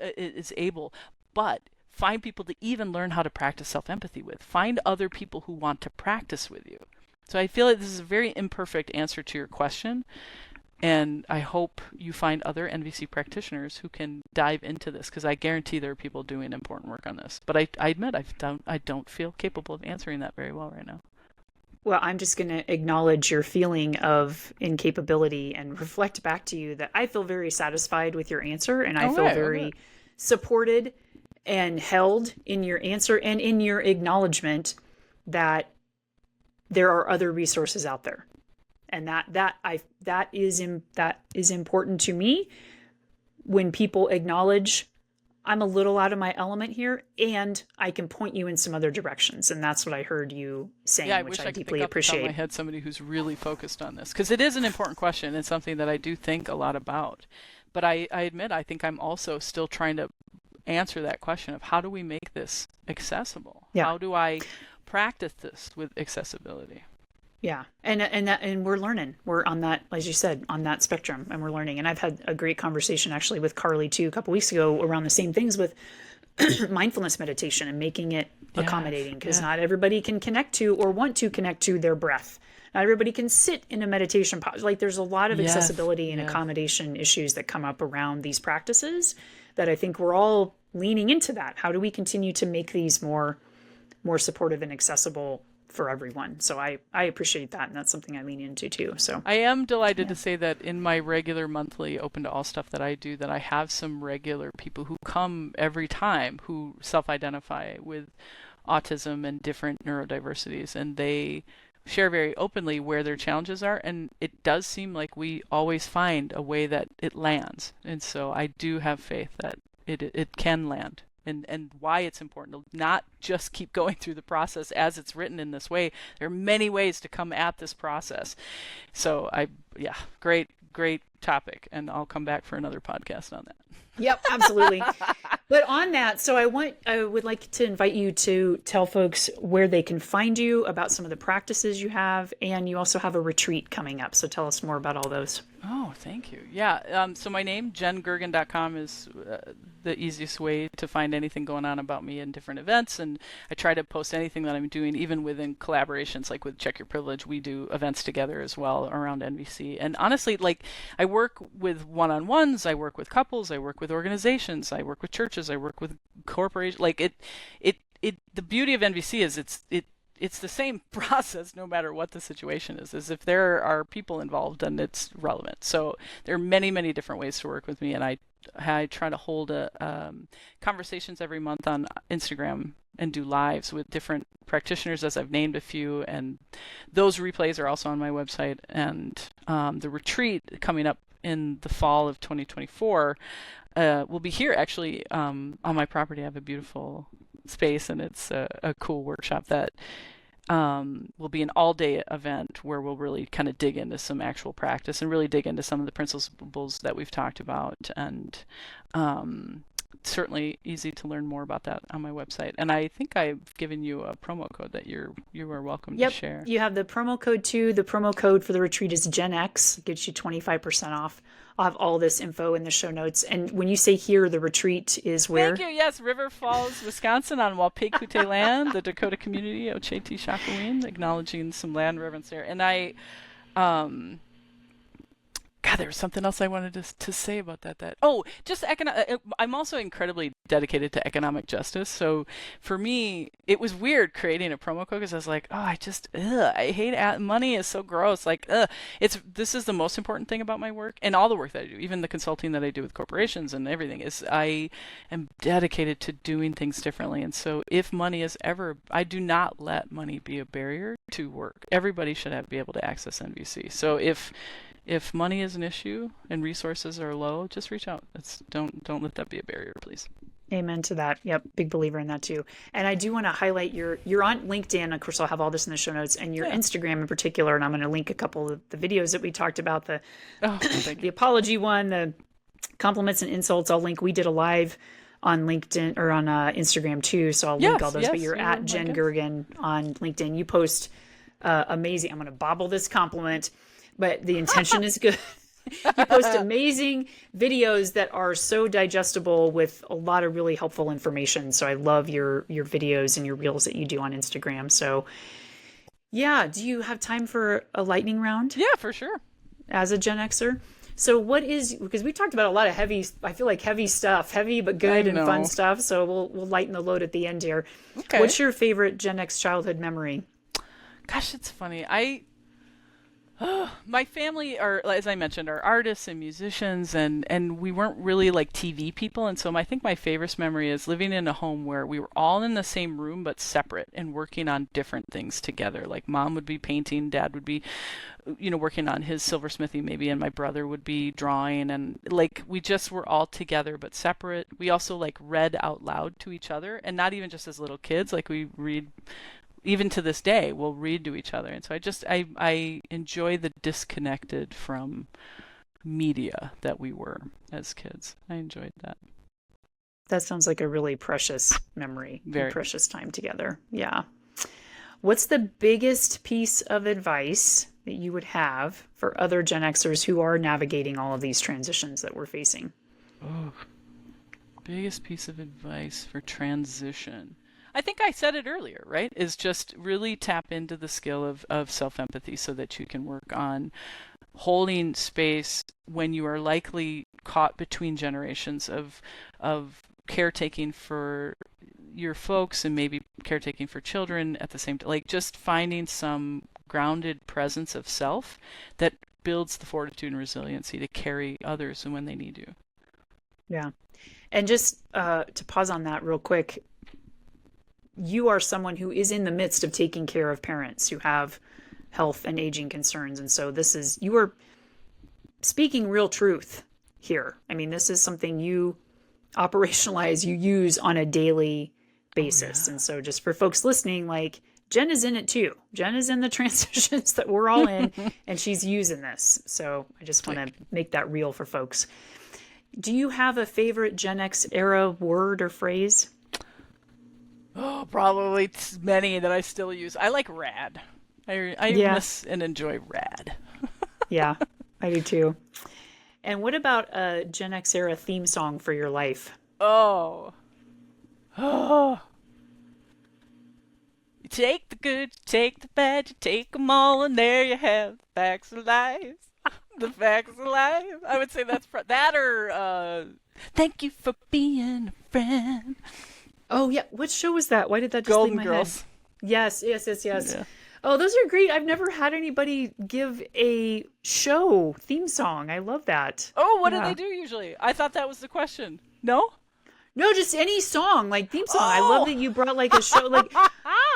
able, but find people to even learn how to practice self-empathy with. Find other people who want to practice with you. So I feel like this is a very imperfect answer to your question. And I hope you find other NVC practitioners who can dive into this, because I guarantee there are people doing important work on this. But I admit I don't feel capable of answering that very well right now. Well, I'm just going to acknowledge your feeling of incapability and reflect back to you that I feel very satisfied with your answer, and I feel very supported and held in your answer and in your acknowledgement that there are other resources out there. And that is important to me, when people acknowledge I'm a little out of my element here, and I can point you in some other directions. And that's what I heard you saying, which I deeply appreciate. I had somebody who's really focused on this, because it is an important question. It's something that I do think a lot about. But I admit, I think I'm also still trying to answer that question of, how do we make this accessible? Yeah. How do I practice this with accessibility? Yeah. And we're learning. We're on that, as you said, on that spectrum, and we're learning. And I've had a great conversation actually with Carly too, a couple weeks ago, around the same things with mindfulness meditation and making it accommodating, because not everybody can connect to or want to connect to their breath. Not everybody can sit in a meditation pause. Like, there's a lot of accessibility and accommodation issues that come up around these practices that I think we're all leaning into that. How do we continue to make these more supportive and accessible for everyone? So I appreciate that, and that's something I lean into too. So I am delighted to say that in my regular monthly open to all stuff that I do, that I have some regular people who come every time who self-identify with autism and different neurodiversities, and they share very openly where their challenges are, and it does seem like we always find a way that it lands. And so I do have faith that it can land. And why it's important to not just keep going through the process as it's written in this way. There are many ways to come at this process. So great topic. And I'll come back for another podcast on that. Yep, absolutely. But on that, so I would like to invite you to tell folks where they can find you, about some of the practices you have, and you also have a retreat coming up. So tell us more about all those. Oh, thank you. Yeah. So my name, jengergen.com, is the easiest way to find anything going on about me in different events. And I try to post anything that I'm doing, even within collaborations, like with Check Your Privilege. We do events together as well around NVC. And honestly, like, I work with one-on-ones, I work with couples, I work with organizations, I work with churches, I work with corporations. Like, the beauty of NVC is it's the same process no matter what the situation is if there are people involved, then it's relevant. So there are many, many different ways to work with me, and I try to hold conversations every month on Instagram and do lives with different practitioners, as I've named a few, and those replays are also on my website. And the retreat coming up in the fall of 2024 will be here, actually, on my property. I have a beautiful space, and it's a cool workshop that will be an all-day event where we'll really kind of dig into some actual practice and really dig into some of the principles that we've talked about, and certainly easy to learn more about that on my website. And I think I've given you a promo code that you are welcome to share. You have the promo code too. The promo code for the retreat is GenX. It gives you 25% off. I'll have all this info in the show notes. And when you say here, the retreat is where? Thank you. Yes, River Falls, Wisconsin, on Wapekute land, the Dakota community, Ocheti Shakowin, acknowledging some land reverence there. And God, there was something else I wanted to say about that. Just I'm also incredibly dedicated to economic justice. So for me, it was weird creating a promo code because I was like, I hate money is so gross. Like, this is the most important thing about my work and all the work that I do, even the consulting that I do with corporations and everything, is I am dedicated to doing things differently. And so if money is I do not let money be a barrier to work. Everybody should be able to access NVC. So if money is an issue and resources are low, just reach out. Don't let that be a barrier, please. Amen to that. Yep, big believer in that too. And I do want to highlight you're on LinkedIn. Of course, I'll have all this in the show notes, and your Instagram in particular. And I'm going to link a couple of the videos that we talked about, the apology one, the compliments and insults. I'll link. We did a live on LinkedIn or on Instagram too, so I'll link all those. But you're at Jen Gergen on LinkedIn. You post amazing. I'm going to bobble this compliment, but the intention is good. You post amazing videos that are so digestible with a lot of really helpful information. So I love your videos and your reels that you do on Instagram. So yeah, do you have time for a lightning round? Yeah, for sure. As a Gen Xer? So because we talked about a lot of heavy stuff, heavy but good and fun stuff. So we'll lighten the load at the end here. Okay. What's your favorite Gen X childhood memory? Gosh, it's funny. My family are, as I mentioned, are artists and musicians, and we weren't really like TV people. And so I think my favorite memory is living in a home where we were all in the same room but separate and working on different things together. Like mom would be painting, dad would be, working on his silversmithing maybe, and my brother would be drawing. And like we just were all together but separate. We also like read out loud to each other, and not even just as little kids. Like we read. Even to this day, we'll read to each other. And so I enjoy the disconnected from media that we were as kids. I enjoyed that. That sounds like a really precious memory. Very precious time together. Yeah. What's the biggest piece of advice that you would have for other Gen Xers who are navigating all of these transitions that we're facing? Oh, biggest piece of advice for transition. I think I said it earlier, right? Is just really tap into the skill of self-empathy so that you can work on holding space when you are likely caught between generations of caretaking for your folks and maybe caretaking for children at the same time. Like just finding some grounded presence of self that builds the fortitude and resiliency to carry others when they need you. Yeah. And just to pause on that real quick, you are someone who is in the midst of taking care of parents who have health and aging concerns. And so you are speaking real truth here. I mean, this is something you operationalize, you use on a daily basis. Oh, yeah. And so just for folks listening, like Jen is in it too. Jen is in the transitions that we're all in, and she's using this. So I just want to make that real for folks. Do you have a favorite Gen X era word or phrase? Oh, probably many that I still use. I like rad. I miss and enjoy rad. Yeah, I do too. And what about a Gen X era theme song for your life? Oh. You take the good, you take the bad, you take them all, and there you have the facts of life. The facts of life. I would say that's that or thank you for being a friend. Oh, yeah. What show was that? Why did that just Golden leave my Girls. head? Yes. Yeah. Oh, those are great. I've never had anybody give a show theme song. I love that. Oh, what do they do usually? I thought that was the question. No? No, just any song, like theme song. Oh. I love that you brought like a show. Like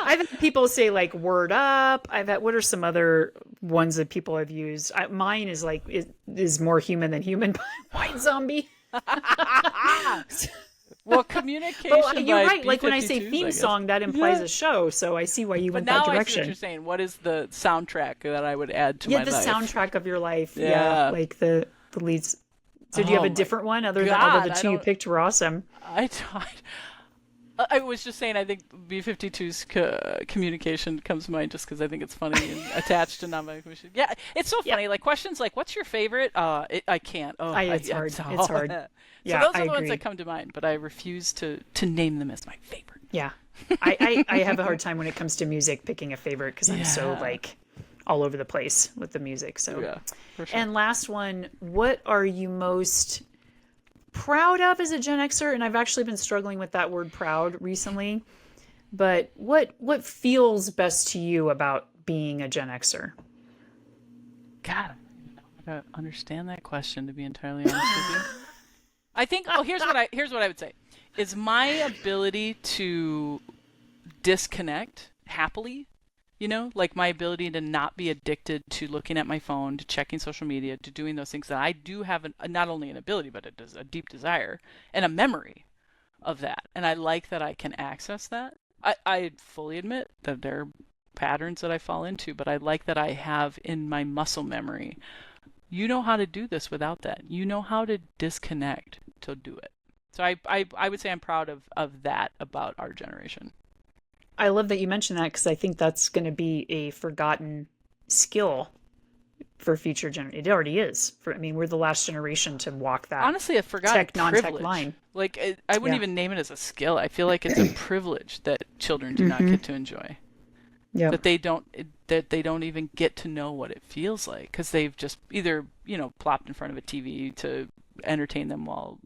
I've had people say like Word Up. What are some other ones that people have used? Mine is like, is more human than human by White Zombie. Well, communication. Well, you're right. Like when I say theme song, that implies a show. So I see why you went that direction. But now I see what you're saying. What is the soundtrack that I would add to my life? Yeah, the soundtrack of your life. Yeah, like the leads. So do you have Oh a my different one other than, God, although the I two you don't. picked were awesome? I was just saying, I think B-52's communication comes to mind just because I think it's funny and attached to non-binary communication. Yeah, it's so Yeah, funny. Like questions like, "What's your favorite?" I can't. Oh, it's hard. It's hard. So Yeah, those I are the ones agree. that come to mind, but I refuse to name them as my favorite. Yeah. I have a hard time when it comes to music picking a favorite because I'm so Yeah, like all over the place with the music. So, yeah, for sure. and last one, what are you most proud of as a Gen Xer? And I've actually been struggling with that word proud recently. But what feels best to you about being a Gen Xer? God, I don't even know how to understand that question, to be entirely honest with you. I think. Oh, here's what I would say is my ability to disconnect happily, like my ability to not be addicted to looking at my phone, to checking social media, to doing those things that I do have not only an ability, but a deep desire and a memory of that. And I like that I can access that. I fully admit that there are patterns that I fall into, but I like that I have in my muscle memory. You know how to do this without that. You know how to disconnect to do it. So I would say I'm proud of that about our generation. I love that you mentioned that because I think that's going to be a forgotten skill for future generations. It already is. I mean, we're the last generation to walk that Honestly, a forgotten tech, non-tech privilege. line. Like I wouldn't Yeah. even name it as a skill. I feel like it's a privilege that children do not Mm-hmm. get to enjoy. Yep. That they don't even get to know what it feels like because they've just either plopped in front of a TV to entertain them while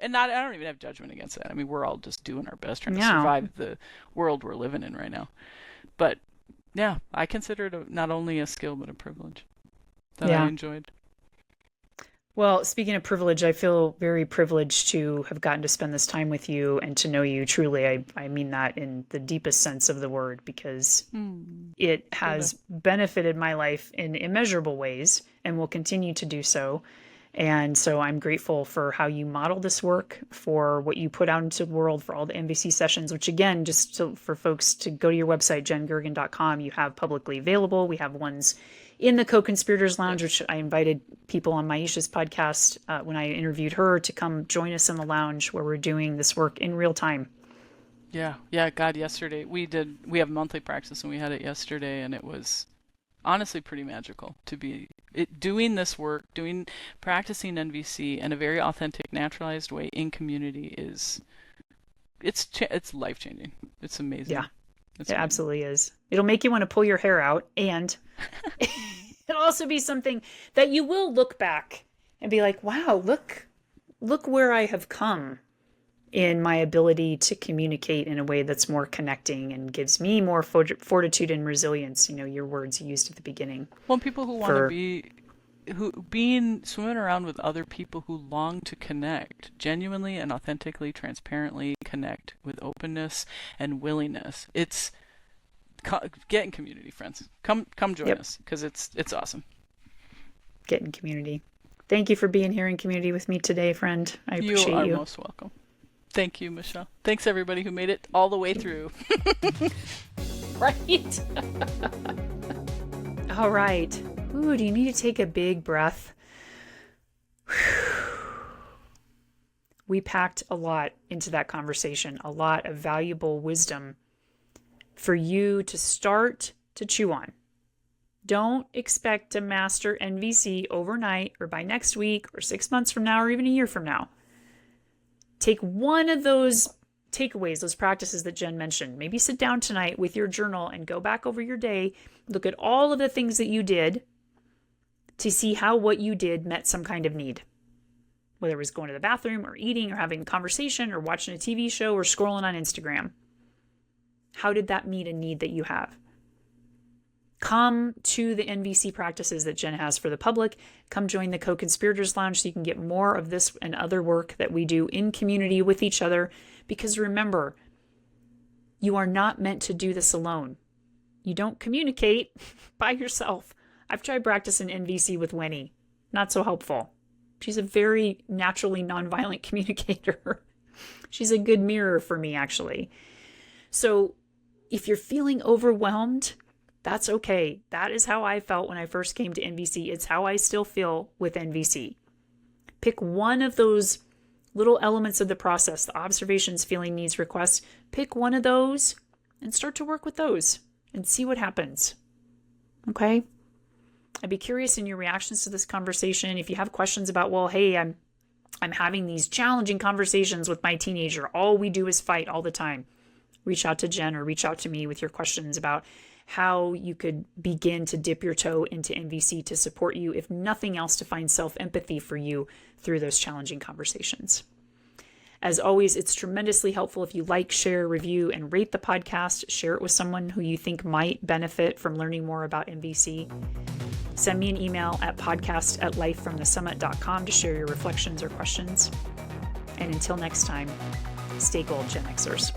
and not I don't even have judgment against that. I mean, we're all just doing our best trying to Yeah. survive the world we're living in right now. But yeah, I consider it not only a skill but a privilege that I Yeah. enjoyed. Well, speaking of privilege, I feel very privileged to have gotten to spend this time with you and to know you truly. I mean that in the deepest sense of the word because it has benefited my life in immeasurable ways and will continue to do so. And so I'm grateful for how you model this work, for what you put out into the world, for all the NVC sessions, which again, for folks to go to your website, jengergen.com, you have publicly available. We have ones in the Co-Conspirators Lounge, which I invited people on Maisha's podcast when I interviewed her to come join us in the lounge where we're doing this work in real time. Yeah. God, yesterday we have monthly practice and we had it yesterday and it was honestly pretty magical to be doing this work, practicing NVC in a very authentic, naturalized way in community it's life changing. It's amazing. Yeah, It's it amazing. absolutely is. It'll make you want to pull your hair out, and it'll also be something that you will look back and be like, wow, look where I have come in my ability to communicate in a way that's more connecting and gives me more fortitude and resilience. Your words you used at the beginning. Well, people who want to swimming around with other people who long to connect, genuinely and authentically, transparently connect with openness and willingness. Get in community, friends. Come join us because it's awesome. Get in community. Thank you for being here in community with me today, friend. I appreciate you. You are most welcome. Thank you, Michele. Thanks everybody who made it all the way through. Right. All right. Ooh, do you need to take a big breath? We packed a lot into that conversation, a lot of valuable wisdom for you to start to chew on. Don't expect to master NVC overnight or by next week or 6 months from now or even a year from now. Take one of those takeaways, those practices that Jen mentioned. Maybe sit down tonight with your journal and go back over your day, look at all of the things that you did to see how what you did met some kind of need. Whether it was going to the bathroom or eating or having a conversation or watching a TV show or scrolling on Instagram. How did that meet a need that you have? Come to the NVC practices that Jen has for the public. Come join the Co-Conspirators Lounge so you can get more of this and other work that we do in community with each other. Because remember, you are not meant to do this alone. You don't communicate by yourself. I've tried practicing NVC with Winnie. Not so helpful. She's a very naturally nonviolent communicator. She's a good mirror for me, actually. So if you're feeling overwhelmed, that's okay. That is how I felt when I first came to NVC. It's how I still feel with NVC. Pick one of those little elements of the process, the observations, feeling, needs, requests. Pick one of those and start to work with those and see what happens. Okay? I'd be curious in your reactions to this conversation. If you have questions about, well, hey, I'm having these challenging conversations with my teenager. All we do is fight all the time. Reach out to Jen or reach out to me with your questions about how you could begin to dip your toe into NVC to support you, if nothing else, to find self-empathy for you through those challenging conversations. As always, it's tremendously helpful if you like, share, review, and rate the podcast. Share it with someone who you think might benefit from learning more about NVC. Send me an email at podcast@lifefromthesummit.com to share your reflections or questions. And until next time, stay gold, Gen Xers.